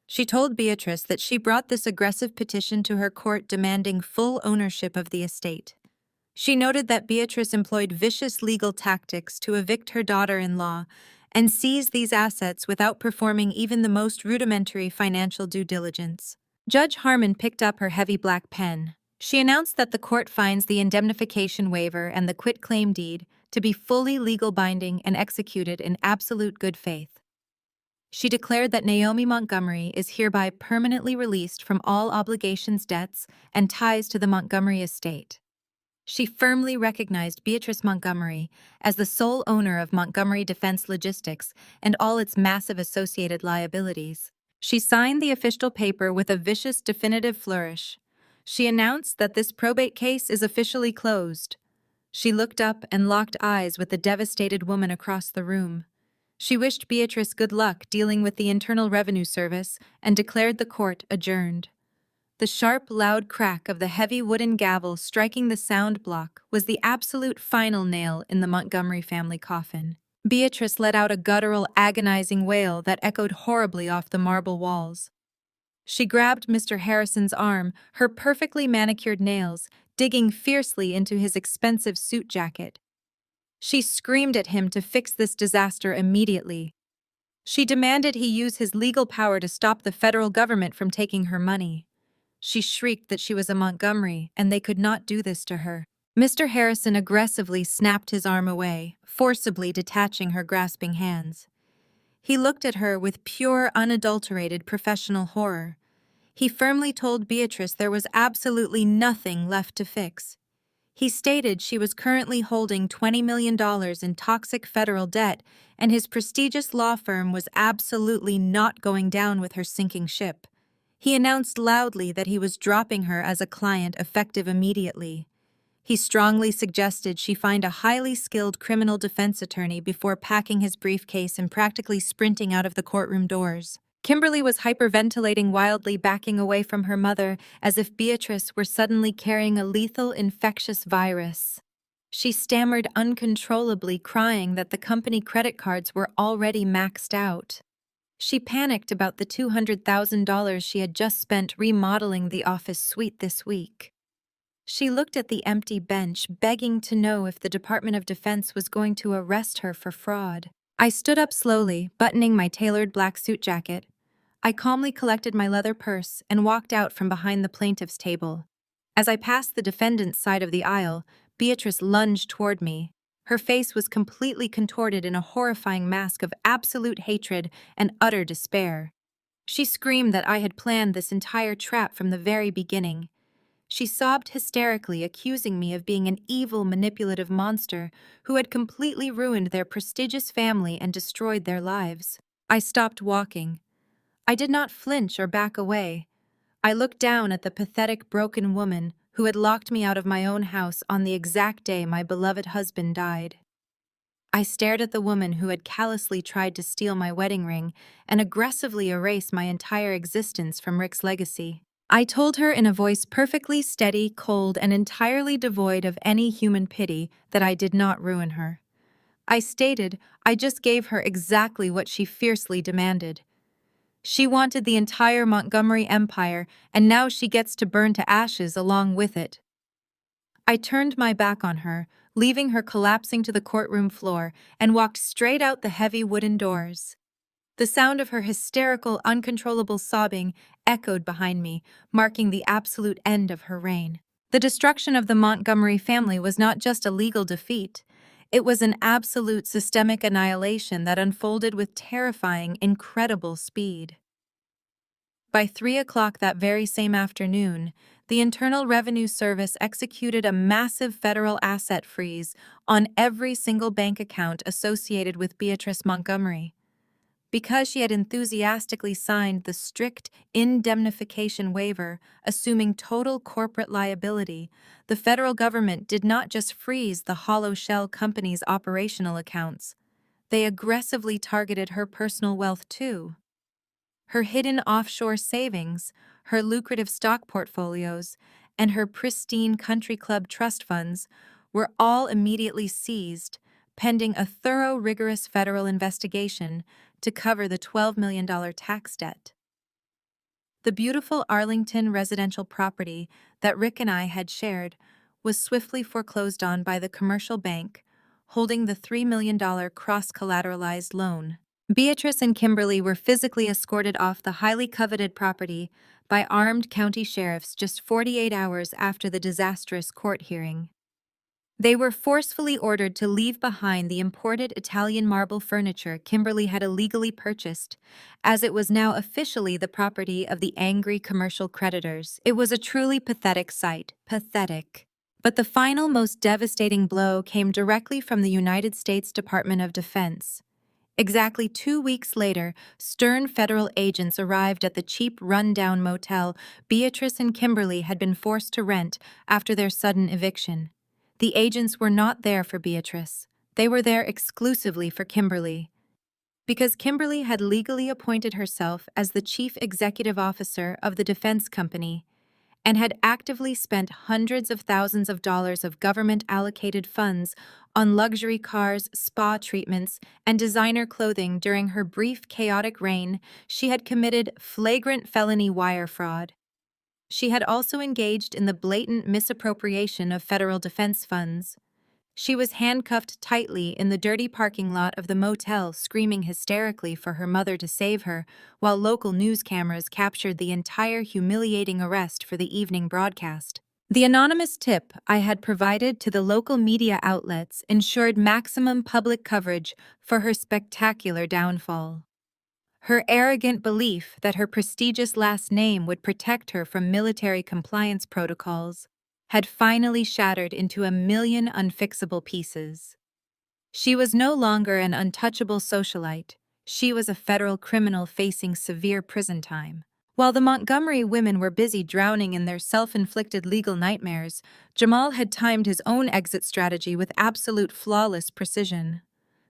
She told Beatrice that she brought this aggressive petition to her court demanding full ownership of the estate. She noted that Beatrice employed vicious legal tactics to evict her daughter-in-law and seize these assets without performing even the most rudimentary financial due diligence. Judge Harmon picked up her heavy black pen. She announced that the court finds the indemnification waiver and the quitclaim deed to be fully legal binding and executed in absolute good faith. She declared that Naomi Montgomery is hereby permanently released from all obligations, debts, and ties to the Montgomery estate. She firmly recognized Beatrice Montgomery as the sole owner of Montgomery Defense Logistics and all its massive associated liabilities. She signed the official paper with a vicious, definitive flourish. She announced that this probate case is officially closed. She looked up and locked eyes with the devastated woman across the room. She wished Beatrice good luck dealing with the Internal Revenue Service and declared the court adjourned. The sharp, loud crack of the heavy wooden gavel striking the sound block was the absolute final nail in the Montgomery family coffin. Beatrice let out a guttural, agonizing wail that echoed horribly off the marble walls. She grabbed Mr. Harrison's arm, her perfectly manicured nails digging fiercely into his expensive suit jacket. She screamed at him to fix this disaster immediately. She demanded he use his legal power to stop the federal government from taking her money. She shrieked that she was a Montgomery and they could not do this to her. Mr. Harrison aggressively snapped his arm away, forcibly detaching her grasping hands. He looked at her with pure, unadulterated professional horror. He firmly told Beatrice there was absolutely nothing left to fix. He stated she was currently holding $20 million in toxic federal debt, and his prestigious law firm was absolutely not going down with her sinking ship. He announced loudly that he was dropping her as a client effective immediately. He strongly suggested she find a highly skilled criminal defense attorney before packing his briefcase and practically sprinting out of the courtroom doors. Kimberly was hyperventilating wildly, backing away from her mother as if Beatrice were suddenly carrying a lethal infectious virus. She stammered uncontrollably, crying that the company credit cards were already maxed out. She panicked about the $200,000 she had just spent remodeling the office suite this week. She looked at the empty bench, begging to know if the Department of Defense was going to arrest her for fraud. I stood up slowly, buttoning my tailored black suit jacket. I calmly collected my leather purse and walked out from behind the plaintiff's table. As I passed the defendant's side of the aisle, Beatrice lunged toward me. Her face was completely contorted in a horrifying mask of absolute hatred and utter despair. She screamed that I had planned this entire trap from the very beginning. She sobbed hysterically, accusing me of being an evil, manipulative monster who had completely ruined their prestigious family and destroyed their lives. I stopped walking. I did not flinch or back away. I looked down at the pathetic, broken woman who had locked me out of my own house on the exact day my beloved husband died. I stared at the woman who had callously tried to steal my wedding ring and aggressively erase my entire existence from Rick's legacy. I told her in a voice perfectly steady, cold, and entirely devoid of any human pity that I did not ruin her. I stated I just gave her exactly what she fiercely demanded. She wanted the entire Montgomery empire, and now she gets to burn to ashes along with it. I turned my back on her, leaving her collapsing to the courtroom floor, and walked straight out the heavy wooden doors. The sound of her hysterical, uncontrollable sobbing echoed behind me, marking the absolute end of her reign. The destruction of the Montgomery family was not just a legal defeat. It was an absolute systemic annihilation that unfolded with terrifying, incredible speed. By 3 o'clock that very same afternoon, the Internal Revenue Service executed a massive federal asset freeze on every single bank account associated with Beatrice Montgomery. Because she had enthusiastically signed the strict indemnification waiver, assuming total corporate liability, the federal government did not just freeze the hollow shell company's operational accounts. They aggressively targeted her personal wealth too. Her hidden offshore savings, her lucrative stock portfolios, and her pristine country club trust funds were all immediately seized, pending a thorough, rigorous federal investigation to cover the $12 million tax debt. The beautiful Arlington residential property that Rick and I had shared was swiftly foreclosed on by the commercial bank, holding the $3 million cross-collateralized loan. Beatrice and Kimberly were physically escorted off the highly coveted property by armed county sheriffs just 48 hours after the disastrous court hearing. They were forcefully ordered to leave behind the imported Italian marble furniture Kimberly had illegally purchased, as it was now officially the property of the angry commercial creditors. It was a truly pathetic sight. Pathetic. But the final, most devastating blow came directly from the United States Department of Defense. Exactly 2 weeks later, stern federal agents arrived at the cheap, run-down motel Beatrice and Kimberly had been forced to rent after their sudden eviction. The agents were not there for Beatrice. They were there exclusively for Kimberly. Because Kimberly had legally appointed herself as the chief executive officer of the defense company and had actively spent hundreds of thousands of dollars of government-allocated funds on luxury cars, spa treatments, and designer clothing during her brief, chaotic reign, she had committed flagrant felony wire fraud. She had also engaged in the blatant misappropriation of federal defense funds. She was handcuffed tightly in the dirty parking lot of the motel, screaming hysterically for her mother to save her, while local news cameras captured the entire humiliating arrest for the evening broadcast. The anonymous tip I had provided to the local media outlets ensured maximum public coverage for her spectacular downfall. Her arrogant belief that her prestigious last name would protect her from military compliance protocols had finally shattered into a million unfixable pieces. She was no longer an untouchable socialite. She was a federal criminal facing severe prison time. While the Montgomery women were busy drowning in their self-inflicted legal nightmares, Jamal had timed his own exit strategy with absolute flawless precision.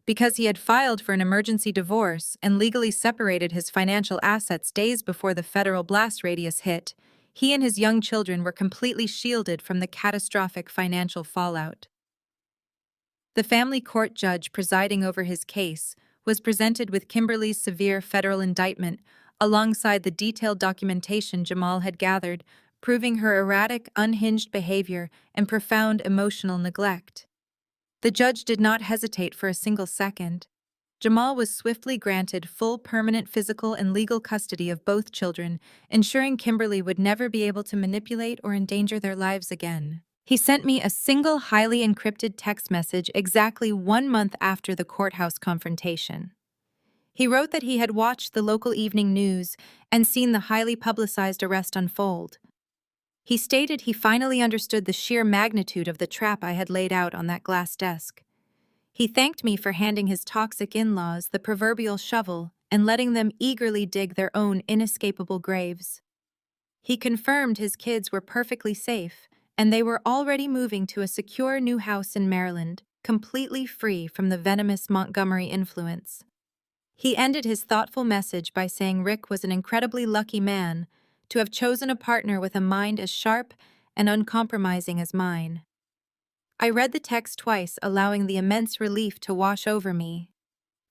Because he had filed for an emergency divorce and legally separated his financial assets days before the federal blast radius hit, he and his young children were completely shielded from the catastrophic financial fallout. The family court judge presiding over his case was presented with Kimberly's severe federal indictment alongside the detailed documentation Jamal had gathered, proving her erratic, unhinged behavior and profound emotional neglect. The judge did not hesitate for a single second. Jamal was swiftly granted full permanent physical and legal custody of both children, ensuring Kimberly would never be able to manipulate or endanger their lives again. He sent me a single highly encrypted text message exactly 1 month after the courthouse confrontation. He wrote that he had watched the local evening news and seen the highly publicized arrest unfold. He stated he finally understood the sheer magnitude of the trap I had laid out on that glass desk. He thanked me for handing his toxic in-laws the proverbial shovel and letting them eagerly dig their own inescapable graves. He confirmed his kids were perfectly safe, and they were already moving to a secure new house in Maryland, completely free from the venomous Montgomery influence. He ended his thoughtful message by saying Rick was an incredibly lucky man to have chosen a partner with a mind as sharp and uncompromising as mine. I read the text twice, allowing the immense relief to wash over me.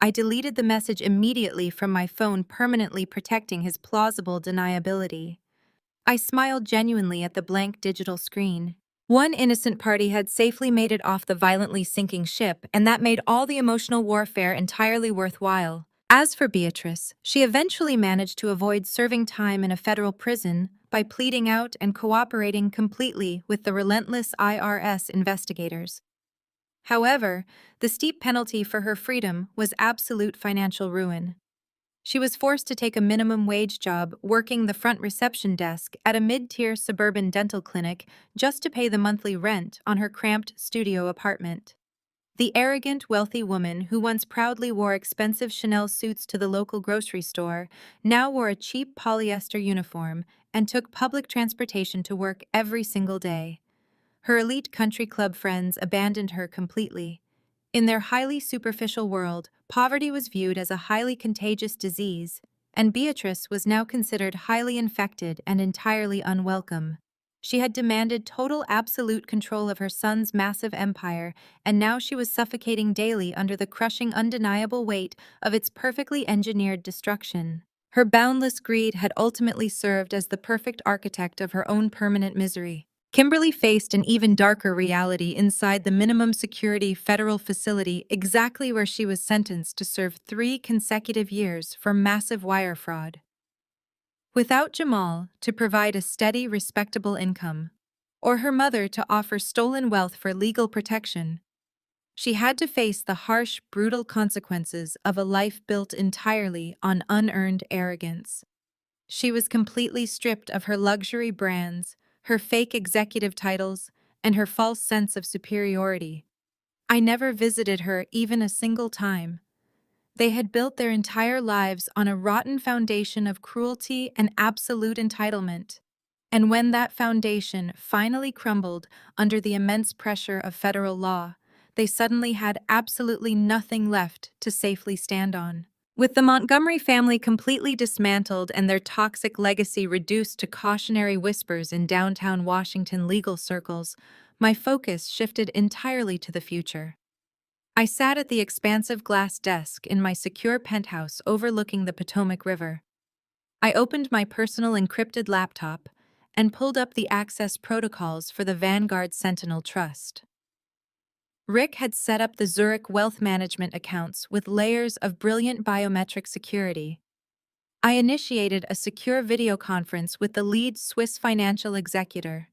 I deleted the message immediately from my phone, permanently protecting his plausible deniability. I smiled genuinely at the blank digital screen. One innocent party had safely made it off the violently sinking ship, and that made all the emotional warfare entirely worthwhile. As for Beatrice, she eventually managed to avoid serving time in a federal prison by pleading out and cooperating completely with the relentless IRS investigators. However, the steep penalty for her freedom was absolute financial ruin. She was forced to take a minimum wage job working the front reception desk at a mid-tier suburban dental clinic just to pay the monthly rent on her cramped studio apartment. The arrogant, wealthy woman who once proudly wore expensive Chanel suits to the local grocery store now wore a cheap polyester uniform and took public transportation to work every single day. Her elite country club friends abandoned her completely. In their highly superficial world, poverty was viewed as a highly contagious disease, and Beatrice was now considered highly infected and entirely unwelcome. She had demanded total absolute control of her son's massive empire, and now she was suffocating daily under the crushing undeniable weight of its perfectly engineered destruction. Her boundless greed had ultimately served as the perfect architect of her own permanent misery. Kimberly faced an even darker reality inside the minimum security federal facility, exactly where she was sentenced to serve 3 consecutive years for massive wire fraud. Without Jamal to provide a steady, respectable income, or her mother to offer stolen wealth for legal protection, she had to face the harsh, brutal consequences of a life built entirely on unearned arrogance. She was completely stripped of her luxury brands, her fake executive titles, and her false sense of superiority. I never visited her even a single time. They had built their entire lives on a rotten foundation of cruelty and absolute entitlement. And when that foundation finally crumbled under the immense pressure of federal law, they suddenly had absolutely nothing left to safely stand on. With the Montgomery family completely dismantled and their toxic legacy reduced to cautionary whispers in downtown Washington legal circles, my focus shifted entirely to the future. I sat at the expansive glass desk in my secure penthouse overlooking the Potomac River. I opened my personal encrypted laptop and pulled up the access protocols for the Vanguard Sentinel Trust. Rick had set up the Zurich wealth management accounts with layers of brilliant biometric security. I initiated a secure video conference with the lead Swiss financial executor.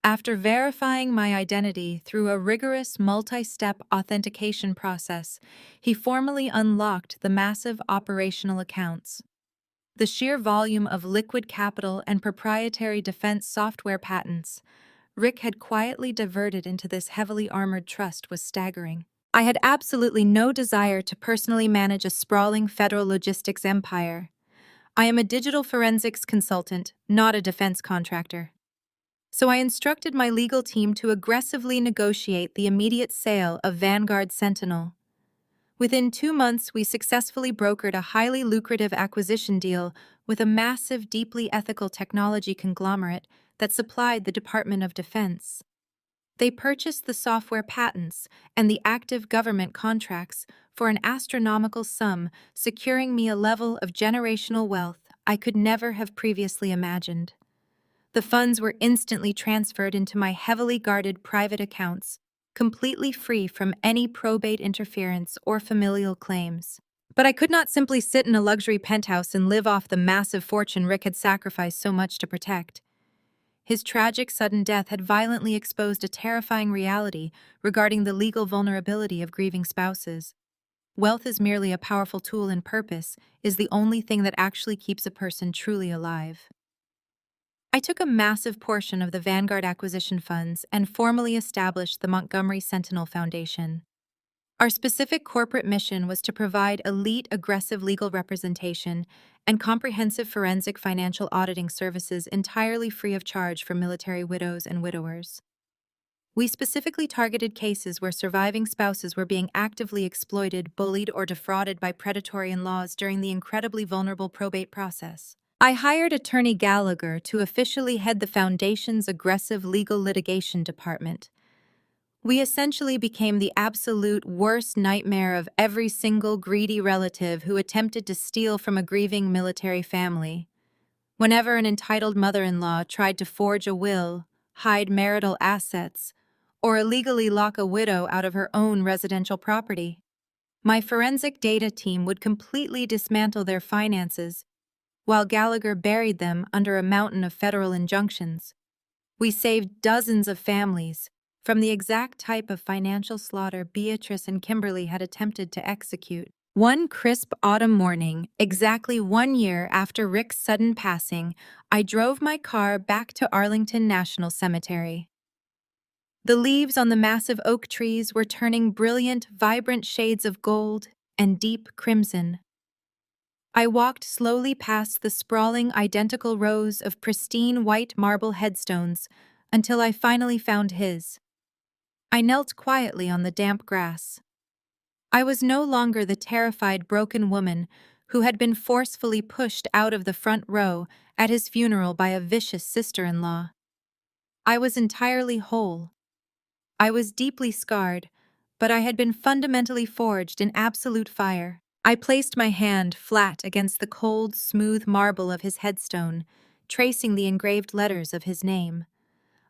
After verifying my identity through a rigorous multi-step authentication process, he formally unlocked the massive operational accounts. The sheer volume of liquid capital and proprietary defense software patents Rick had quietly diverted into this heavily armored trust was staggering. I had absolutely no desire to personally manage a sprawling federal logistics empire. I am a digital forensics consultant, not a defense contractor. So I instructed my legal team to aggressively negotiate the immediate sale of Vanguard Sentinel. Within 2 months, we successfully brokered a highly lucrative acquisition deal with a massive, deeply ethical technology conglomerate that supplied the Department of Defense. They purchased the software patents and the active government contracts for an astronomical sum, securing me a level of generational wealth I could never have previously imagined. The funds were instantly transferred into my heavily guarded private accounts, completely free from any probate interference or familial claims. But I could not simply sit in a luxury penthouse and live off the massive fortune Rick had sacrificed so much to protect. His tragic sudden death had violently exposed a terrifying reality regarding the legal vulnerability of grieving spouses. Wealth is merely a powerful tool, and purpose is the only thing that actually keeps a person truly alive. I took a massive portion of the Vanguard acquisition funds and formally established the Montgomery Sentinel Foundation. Our specific corporate mission was to provide elite, aggressive legal representation and comprehensive forensic financial auditing services entirely free of charge for military widows and widowers. We specifically targeted cases where surviving spouses were being actively exploited, bullied, or defrauded by predatory in-laws during the incredibly vulnerable probate process. I hired attorney Gallagher to officially head the Foundation's aggressive legal litigation department. We essentially became the absolute worst nightmare of every single greedy relative who attempted to steal from a grieving military family. Whenever an entitled mother-in-law tried to forge a will, hide marital assets, or illegally lock a widow out of her own residential property, my forensic data team would completely dismantle their finances, while Gallagher buried them under a mountain of federal injunctions. We saved dozens of families from the exact type of financial slaughter Beatrice and Kimberly had attempted to execute. One crisp autumn morning, exactly 1 year after Rick's sudden passing, I drove my car back to Arlington National Cemetery. The leaves on the massive oak trees were turning brilliant, vibrant shades of gold and deep crimson. I walked slowly past the sprawling, identical rows of pristine white marble headstones until I finally found his. I knelt quietly on the damp grass. I was no longer the terrified, broken woman who had been forcefully pushed out of the front row at his funeral by a vicious sister-in-law. I was entirely whole. I was deeply scarred, but I had been fundamentally forged in absolute fire. I placed my hand flat against the cold, smooth marble of his headstone, tracing the engraved letters of his name.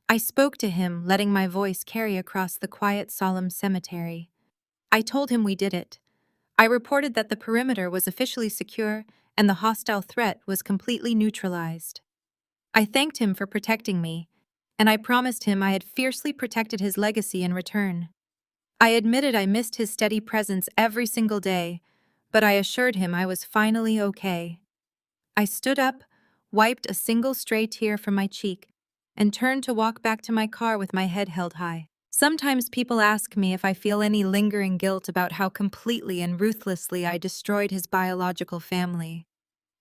I spoke to him, letting my voice carry across the quiet, solemn cemetery. I told him we did it. I reported that the perimeter was officially secure and the hostile threat was completely neutralized. I thanked him for protecting me, and I promised him I had fiercely protected his legacy in return. I admitted I missed his steady presence every single day, but I assured him I was finally okay. I stood up, wiped a single stray tear from my cheek, and turned to walk back to my car with my head held high. Sometimes people ask me if I feel any lingering guilt about how completely and ruthlessly I destroyed his biological family.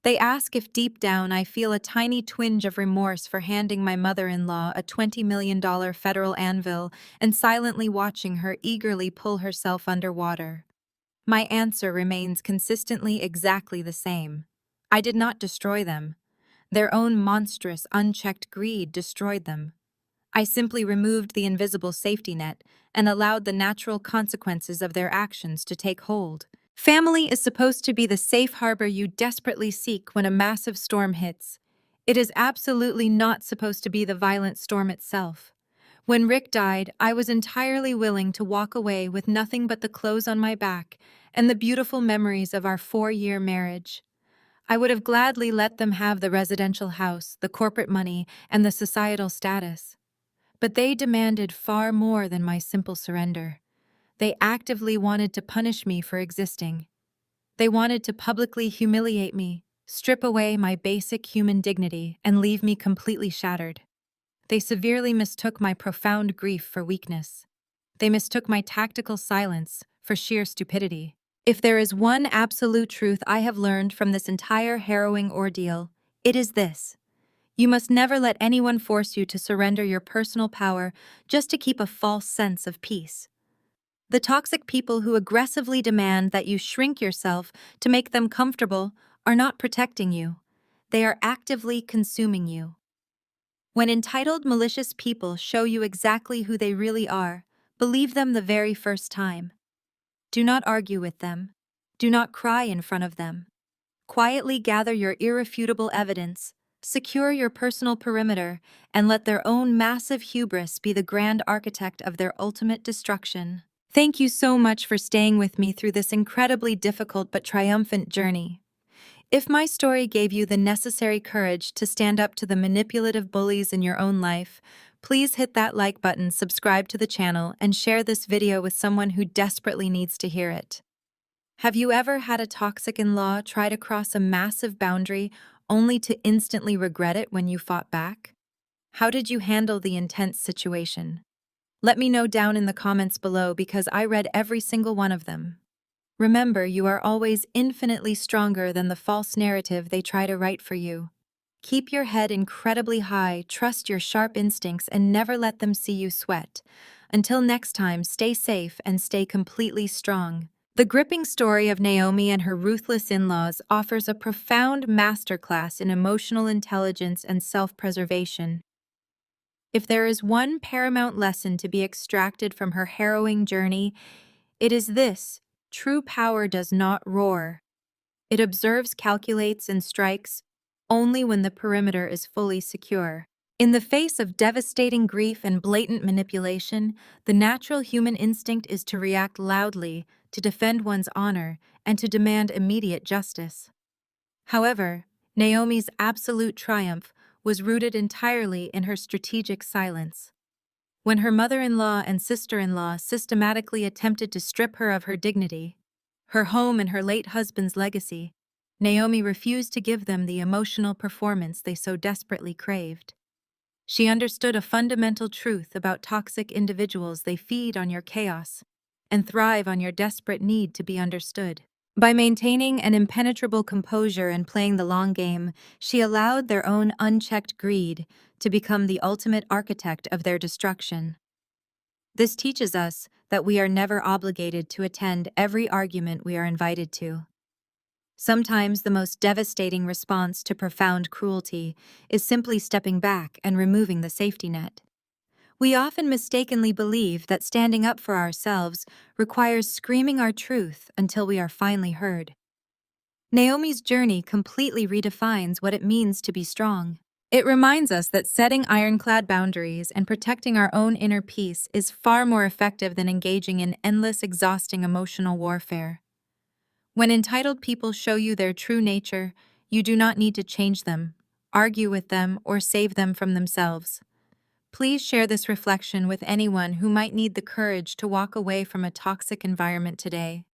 They ask if deep down I feel a tiny twinge of remorse for handing my mother-in-law a $20 million federal anvil and silently watching her eagerly pull herself underwater. My answer remains consistently exactly the same. I did not destroy them. Their own monstrous, unchecked greed destroyed them. I simply removed the invisible safety net and allowed the natural consequences of their actions to take hold. Family is supposed to be the safe harbor you desperately seek when a massive storm hits. It is absolutely not supposed to be the violent storm itself. When Rick died, I was entirely willing to walk away with nothing but the clothes on my back and the beautiful memories of our 4-year marriage. I would have gladly let them have the residential house, the corporate money, and the societal status. But they demanded far more than my simple surrender. They actively wanted to punish me for existing. They wanted to publicly humiliate me, strip away my basic human dignity, and leave me completely shattered. They severely mistook my profound grief for weakness. They mistook my tactical silence for sheer stupidity. If there is one absolute truth I have learned from this entire harrowing ordeal, it is this. You must never let anyone force you to surrender your personal power just to keep a false sense of peace. The toxic people who aggressively demand that you shrink yourself to make them comfortable are not protecting you. They are actively consuming you. When entitled, malicious people show you exactly who they really are, believe them the very first time. Do not argue with them. Do not cry in front of them. Quietly gather your irrefutable evidence, secure your personal perimeter, and let their own massive hubris be the grand architect of their ultimate destruction. Thank you so much for staying with me through this incredibly difficult but triumphant journey. If my story gave you the necessary courage to stand up to the manipulative bullies in your own life, please hit that like button, subscribe to the channel, and share this video with someone who desperately needs to hear it. Have you ever had a toxic in-law try to cross a massive boundary only to instantly regret it when you fought back? How did you handle the intense situation? Let me know down in the comments below because I read every single one of them. Remember, you are always infinitely stronger than the false narrative they try to write for you. Keep your head incredibly high, trust your sharp instincts, and never let them see you sweat. Until next time, stay safe and stay completely strong. The gripping story of Naomi and her ruthless in-laws offers a profound masterclass in emotional intelligence and self-preservation. If there is one paramount lesson to be extracted from her harrowing journey, it is this: true power does not roar. It observes, calculates, and strikes only when the perimeter is fully secure. In the face of devastating grief and blatant manipulation, the natural human instinct is to react loudly, to defend one's honor, and to demand immediate justice. However, Naomi's absolute triumph was rooted entirely in her strategic silence. When her mother-in-law and sister-in-law systematically attempted to strip her of her dignity, her home, and her late husband's legacy, Naomi refused to give them the emotional performance they so desperately craved. She understood a fundamental truth about toxic individuals: they feed on your chaos and thrive on your desperate need to be understood. By maintaining an impenetrable composure and playing the long game, she allowed their own unchecked greed to become the ultimate architect of their destruction. This teaches us that we are never obligated to attend every argument we are invited to. Sometimes the most devastating response to profound cruelty is simply stepping back and removing the safety net. We often mistakenly believe that standing up for ourselves requires screaming our truth until we are finally heard. Naomi's journey completely redefines what it means to be strong. It reminds us that setting ironclad boundaries and protecting our own inner peace is far more effective than engaging in endless, exhausting emotional warfare. When entitled people show you their true nature, you do not need to change them, argue with them, or save them from themselves. Please share this reflection with anyone who might need the courage to walk away from a toxic environment today.